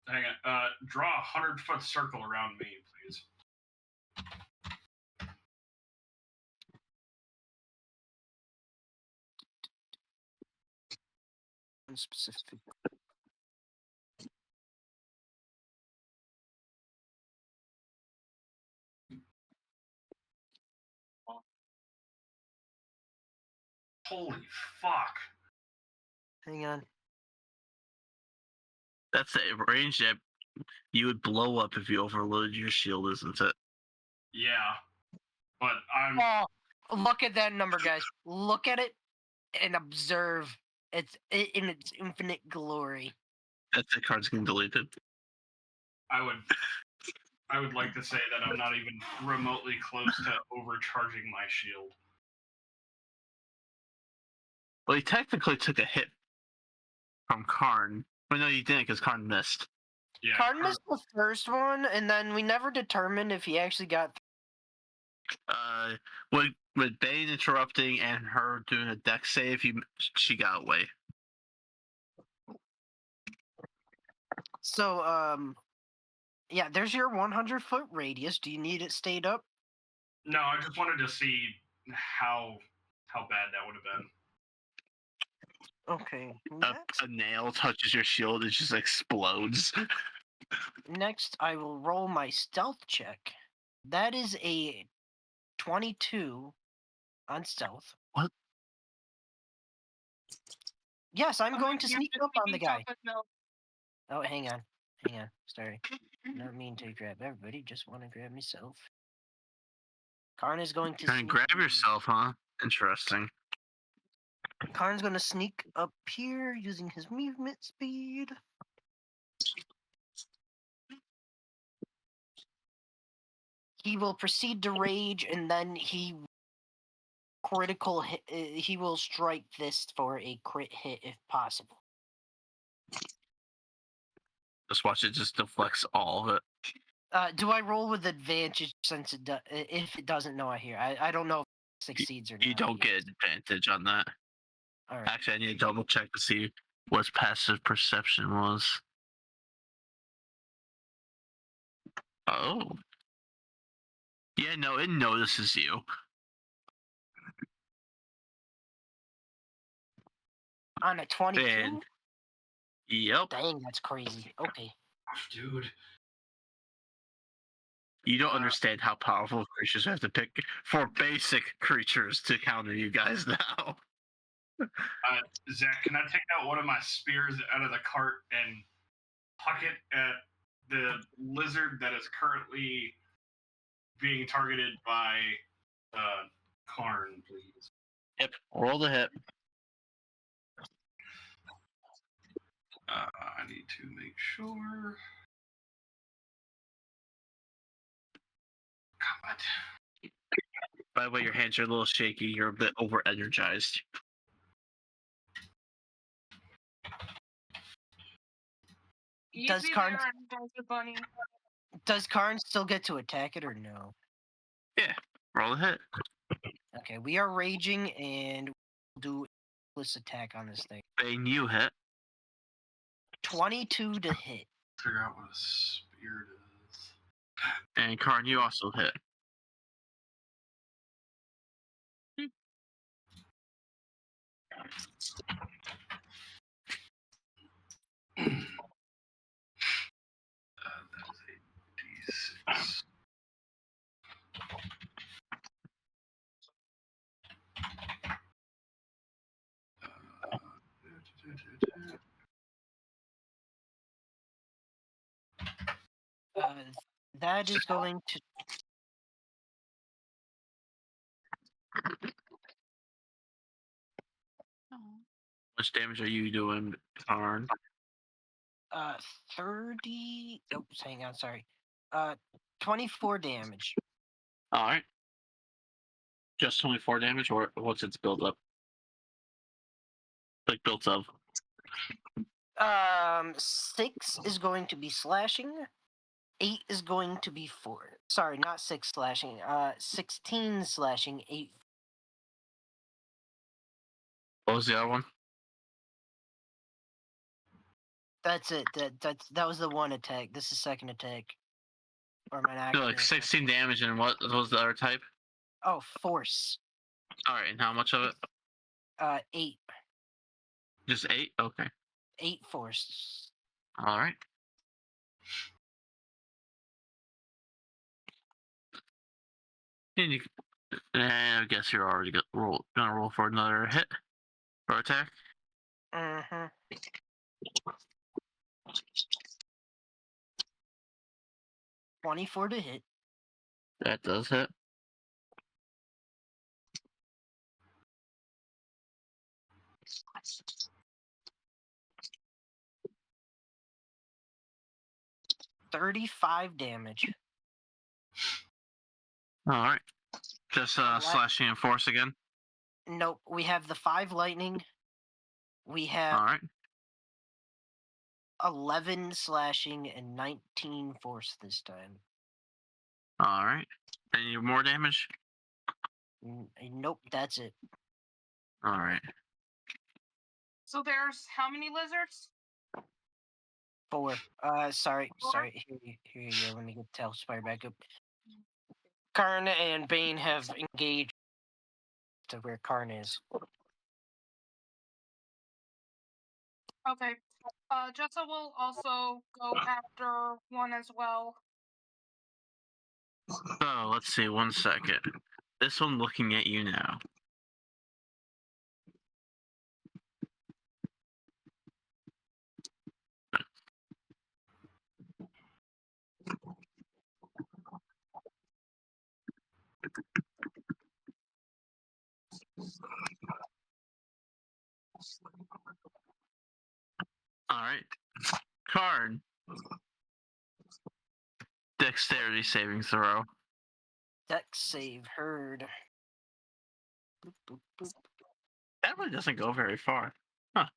Hang on. Draw a 100-foot circle around me, please. Specific. Holy fuck. Hang on. That's the range that you would blow up if you overloaded your shield, isn't it? Yeah. But I'm Oh, look at that number, guys. Look at it and observe its in its infinite glory. That's the card's getting deleted. I would like to say that I'm not even remotely close to overcharging my shield. Well, he technically took a hit from Kharn. Well, no, you didn't, because Kharn missed. Yeah. Kharn missed the first one, and then we never determined if he actually got. With Bane interrupting and her doing a deck save, she got away. So, yeah, there's your 100-foot radius. Do you need it stayed up? No, I just wanted to see how bad that would have been. Okay. A nail touches your shield, it just explodes. Next, I will roll my stealth check. That is a 22 on stealth. What? Yes, I'm going gonna to give sneak this up on the baby guy. chocolate milk. Oh, hang on. Sorry. Not mean to grab everybody. Just want to grab myself. Kharn is going to Try and grab yourself, huh? Interesting. Kharn's going to sneak up here using his movement speed. He will proceed to rage, and then he will strike this for a crit hit if possible. Just watch it just deflects all of it. Do I roll with advantage since if it doesn't know I hear? I don't know if it succeeds or not. You don't get advantage on that. All right. Actually, I need to double check to see what his passive perception was. Oh. Yeah, no, it notices you. On a 22? And, yep. Dang, that's crazy. Okay. Dude. You don't understand how powerful creatures have to pick for basic creatures to counter you guys now. Zach, can I take out one of my spears out of the cart and huck it at the lizard that is currently being targeted by Kharn, please? Yep, roll the hit. I need to make sure. God. By the way, your hands are a little shaky. You're a bit over-energized. Does Easy Kharn- there, Advisor Bunny. Does Kharn still get to attack it or no? Yeah, roll the hit. Okay, we are raging and we'll do this attack on this thing. Bane, you hit. 22 to hit. Figure out what a spear does. And Kharn, you also hit. That is a D6. That is going to. Oh. How much damage are you doing, Kharn? 30. Oops, hang on, sorry. 24 damage. Alright. Just 24 damage, or what's its build up? Like built of? 6 is going to be slashing. 8 is going to be 4. Sorry, not 6 slashing. 16 slashing. 8. What was the other one? That's it. That was the one attack. This is second attack. Or my No, active like attack. 16 damage, and what was the other type? Oh, force. Alright, and how much of it? 8. Just 8? Okay. 8 force. Alright. And And I guess you're already gonna roll for another hit or attack. Mm-hmm. 24 to hit. That does hit. $35 damage. All right. Just slashing and force again. Nope. We have the 5 lightning. We have All right. 11 slashing and 19 force this time. All right. Any more damage? Nope, that's it. All right. So there's how many lizards? 4. Sorry. Four? Here you go. Let me get Tailspire back up. Kharn and Bane have engaged to where Kharn is. Okay. Jessa will also go after one as well. So let's see. 1 second. This one looking at you now. All right. Kharn. Dexterity saving throw. Dex save heard. Boop, boop, boop. That really doesn't go very far. Huh.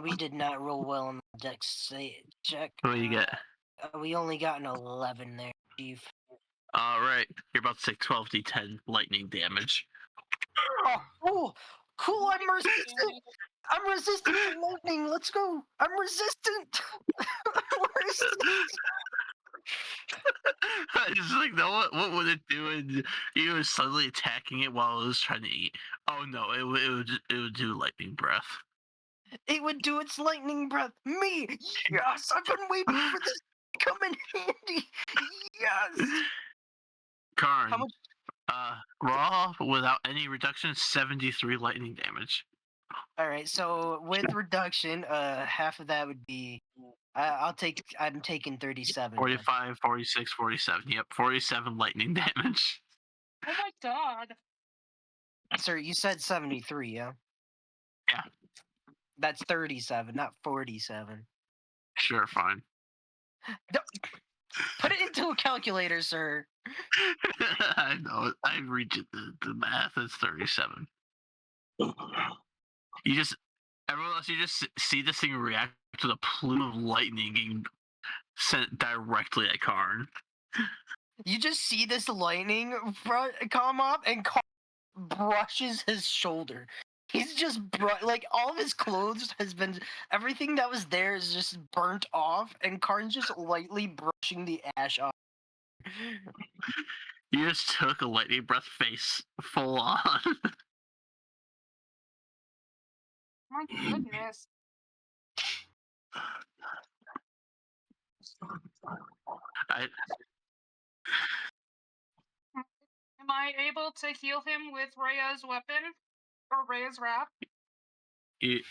We did not roll well on the Dex save check. What do you get? We only got an 11 there, Chief. All right. You're about to take 12d10 lightning damage. Oh, cool! I'm resistant. I'm resistant to lightning. Let's go. I'm resistant. I just like, no, what would it do? And you were suddenly attacking it while it was trying to eat. Oh no, it would do lightning breath. It would do its lightning breath. Me, yes! I've been waiting for this to come in handy. Yes. Kharn, How much? raw without any reduction, 73 lightning damage. All right. So with reduction, half of that would be. I'm taking 37. 45, 46, 47. Yep, 47 lightning damage. Oh my god. Sir, you said 73, yeah? Yeah. That's 37, not 47. Sure, fine. No, put it into a calculator, sir. I know. I reach it. The math is 37. Everyone else, you just see this thing react to the plume of lightning getting sent directly at Kharn. You just see this lightning come up and Kharn brushes his shoulder. He's just like all of his clothes has been, everything that was there is just burnt off, and Karn's just lightly brushing the ash off. You just took a lightning breath face full on. My goodness. Am I able to heal him with Rhea's weapon? Or Rhea's wrap? You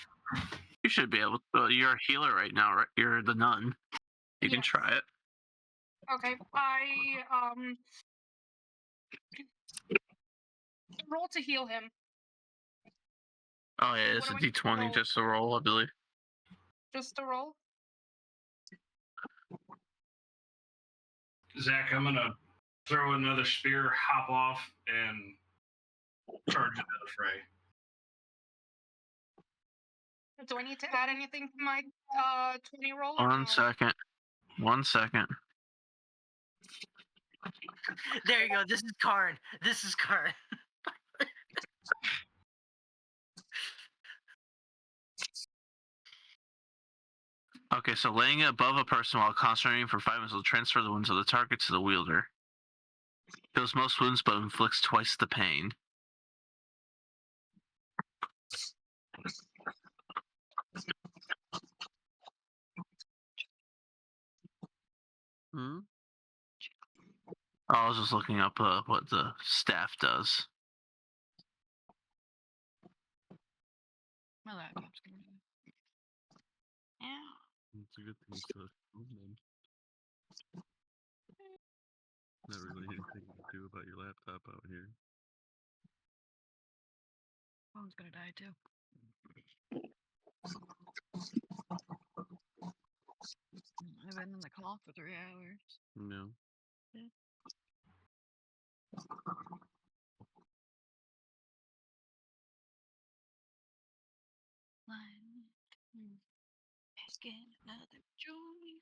should be able to. You're a healer right now, right? You're the nun. You can try it. Okay, I roll to heal him. Oh yeah, it's a d20 just to roll, I believe. Just to roll? Zach, I'm gonna throw another spear, hop off, and charge into the fray. Do I need to add anything to my 20 roll? One second. There you go. This is Kharn. Okay, so laying it above a person while concentrating for 5 minutes will transfer the wounds of the target to the wielder. Heals most wounds but inflicts twice the pain. I was just looking up what the staff does. My laptop's gonna die. Yeah. It's a good thing to not really anything to do about your laptop out here. Phone's gonna die too. I've been in the call for 3 hours. No. Yeah. Again, another joy.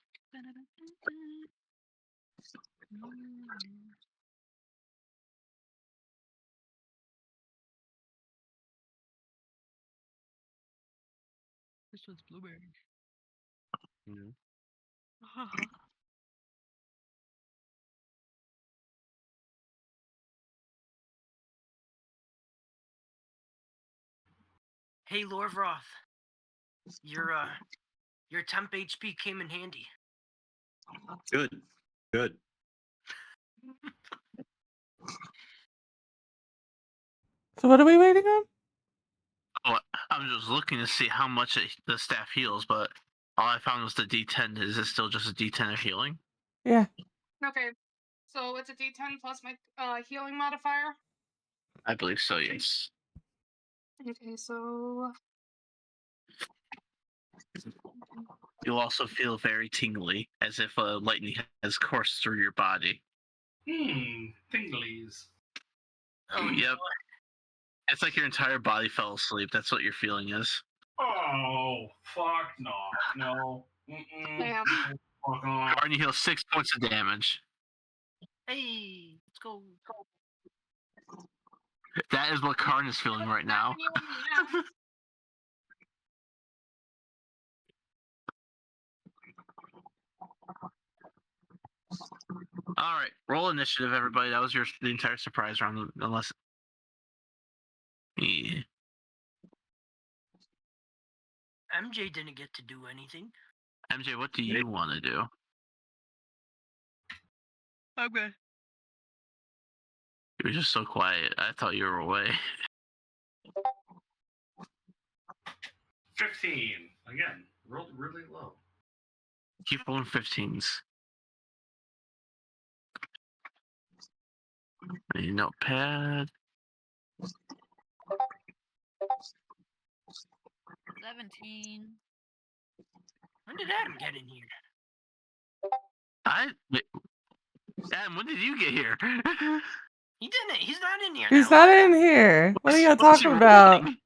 This one's blueberry. Yeah. Hey, Lorvroth. Your temp HP came in handy. Good. Good. So what are we waiting on? Oh, I'm just looking to see how much the staff heals, but all I found was the D10. Is it still just a D10 of healing? Yeah. Okay. So it's a D10 plus my healing modifier. I believe so, yes. Okay, so You'll also feel very tingly, as if lightning has coursed through your body. Tinglies. Oh, Yep. It's like your entire body fell asleep. That's what your feeling is. Oh, fuck no. No. Mm-mm. damn. Fuck off. Kharn, you heal 6 points of damage. Hey, let's go. That is what Kharn is feeling right now. Yeah. All right, roll initiative, everybody. That was the entire surprise round, unless. Yeah. MJ didn't get to do anything. MJ, what do you want to do? Okay. You were just so quiet. I thought you were away. 15. Again, rolled really low. Keep rolling 15s. A notepad. 17. When did Adam get in here? Adam, when did you get here? He didn't. He's not in here He's now. not in here. What are you What's talking he about? rolling?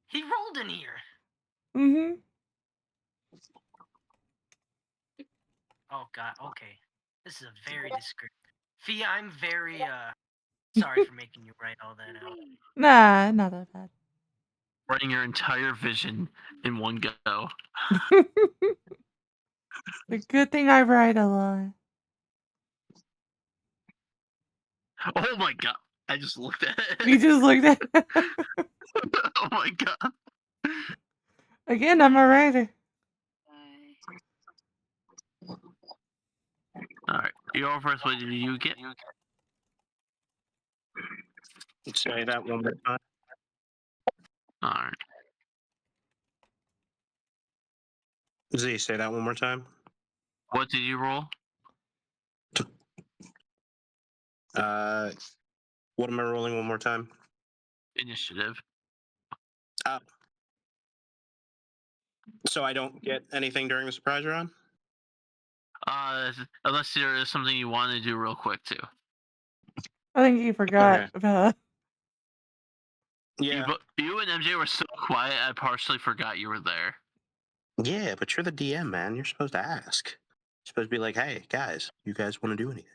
He rolled in here. Mm-hmm. Oh God. Okay. This is a very descriptive. Fia, I'm very sorry for making you write all that out. Nah, not that bad. Writing your entire vision in one go. The good thing I write a lot. Oh my god. I just looked at it. You just looked at Oh my god. Again, I'm a writer. Alright. Your first, what did you get? Say that one more time. Alright. Z, say that one more time. What did you roll? What am I rolling one more time? Initiative. So I don't get anything during the surprise round? Unless there is something you want to do real quick too. I think you forgot Okay. about. Yeah. You and MJ were so quiet, I partially forgot you were there. Yeah, but you're the DM, man. You're supposed to ask. You're supposed to be like, hey, guys, you guys want to do anything?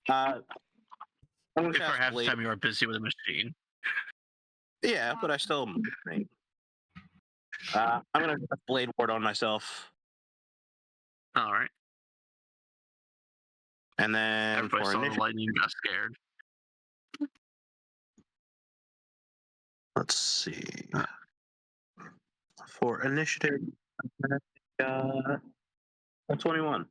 I'm gonna For cast half the Blade. time you were busy with a machine. Yeah, but I still. I'm gonna cast Blade Ward on myself, Alright. and then Everybody for saw the initiative, lightning and got scared. let's see. For initiative, a 21.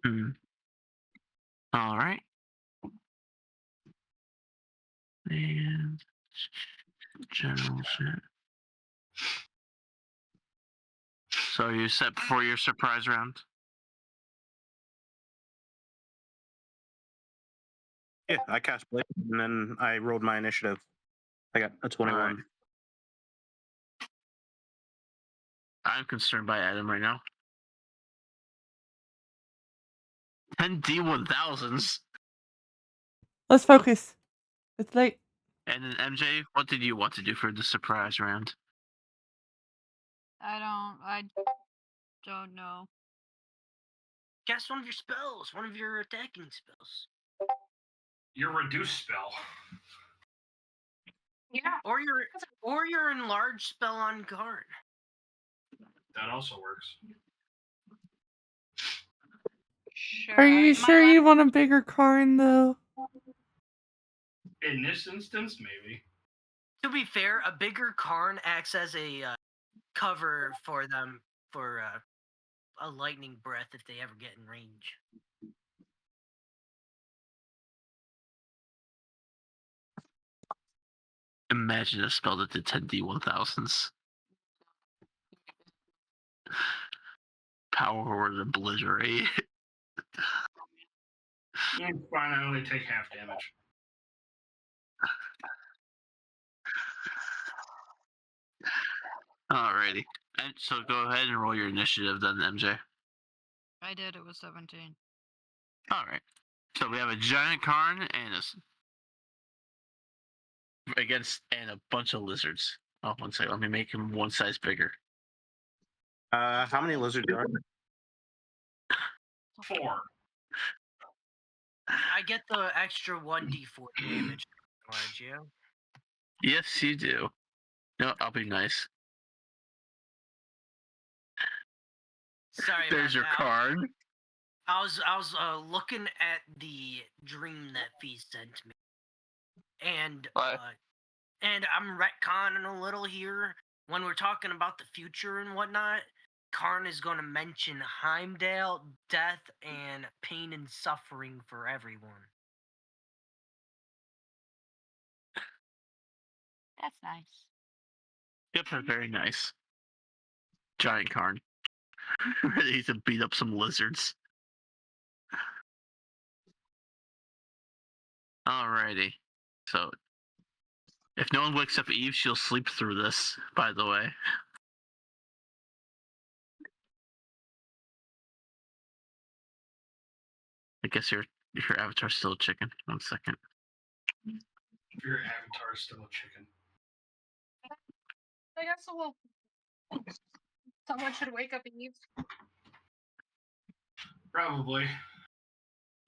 All right. And general shit. So are you set for your surprise round? Yeah, I cast Blade, and then I rolled my initiative. I got a 21. Alright. I'm concerned by Adam right now. 10 D1000s. Let's focus. It's late. And then MJ, what did you want to do for the surprise round? I don't know. Cast one of your spells, one of your attacking spells. Your reduce spell. Yeah. Or your enlarge spell on Kharn. That also works. Sure. Are I you mean, sure you want a bigger Kharn, though? In this instance, maybe. To be fair, a bigger Kharn acts as a cover for them for a lightning breath if they ever get in range. Imagine a spell that did 10 D1000s. Power word obliterate. It's fine, I only take half damage. Alrighty. And so go ahead and roll your initiative then, MJ. I did. It was 17. Alright. So we have a giant Kharn and a bunch of lizards. Oh, one second. Let me make him one size bigger. How many lizards are there? 4. I get the extra 1d4 damage. Large, yeah. Yes, you do. No, I'll be nice. Sorry, There's man. your Kharn. I was looking at the dream that Fee sent me, and I'm retconning a little here. When we're talking about the future and whatnot, Kharn is going to mention Heimdall, death, and pain and suffering for everyone. That's nice. Yep, very nice. Giant Kharn. Ready to beat up some lizards. Alrighty. So, if no one wakes up Eve, she'll sleep through this, by the way. I guess your avatar's still a chicken. 1 second. Your avatar is still a chicken. I guess someone should wake up Eve. Probably.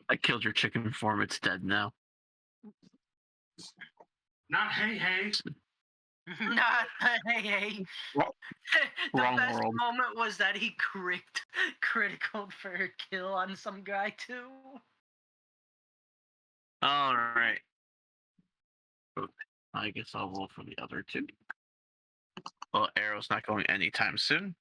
I killed your chicken form. It's dead now. Not hey. Not hey. The Wrong best world. moment was that he critical for a kill on some guy too. Alright. I guess I'll roll for the other two. Well, Arrow's not going anytime soon.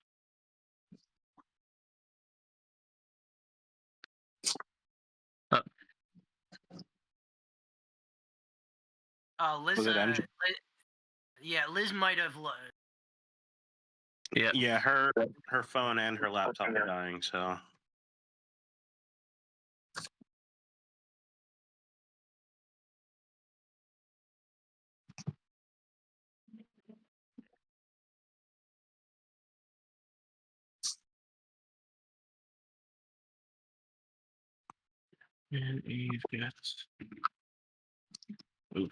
Liz. Was it MJ? Liz might have. Yeah. Yeah, her phone and her laptop are dying, so. And Eve gets. Oof.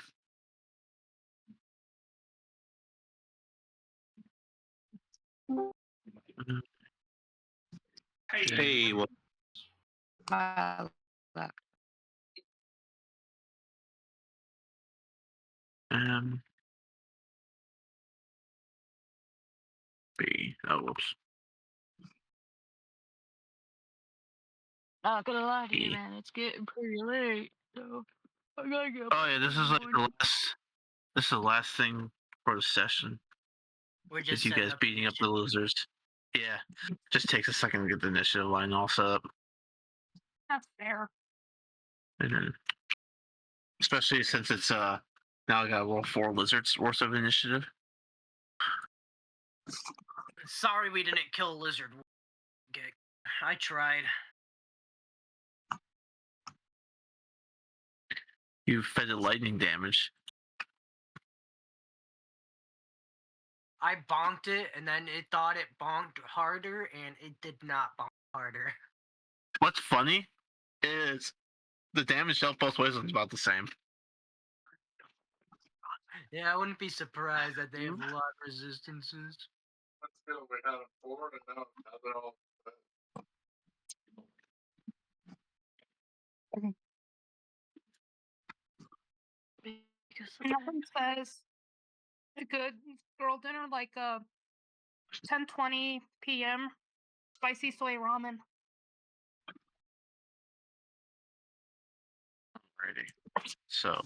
Hey, what? B. Oh, whoops. Not gonna lie to you, man. It's getting pretty late, so I gotta get. Oh yeah, this is like the last. This is the last thing for the session. We're Is just you setting guys up beating up the losers. Yeah, just takes a second to get the initiative line all set up. That's fair. And especially since it's now I got roll 4 lizards worth of initiative. Sorry we didn't kill a lizard. I tried. You fed it lightning damage. I bonked it, and then it thought it bonked harder, and it did not bonk harder. What's funny is the damage dealt both ways was about the same. Yeah, I wouldn't be surprised that they have a lot of resistances. Still, we had a 4 and now they're all. Nothing says a good girl dinner like 10:20 p.m. spicy soy ramen. Alrighty. So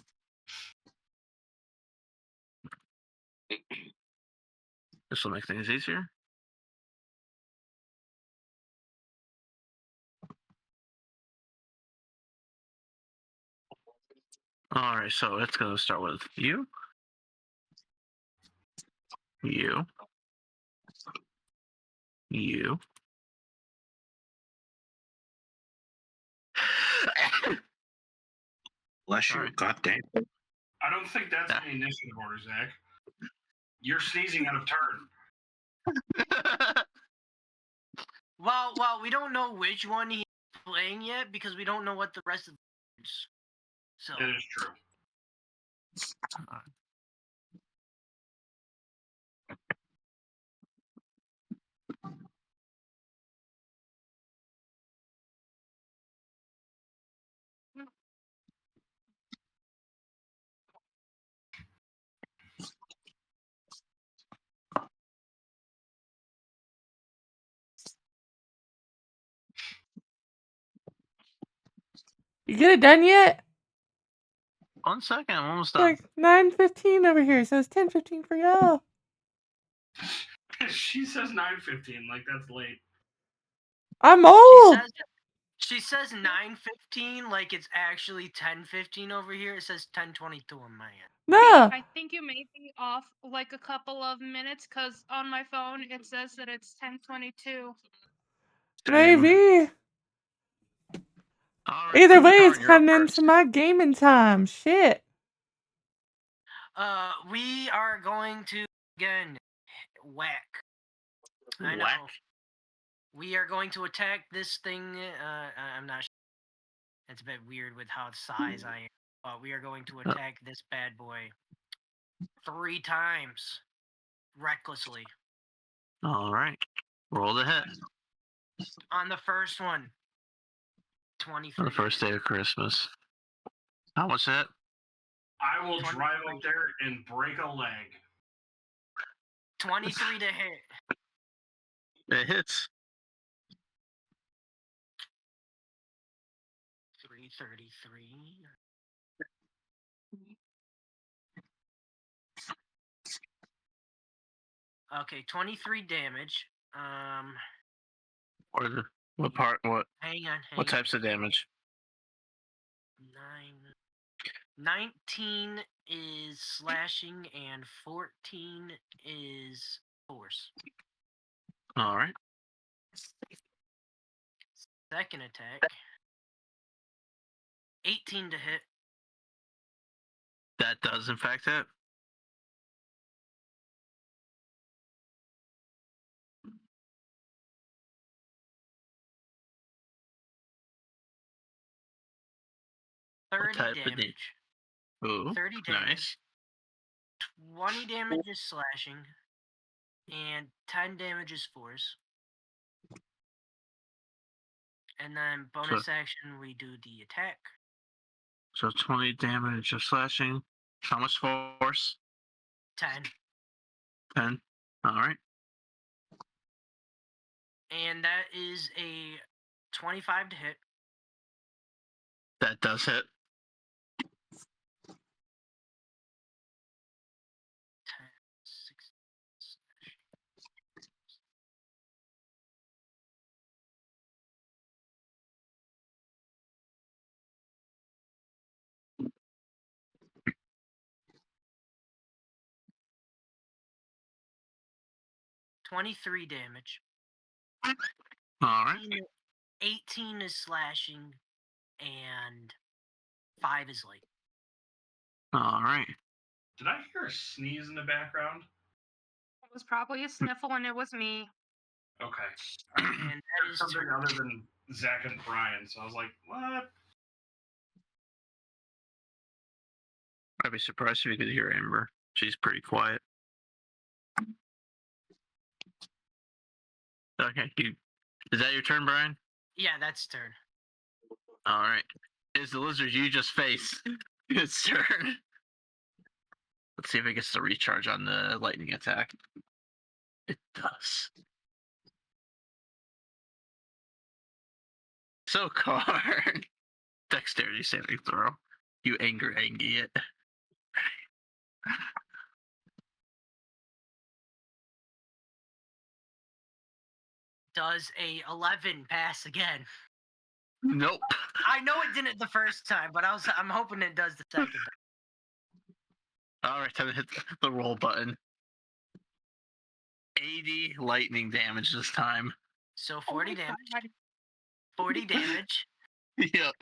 this will make things easier. Alright, so it's gonna start with you. You. You. Bless you. Alright. God damn. I don't think that's an initiative order, Zach. You're sneezing out of turn. Well, we don't know which one he's playing yet because we don't know what the rest of the is. So That is true. You get it done yet? 1 second, I'm almost It's done. like 9:15 over here, so it's 10:15 for y'all. She says 9:15, like that's late. I'm old. She says 9:15, like it's actually 10:15 over here. It says 10:22 on my end. No. I think you may be off like a couple of minutes because on my phone it says that it's 10:22. Maybe. Alright, Either way, Kharn, it's you're up cutting first. into my gaming time. Shit. We are going to again whack. I know. Whack? We are going to attack this thing. I'm not sure. It's a bit weird with how size I am. But we are going to attack this bad boy 3 times. Recklessly. Alright. Roll the hit. On the first one. 23. On the first day of Christmas. How much hit? I will drive up there and break a leg. 23 to hit. It hits. 333. Okay, 23 damage. What part? Hang on. What types of damage? 19 is slashing and 14 is force. All right. Second attack. 18 to hit. That does in fact hit. What type damage. Ooh, 30 damage. Nice. 20 damage is slashing. And 10 damage is force. And then bonus action, we do the attack. So 20 damage of slashing. How much force? 10. 10. All right. And that is a 25 to hit. That does hit. 10, 6, 23 damage. All right. 18 is slashing, and 5 is light. All right. Did I hear a sneeze in the background? It was probably a sniffle, and it was me. Okay. And that is Something turn. other than Zach and Brian, so I was like, what? I'd be surprised if you could hear Amber. She's pretty quiet. Okay. Is that your turn, Brian? Yeah, that's turn. All right. Is the lizard you just faced its turn? Let's see if it gets to recharge on the lightning attack. It does. So, Kharn. Dexterity saving throw. You Angie it. Does a 11 pass again? Nope. I know it didn't the first time, but I'm hoping it does the second time. All right, time to hit the roll button. 80 lightning damage this time. So 40 my damage. God. 40 damage. Yep.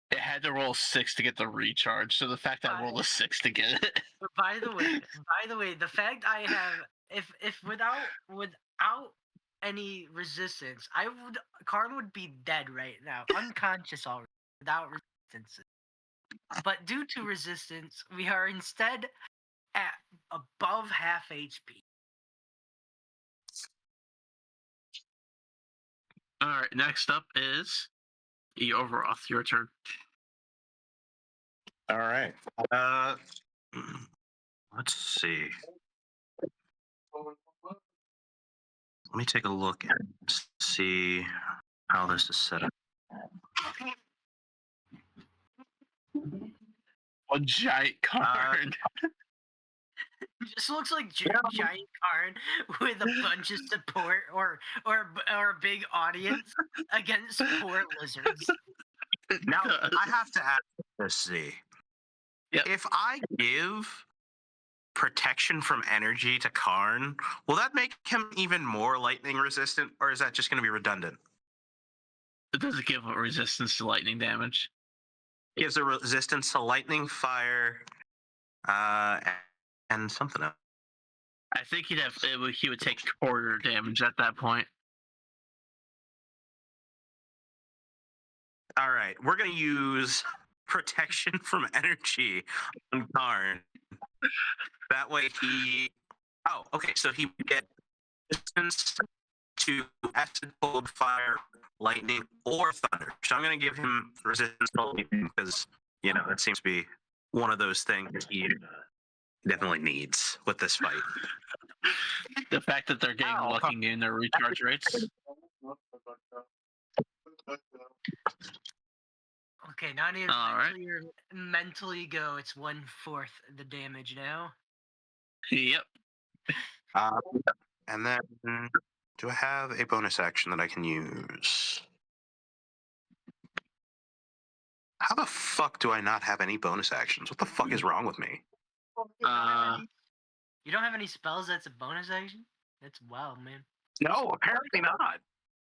It had to roll 6 to get the recharge, so the fact that I rolled a 6 to get it. But by the way, the fact I have, if without any resistance, Kharn would be dead right now, unconscious already, without resistance. But due to resistance, we are instead at above half HP. All right, next up is Overoth. Your turn. All right. Let's see. Let me take a look and see how this is set up. One giant Kharn. Just looks like giant Kharn with a bunch of support or a big audience against 4 lizards. Now, I have to ask this, Z. Yep. If I give protection from energy to Kharn, will that make him even more lightning resistant, or is that just going to be redundant? It doesn't give a resistance to lightning damage. It gives a resistance to lightning, fire, and something else. I think he would take quarter damage at that point. All right, we're going to use protection from energy on Kharn. That way he... Oh, okay, so he would get resistance to acid, cold, fire, lightning, or thunder. So I'm going to give him resistance to lightning because, that seems to be one of those things that he definitely needs with this fight. The fact that they're getting lucky in their recharge rates. Okay, not even All mentally go. It's 1/4 the damage now. Yep. And then, do I have a bonus action that I can use? How the fuck do I not have any bonus actions? What the fuck is wrong with me? You don't have any spells that's a bonus action? That's wild, man. No, apparently not.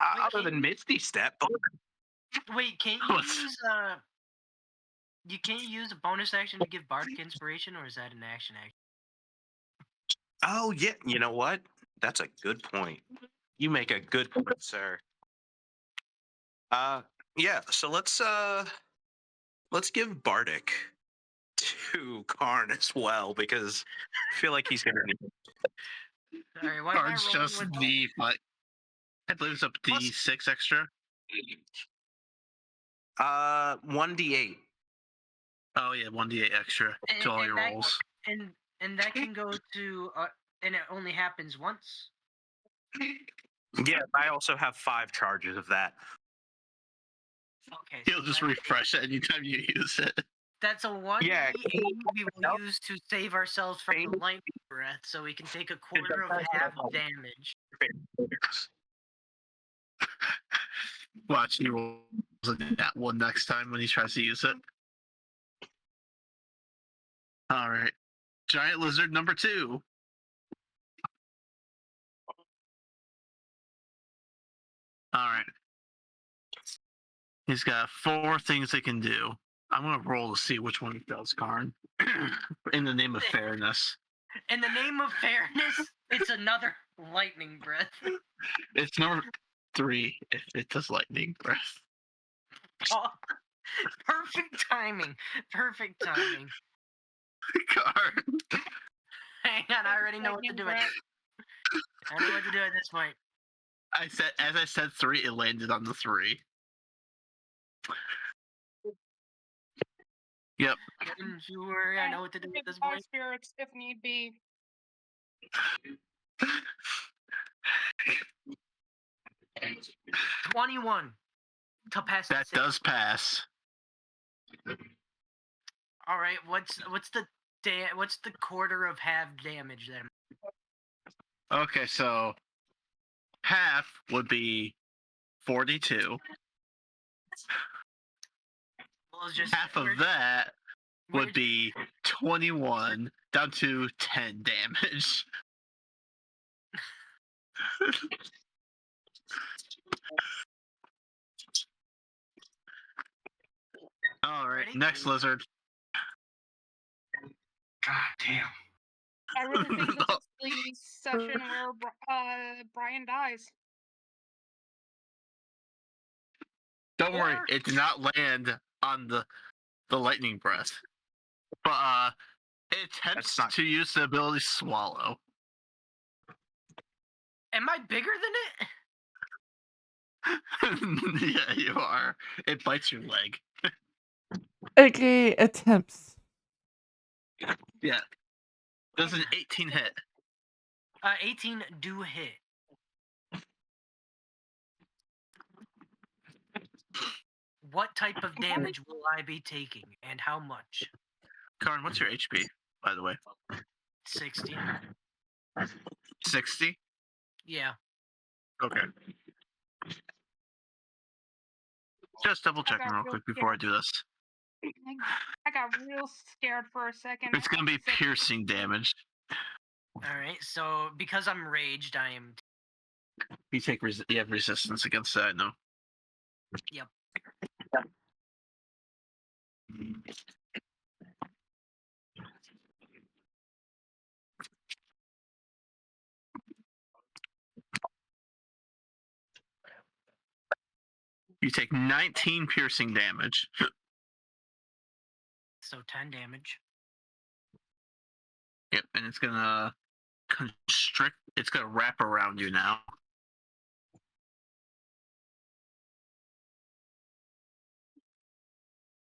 Other than Misty Step. Wait, can't you use you can't use a bonus action to give Bardic Inspiration, or is that an action? Oh yeah, you know what? That's a good point. You make a good point, sir. Yeah. So let's give Bardic to Kharn as well because I feel like he's gonna need it. All right, what am I Kharn's rolling just with? I believe it's a D6 extra. 1d8. Oh yeah, 1d8 extra to all your rolls. And that can go to and it only happens once. Yeah, I also have 5 charges of that. Okay. He'll just refresh it anytime you use it. That's a 1d8 Yeah. we will use to save ourselves from the lightning breath, so we can take a quarter of half damage. Watch, he rolls that one next time when he tries to use it. All right. Giant lizard number 2. All right. He's got 4 things he can do. I'm gonna roll to see which one he does, Kharn. In the name of fairness. In the name of fairness, it's another lightning breath. It's number 3 if it does lightning breath. Oh, perfect timing. Perfect timing. Kharn. Hang on, I already know what to Lightning do. breath. I know what to do at this point. As I said 3, it landed on the 3. Yep. Don't you worry, I know what to do at this By point. spirits, if need be. 21 to pass. That does pass. All right, what's the quarter of half damage then? Okay, so half would be 42. Well, it's just Half of that would be 21 down to 10 damage. All right, next lizard. God damn. I really think this is the session where Brian dies. Don't worry, it did not land on the lightning breath. But it attempts to use the ability swallow. Am I bigger than it? Yeah, you are. It bites your leg. Okay, attempts. Yeah. Does an 18 hit? 18 do hit. What type of damage will I be taking, and how much? Kharn, what's your HP, by the way? 60. 60? Yeah. Okay. Just double checking real quick before I do this. I got real scared for a second. It's gonna be piercing damage. Alright, so because I'm raged, I am... You have resistance against that, no? Yep. You take 19 piercing damage. So 10 damage. Yep, and it's gonna constrict. It's gonna wrap around you now.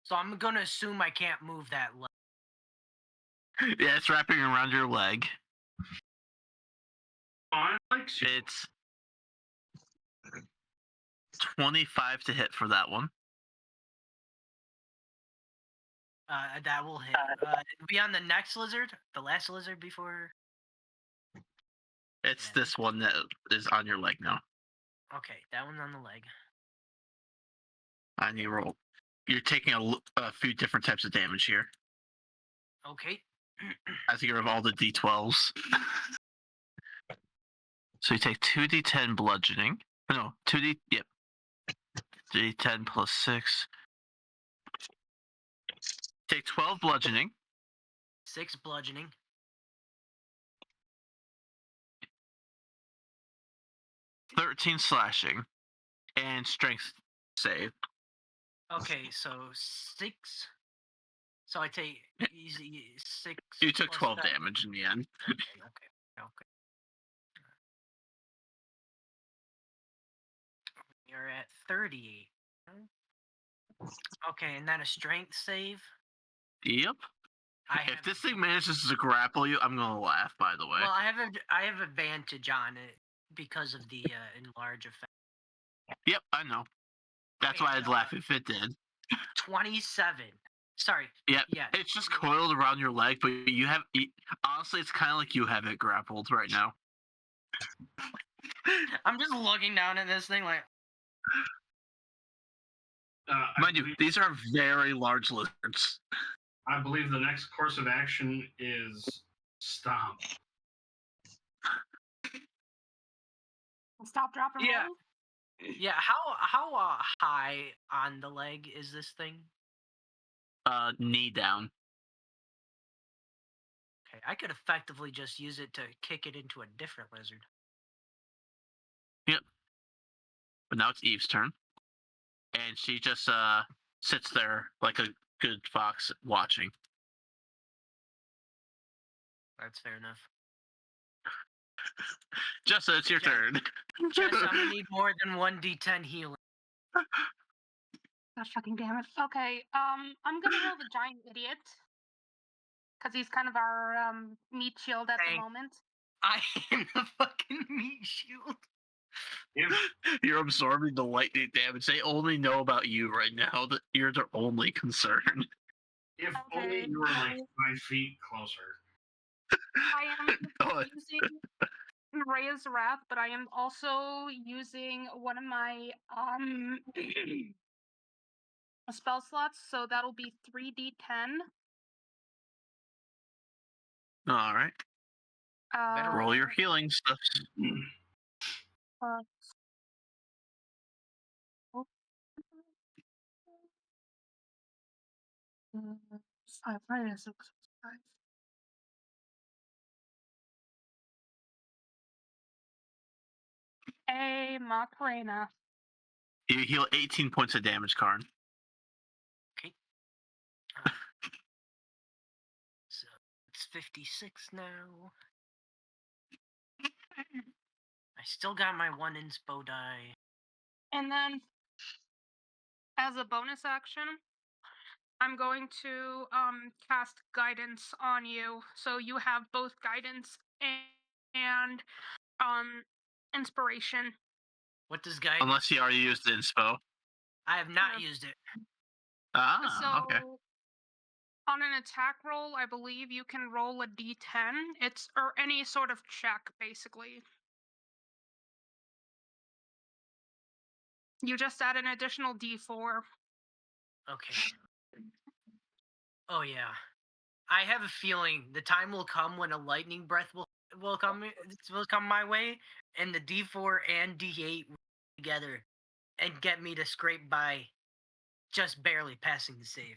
So I'm gonna assume I can't move that leg. Yeah, it's wrapping around your leg. It's 25 to hit for that one. That will hit. Be on the next lizard? The last lizard before? It's this one that is on your leg now. Okay, that one's on the leg. On your roll. You're taking a few different types of damage here. Okay. I think you have all the D12s. So you take 2d10 bludgeoning. No, 2d... Yep. D10 plus 6. Take 12 bludgeoning. 6 bludgeoning. 13 slashing. And strength save. Okay, so 6. So I take easy 6. You took plus 12 7. damage in the end. Okay. You're at 38. Okay, and then a strength save. Yep. If this thing manages to grapple you, I'm gonna laugh. By the way. Well, I have advantage on it because of the enlarge effect. Yep, I know. That's why I'd laugh if it did. 27. Sorry. Yep. Yeah. It's just coiled around your leg, but you have. Honestly, it's kind of like you have it grappled right now. I'm just looking down at this thing like. Mind you, these are very large lizards. I believe the next course of action is stomp. Stop, drop, and Yeah. roll? Yeah, how high on the leg is this thing? Knee down. Okay, I could effectively just use it to kick it into a different lizard. Yep. But now it's Eve's turn, and she just sits there like a good fox watching. That's fair enough. Jessa, it's your turn. Jess, I'm gonna need more than 1d10 healing. God fucking damn it. Okay, I'm gonna roll the giant idiot. Because he's kind of our meat shield at the Dang. moment. I am the fucking meat shield. You're absorbing the lightning damage. They only know about you right now. That you're their only concern. If Okay, only you were like so 5 feet closer. I am using Raya's Wrath, but I am also using one of my spell slots, so that'll be 3d10. All right. Roll your Uh, healing stuff. uh, oh. 5 minus 6, 5. Hey, Macarena. You heal 18 points of damage, Kharn. Okay. So it's 56 now. I still got my 1 inspo die. And then, as a bonus action, I'm going to cast guidance on you, so you have both guidance and inspiration. What does guidance? Unless he already used the inspo. I have not used it. Ah, okay. On an attack roll, I believe you can roll a d10. Or any sort of check, basically. You just add an additional d4. Okay. Oh yeah. I have a feeling the time will come when a lightning breath will come my way, and the D4 and D8 will together and get me to scrape by, just barely passing the save.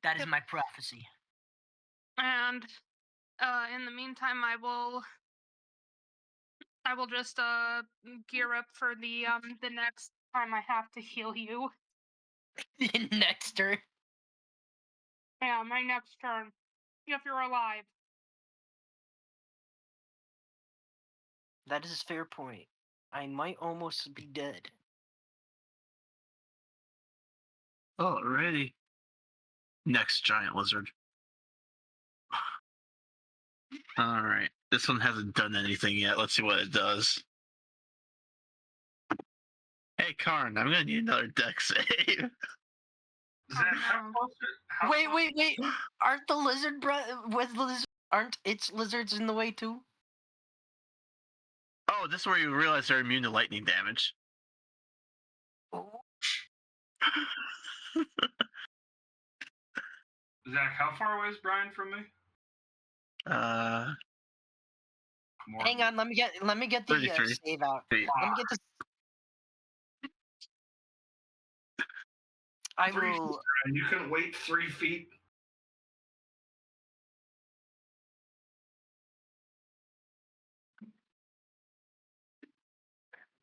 That is my prophecy. And in the meantime, I will just gear up for the next time I have to heal you. Next turn. Yeah, my next turn. If you're alive. That is a fair point. I might almost be dead. Alrighty. Next giant lizard. Alright. This one hasn't done anything yet. Let's see what it does. Hey, Kharn, I'm gonna need another deck save. Zach, how close? Wait. Aren't the lizard aren't its lizards in the way too? Oh, this is where you realize they're immune to lightning damage. Zach, how far away is Brian from me? Hang on, let me get the save out. Feet. Let me get the. I will. And you can wait 3 feet.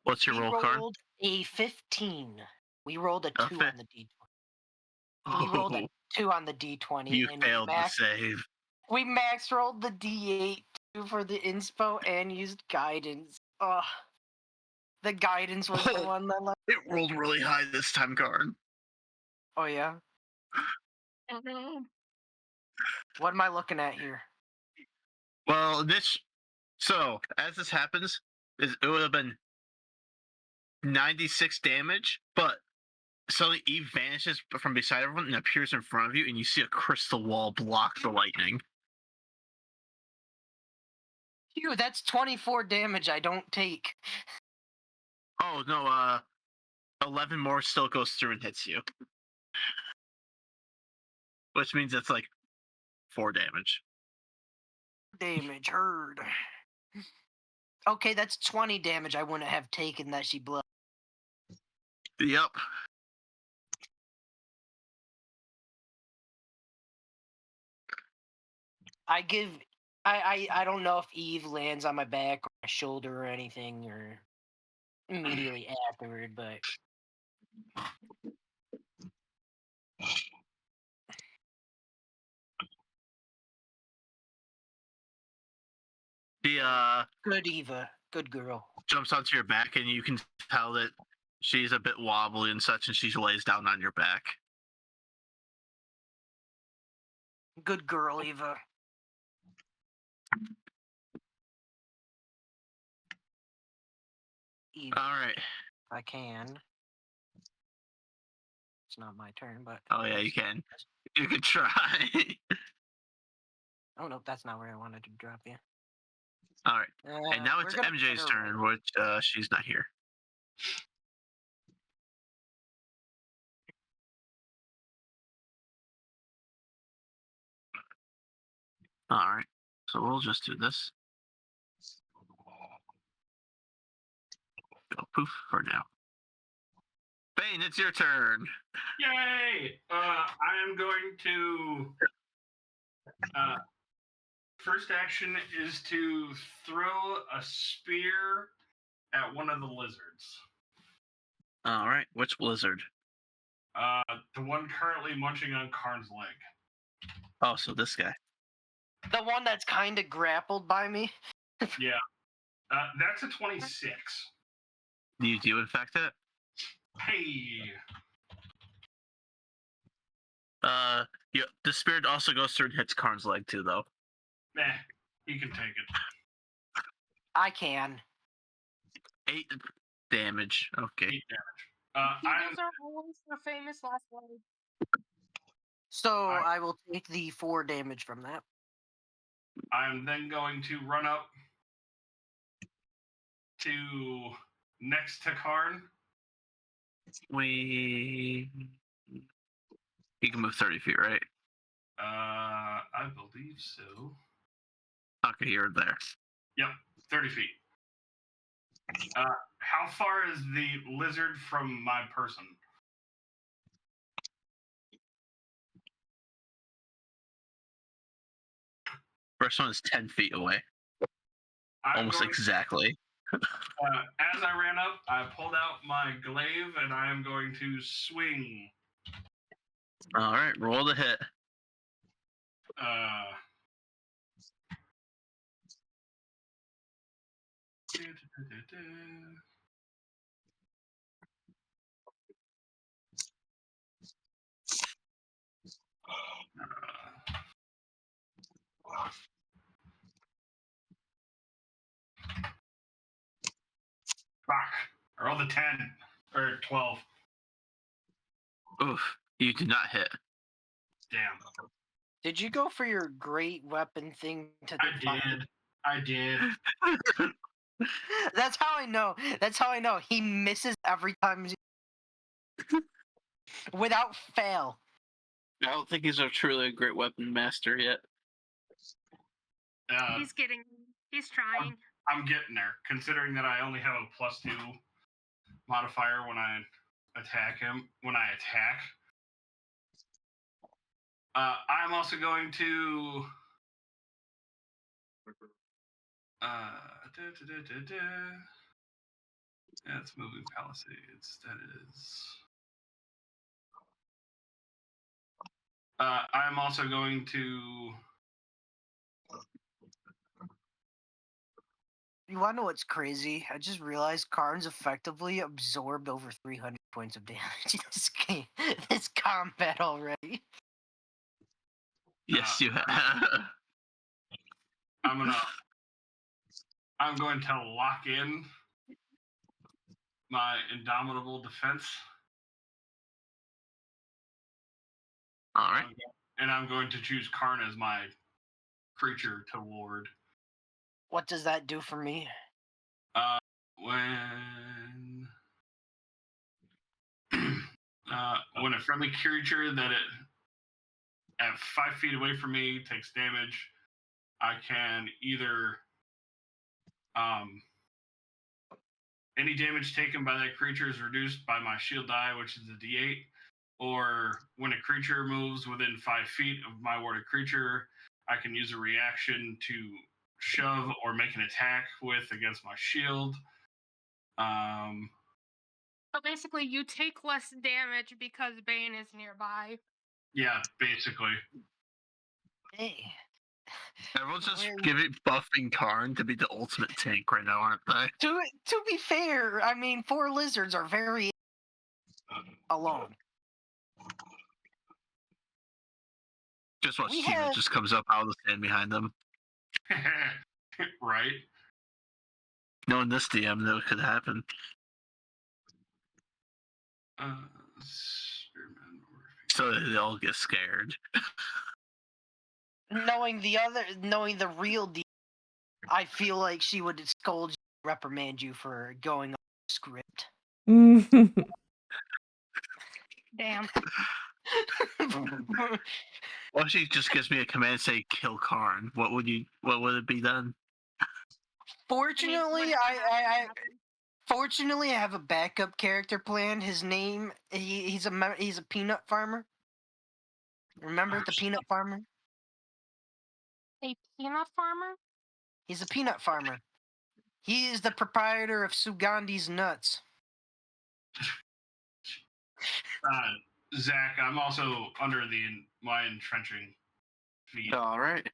What's your roll, We Kharn? rolled a 15. We rolled a 2 on the D20. We rolled a 2 on the D20. You and failed the save. We max rolled the D8 for the inspo and used guidance. Ugh. The guidance was the one that left. It rolled really high this time, Kharn. Oh, yeah? What am I looking at here? Well, so as this happens, it would have been 96 damage, but suddenly Eve vanishes from beside everyone and appears in front of you, and you see a crystal wall block the lightning. Phew, that's 24 damage I don't take. Oh, no, 11 more still goes through and hits you. Which means it's like 4 damage. Damage heard. Okay, that's 20 damage I wouldn't have taken that she blew. Yep. I don't know if Eve lands on my back or my shoulder or anything or immediately afterward, but She good Eva, good girl. jumps onto your back, and you can tell that she's a bit wobbly and such, and she lays down on your back. Good girl, Eva. Eva, All right. if I can. It's not my turn, but Oh yeah, you can. You can try. oh no, that's not where I wanted to drop you. All right. And now We're it's gonna put MJ's her turn, right- which she's not here. All right. So we'll just do this. Go poof for now. Bane, it's your turn. Yay! I am going to. First action is to throw a spear at one of the lizards. All right. Which lizard? The one currently munching on Kharn's leg. Oh, so this guy. The one that's kind of grappled by me. Yeah. That's a 26. You do infect it? Hey. Yeah, the spirit also goes through and hits Karn's leg too, though. He can take it. I can. 8 damage. Okay. 8 damage. Those are always the famous last words. So I will take the 4 damage from that. I'm then going to run up to next to Kharn. You can move 30 feet, right? I believe so. Okay, you're there. Yep, 30 feet. How far is the lizard from my person? First one is 10 feet away. Almost exactly. As I ran up, I pulled out my glaive and I am going to swing. All right, roll the hit. Fuck. I rolled a 10 or 12. Oof, you did not hit. Damn. Did you go for your great weapon thing to I did. That's how I know. That's how I know. He misses every time without fail. I don't think he's truly a great weapon master yet. He's trying. I'm getting there, considering that I only have a +2 modifier when I attack him. I'm also going to that's moving palisades. That is. I'm also going to. You want to know what's crazy? I just realized Karn's effectively absorbed over 300 points of damage in this game, this combat already. Yes, you have. I'm going to lock in my indomitable defense. All right. And I'm going to choose Kharn as my creature to ward. What does that do for me? When a friendly creature that at 5 feet away from me takes damage, I can either Any damage taken by that creature is reduced by my shield die, which is a D8. Or when a creature moves within 5 feet of my warded creature, I can use a reaction to shove or make an attack with against my shield. So basically, you take less damage because Bane is nearby. Yeah, basically. Hey. Everyone's just Where- buffing Kharn to be the ultimate tank right now, aren't they? To be fair, I mean, 4 lizards are very alone. Just watch We Team that have- just comes up out of the stand behind them. Right? Knowing this DM, that could happen. So they all get scared. Knowing the real deal, I feel like she would scold you, reprimand you for going off script. Damn. What if she just gives me a command, say kill Kharn? What would it be then? Fortunately, Fortunately, I have a backup character plan. His name, he's a peanut farmer. Remember the peanut farmer? A peanut farmer? He's a peanut farmer. He is the proprietor of Sugandhi's Nuts. Zach, I'm also under my entrenching feat. All right.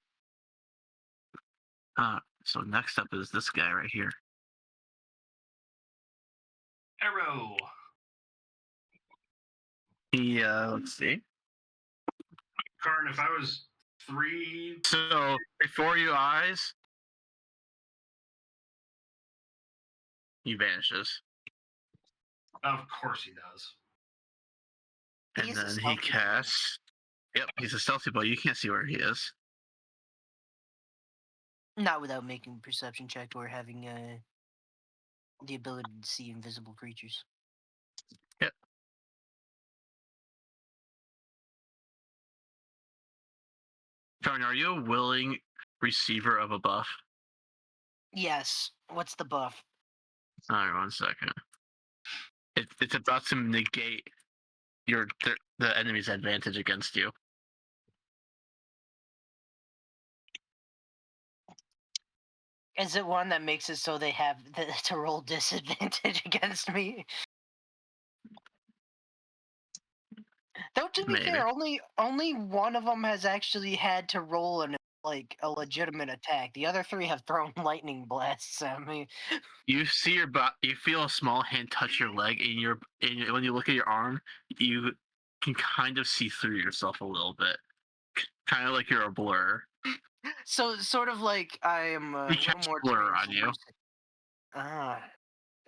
So next up is this guy right here. Arrow. Let's see. Kharn, if I was 3. So before your eyes, he vanishes. Of course he does. And He's a then he stealthy boy. casts. Yep, he's a stealthy boy. You can't see where he is. Not without making a perception check or having the ability to see invisible creatures. Yep. Kharn, are you a willing receiver of a buff? Yes. What's the buff? All right, 1 second. It's about to negate the enemy's advantage against you. Is it one that makes it so they have to roll disadvantage against me? Though to be Maybe. fair, only one of them has actually had to roll a legitimate attack. The other 3 have thrown lightning blasts at me. You see you feel a small hand touch your leg, and when you look at your arm, you can kind of see through yourself a little bit, kind of like you're a blur. So sort of like I am a You little catch more blur on you. Ah,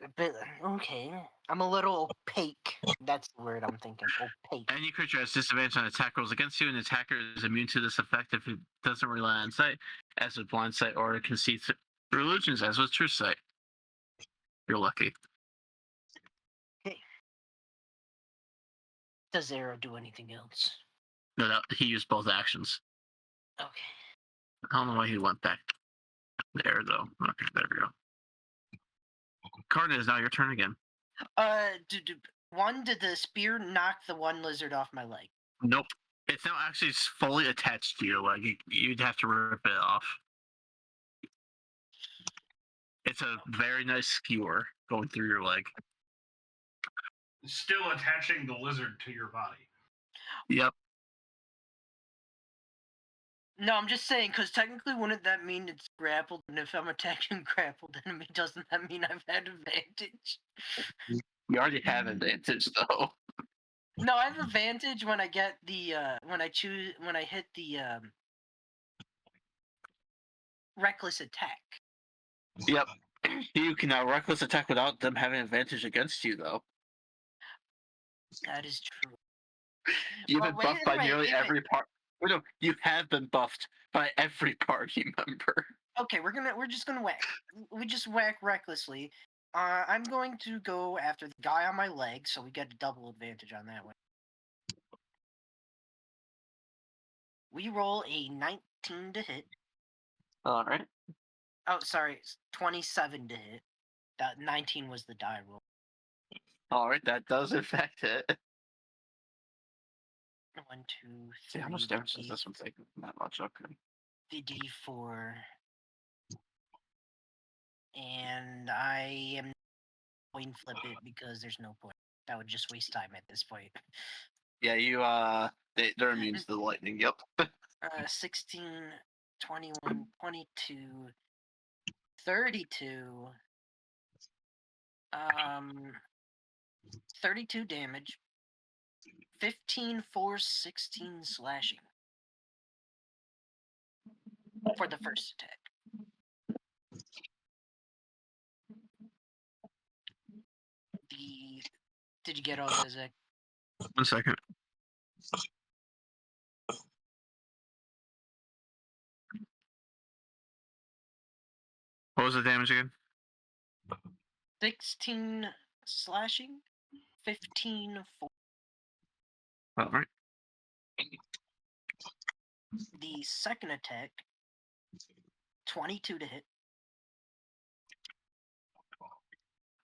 a bit okay. I'm a little opaque. That's the word I'm thinking. Opaque. Any creature has disadvantage on attack rolls against you, and the attacker is immune to this effect if it doesn't rely on sight, as with blind sight, or can see through illusions, as with true sight. You're lucky. Okay. Does Arrow do anything else? No, he used both actions. Okay. I don't know why he went back there, though. Okay, there we go. Kharn, it is now your turn again. Did the spear knock the one lizard off my leg? Nope. It's now actually fully attached to your leg. You'd have to rip it off. It's a very nice skewer going through your leg. Still attaching the lizard to your body. Yep. No, I'm just saying, because technically wouldn't that mean it's grappled? And if I'm attacking grappled enemy, doesn't that mean I've had advantage? You already have advantage, though. No, I have advantage when I get the when I hit the reckless attack. Yep. You can now reckless attack without them having advantage against you, though. That is true. You've Well, been buffed by nearly wait. every part. Wait, no, you have been buffed by every party member. Okay, we're just gonna whack. We just whack recklessly. I'm going to go after the guy on my leg, so we get a double advantage on that one. We roll a 19 to hit. All right. Oh, sorry, 27 to hit. That 19 was the die roll. All right, that does affect it. 1, 2, 3. See how much damage does this one take? Not much. Okay. The D4. And I am coin flip it because there's no point. That would just waste time at this point. Yeah, they're immune to the lightning. Yep. 16, 21, 22, 32. 32 damage. 15 force, 16 slashing. For the first attack. Did you get all those? 1 second. What was the damage again? 16 slashing, 15 force. All right. The second attack, 22 to hit.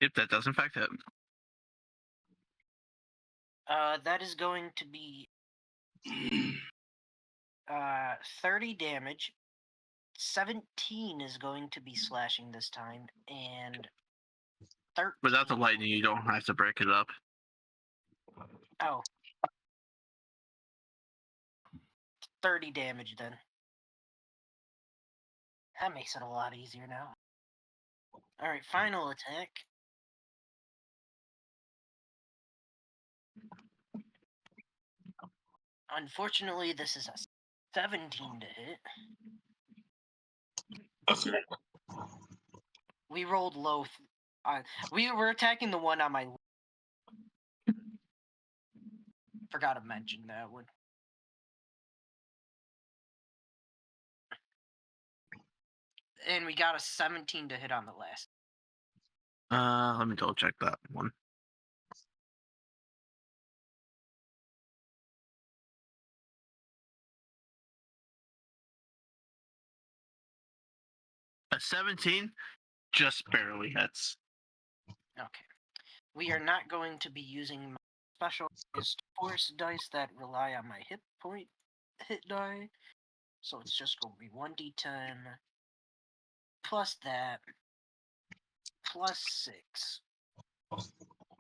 Yep, that does in fact hit. That is going to be 30 damage. 17 is going to be slashing this time, and 13. Without the lightning, you don't have to break it up. Oh. 30 damage then. That makes it a lot easier now. Alright, final attack. Unfortunately, this is a 17 to hit. We rolled low. We were attacking the one on my. Forgot to mention that one. And we got a 17 to hit on the last. Let me double check that one. A 17 just barely hits. Okay. We are not going to be using my specialized force dice that rely on my hit point hit die. So it's just going to be 1d10 plus that plus 6.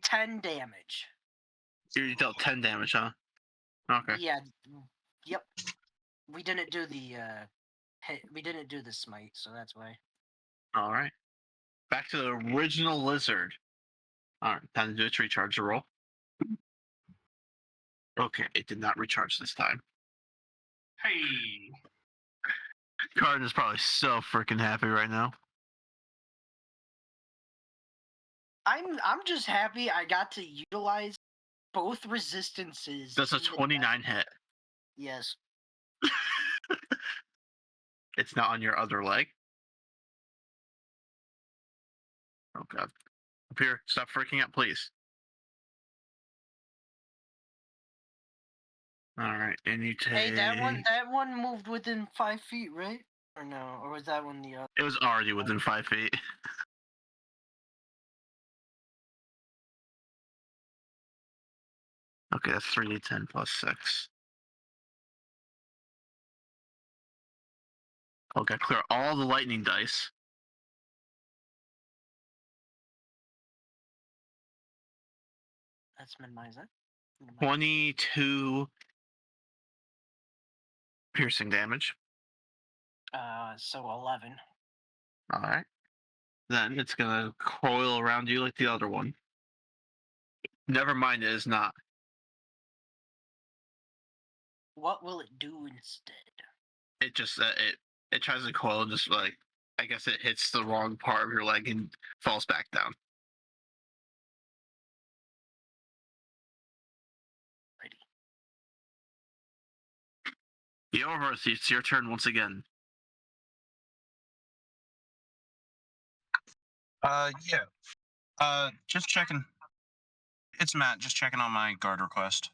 10 damage. You dealt 10 damage, huh? Okay. Yeah. Yep. We didn't do the hit. We didn't do the smite, so that's why. All right. Back to the original lizard. All right, time to do its recharge roll. Okay, it did not recharge this time. Hey. Kharn is probably so freaking happy right now. I'm just happy I got to utilize both resistances. Does a in the 29 hit? Yes. It's not on your other leg. Oh god. Up here, stop freaking out, please. All right, and you take. Hey, that one moved within 5 feet, right? Or no? Or was that one the other? It was already within 5 feet. Okay, that's 3d10 plus 6. Okay, clear all the lightning dice. Let's minimize that. 22 piercing damage. So 11. All right. Then it's gonna coil around you like the other one. Never mind, it is not. What will it do instead? It just it tries to coil and just like I guess it hits the wrong part of your leg and falls back down. Yorvith, it's your turn once again. Yeah. Just checking. It's Matt, just checking on my guard request.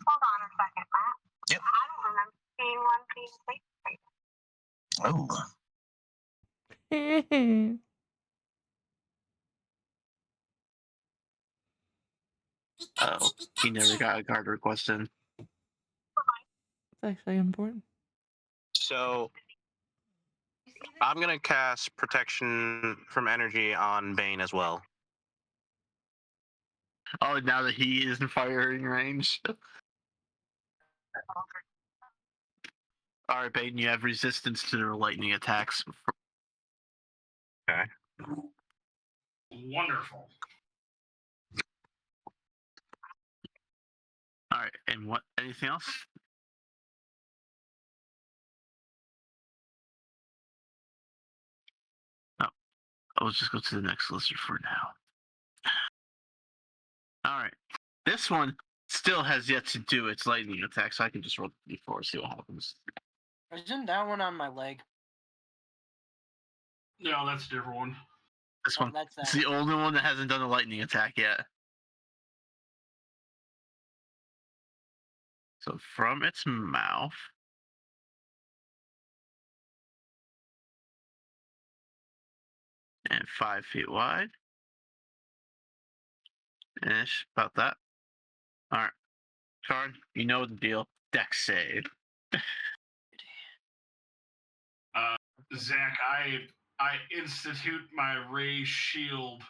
Hold on a second, Matt. Yep. I don't remember seeing one being placed. Oh. It's Oh, he never got a guard request in. actually important. So I'm gonna cast protection from energy on Bane as well. Oh, now that he is in firing range. All right, Peyton, you have resistance to their lightning attacks. Okay. Wonderful. All right, and what? Anything else? No, I'll just go to the next lizard for now. All right, this one still has yet to do its lightning attack, so I can just roll the d4 see what happens. Isn't that one on my leg? No, that's a different one. This Oh, one, that's that it's the only one that hasn't done a lightning attack yet. So from its mouth, and 5 feet wide, ish, about that. All right, Kharn, you know the deal. Dex save. Zach, I institute my ray shield.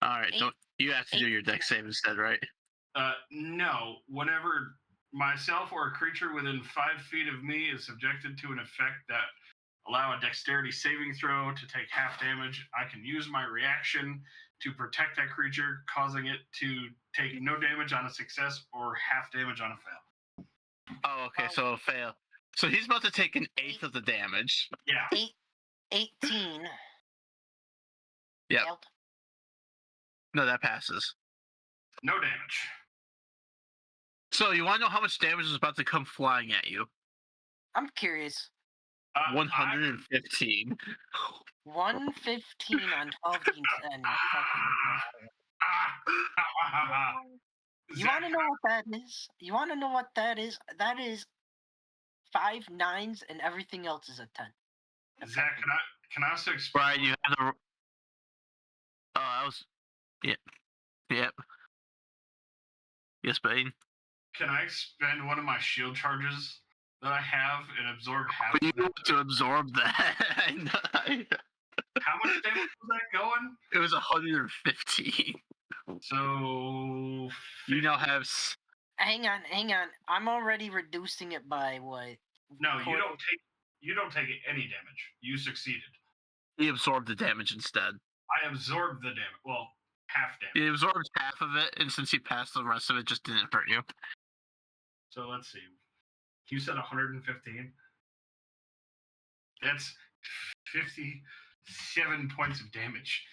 All right, don't you have to do your dex save instead, right? No. Whenever myself or a creature within 5 feet of me is subjected to an effect that allow a dexterity saving throw to take half damage, I can use my reaction to protect that creature, causing it to take no damage on a success or half damage on a fail. Oh, okay, so a fail. So he's about to take an eighth of the damage. Yeah. 18. Yep. Failed. No, that passes. No damage. So you want to know how much damage is about to come flying at you? I'm curious. 115. 115 on 12 and fucking. You want to know what that is? You want to know what that is? That is 5 9s and everything else is a 10. Zach, can I also explain? Brian, you have the. Oh, I was. Yep. Yep. Yes, Bane. Can I expend one of my shield charges that I have and absorb half But you of that? want to absorb that. How much damage was that going? It was 115. So You now have. Hang on. I'm already reducing it by what? No, you don't take any damage. You succeeded. He absorbed the damage instead. I absorbed the damage. Well, half damage. He absorbed half of it, and since he passed, the rest of it just didn't hurt you. So let's see. You said 115. That's 57 points of damage.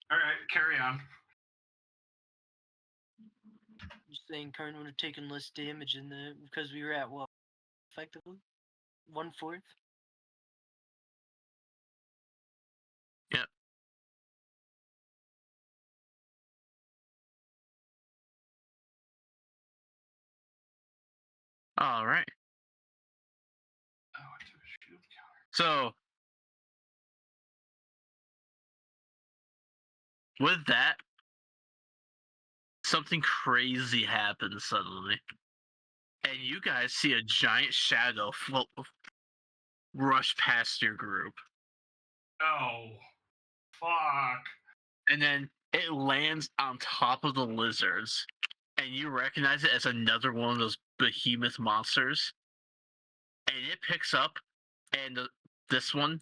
All right, carry on. You're saying Kharn would have taken less damage in the because we were at what? Effectively? 1/4? Yep. All right. Oh, I took a shield counter. So, with that, something crazy happens suddenly. And you guys see a giant shadow rush past your group. Oh, fuck. And then it lands on top of the lizards. And you recognize it as another one of those behemoth monsters. And it picks up, and this one,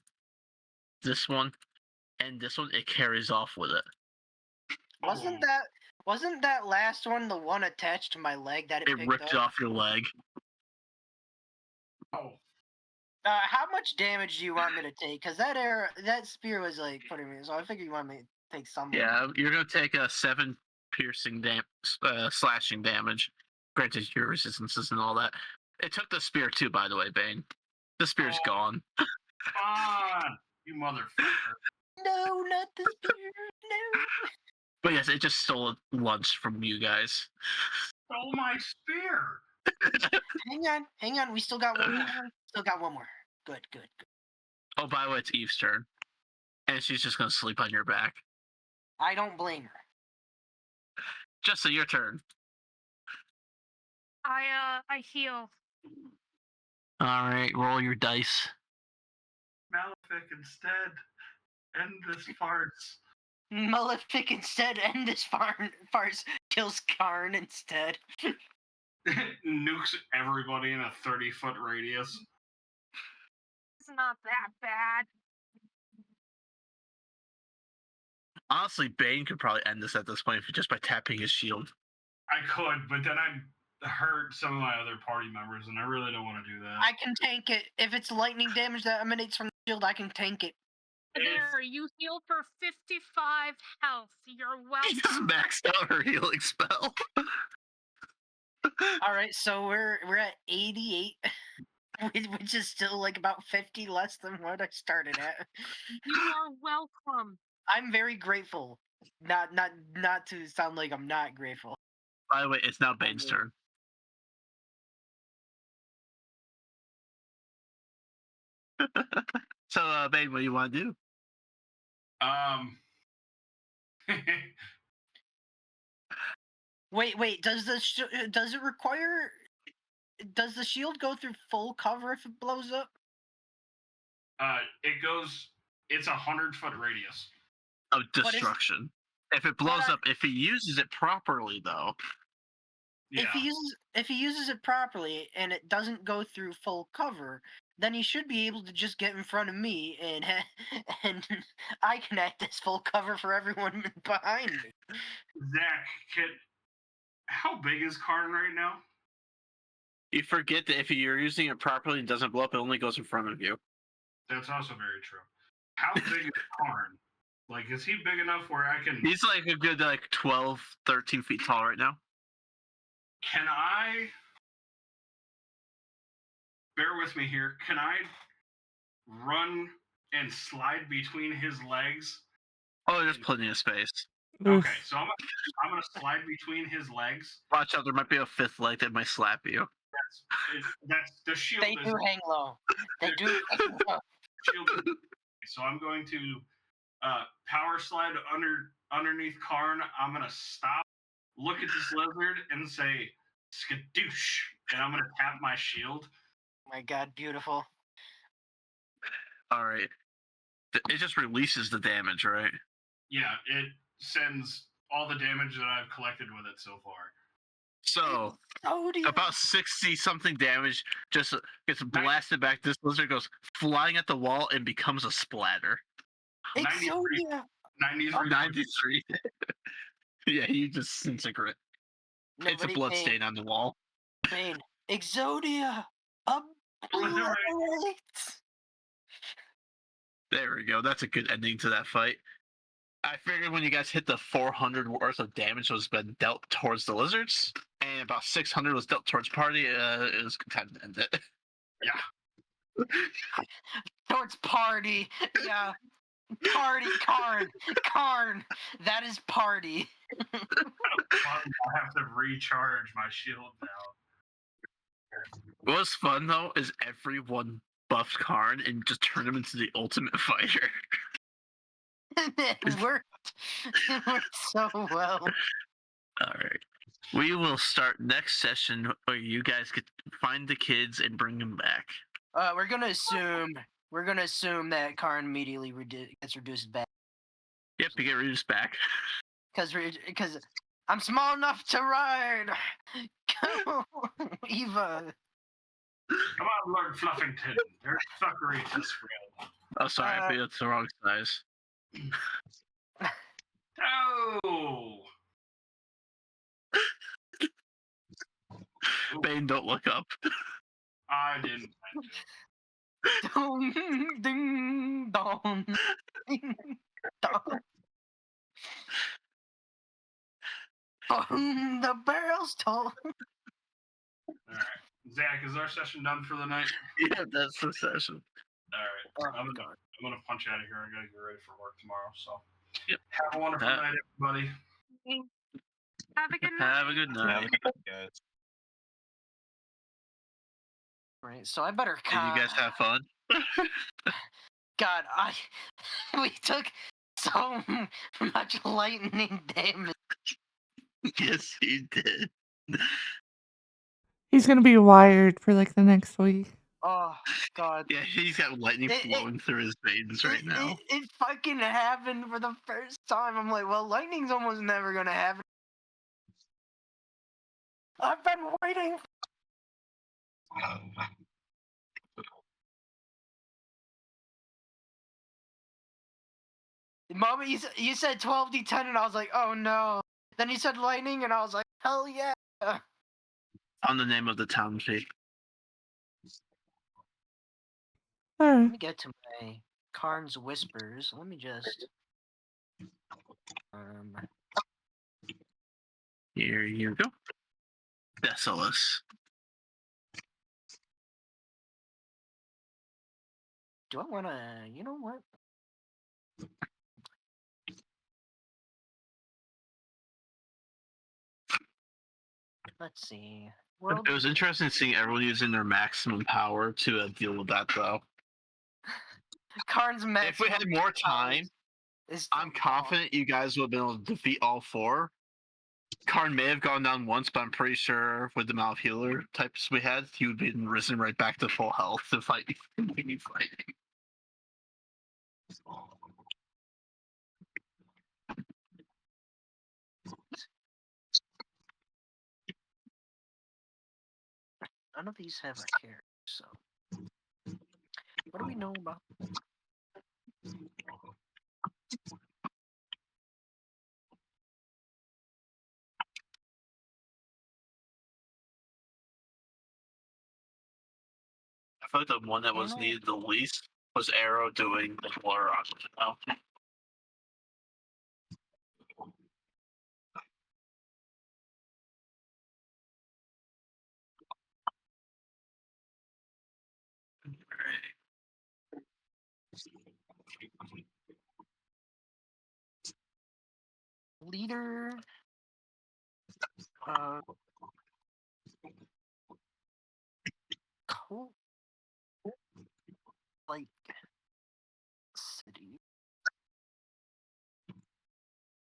and this one, it carries off with it. Wasn't that last one the one attached to my leg that it picked ripped up? off your leg. Oh. How much damage do you want me to take? Because that spear was like putting me. So I figure you want me to take some. Yeah, you're gonna take a 7 piercing slashing damage. Granted, your resistances and all that. It took the spear too, by the way, Bane. The spear's gone. Come on, you motherfucker. No, not the spear. No. But yes, it just stole lunch from you guys. Stole my spear. Hang on. We still got one more. Still got one more. Good. Oh, by the way, it's Eve's turn. And she's just going to sleep on your back. I don't blame her. Jessa, your turn. I heal. All right, roll your dice. Malefic instead. End this farce. Malefic instead end this farce. Kills Kharn instead. Nukes everybody in a 30-foot radius. It's not that bad. Honestly, Bane could probably end this at this point just by tapping his shield. I could, but then I'd hurt some of my other party members, and I really don't want to do that. I can tank it. If it's lightning damage that emanates from the shield, I can tank it. There, you heal for 55 health. You're He welcome. just maxed out her healing spell. All right, so we're at 88, which is still like about 50 less than what I started at. You are welcome. I'm very grateful. Not to sound like I'm not grateful. By the way, it's now Bane's turn. So, Bane, what do you want to do? Wait. Does it require? Does the shield go through full cover if it blows up? It goes. It's 100-foot radius. Of destruction. If it blows up, if he uses it properly, though. Yeah. If he uses it properly and it doesn't go through full cover, then he should be able to just get in front of me and I can act as full cover for everyone behind me. Zach, how big is Kharn right now? You forget that if you're using it properly and doesn't blow up, it only goes in front of you. That's also very true. How big is Kharn? Like, is he big enough where I can... He's like a good 12, 13 feet tall right now. Can I... Bear with me here. Can I run and slide between his legs? Oh, there's plenty of space. Okay, so I'm gonna slide between his legs. Watch out, there might be a fifth leg that might slap you. That's the shield. They do hang low. They do hang low. Shield. So I'm going to power slide underneath Kharn. I'm gonna stop, look at this lizard, and say skadoosh, and I'm gonna tap my shield. My God, beautiful. All right. It just releases the damage, right? Yeah, it sends all the damage that I've collected with it so far. So, about 60-something damage just gets blasted back. This lizard goes flying at the wall and becomes a splatter. 93. 93. Yeah, you just disintegrate. It's a blood stain on the wall. Bane. Exodia! Obliterate! There we go. That's a good ending to that fight. I figured when you guys hit the 400 worth of damage was been dealt towards the lizards, and about 600 was dealt towards party, it was time to end it. Yeah. Towards party. Yeah. Party, Kharn. That is party. I have to recharge my shield now. What was fun, though, is everyone buffed Kharn and just turned him into the ultimate fighter. It worked. It worked so well. All right. We will start next session where you guys get find the kids and bring them back. We're gonna assume that Kharn immediately gets reduced back. Yep, you get reduced back. Because I'm small enough to ride. Come on, Eva. Come on, Lord Fluffington. There's fuckery to spread. Oh, sorry, I think it's the wrong size. Oh! Bane, don't look up. I didn't. Dong, ding, dong, ding, dong. The barrel's tall. Alright. Zach, is our session done for the night? Yeah, that's the session. Alright. I'm gonna punch out of here. I gotta get ready for work tomorrow. So, yep. Have a wonderful night, everybody. Have a good night. Have a good night. Have a good night, guys. Right. So I better. Did you guys have fun? God, we took so much lightning damage. Yes, you did. He's gonna be wired for like the next week. Oh God. Yeah, he's got lightning flowing through his veins right now. It fucking happened for the first time. I'm like, well, lightning's almost never gonna happen. I've been waiting. Mama, you said 12d10, and I was like, oh no. Then you said lightning, and I was like, hell yeah. On the name of the town fee. Let me get to my Kharn's Whispers. Let me just. Here you go. Thessalos. Do I want to? You know what? Let's see. It was interesting seeing everyone using their maximum power to deal with that, though. Kharn's maximum. If we had more time, I'm confident you guys would have been able to defeat all four. Kharn may have gone down once, but I'm pretty sure with the amount of healer types we had, he would be risen right back to full health to fight. Fighting. None of these have a character, so. What do we know about? I feel like the one that was needed the least was Arrow doing the blur on it now. Leader.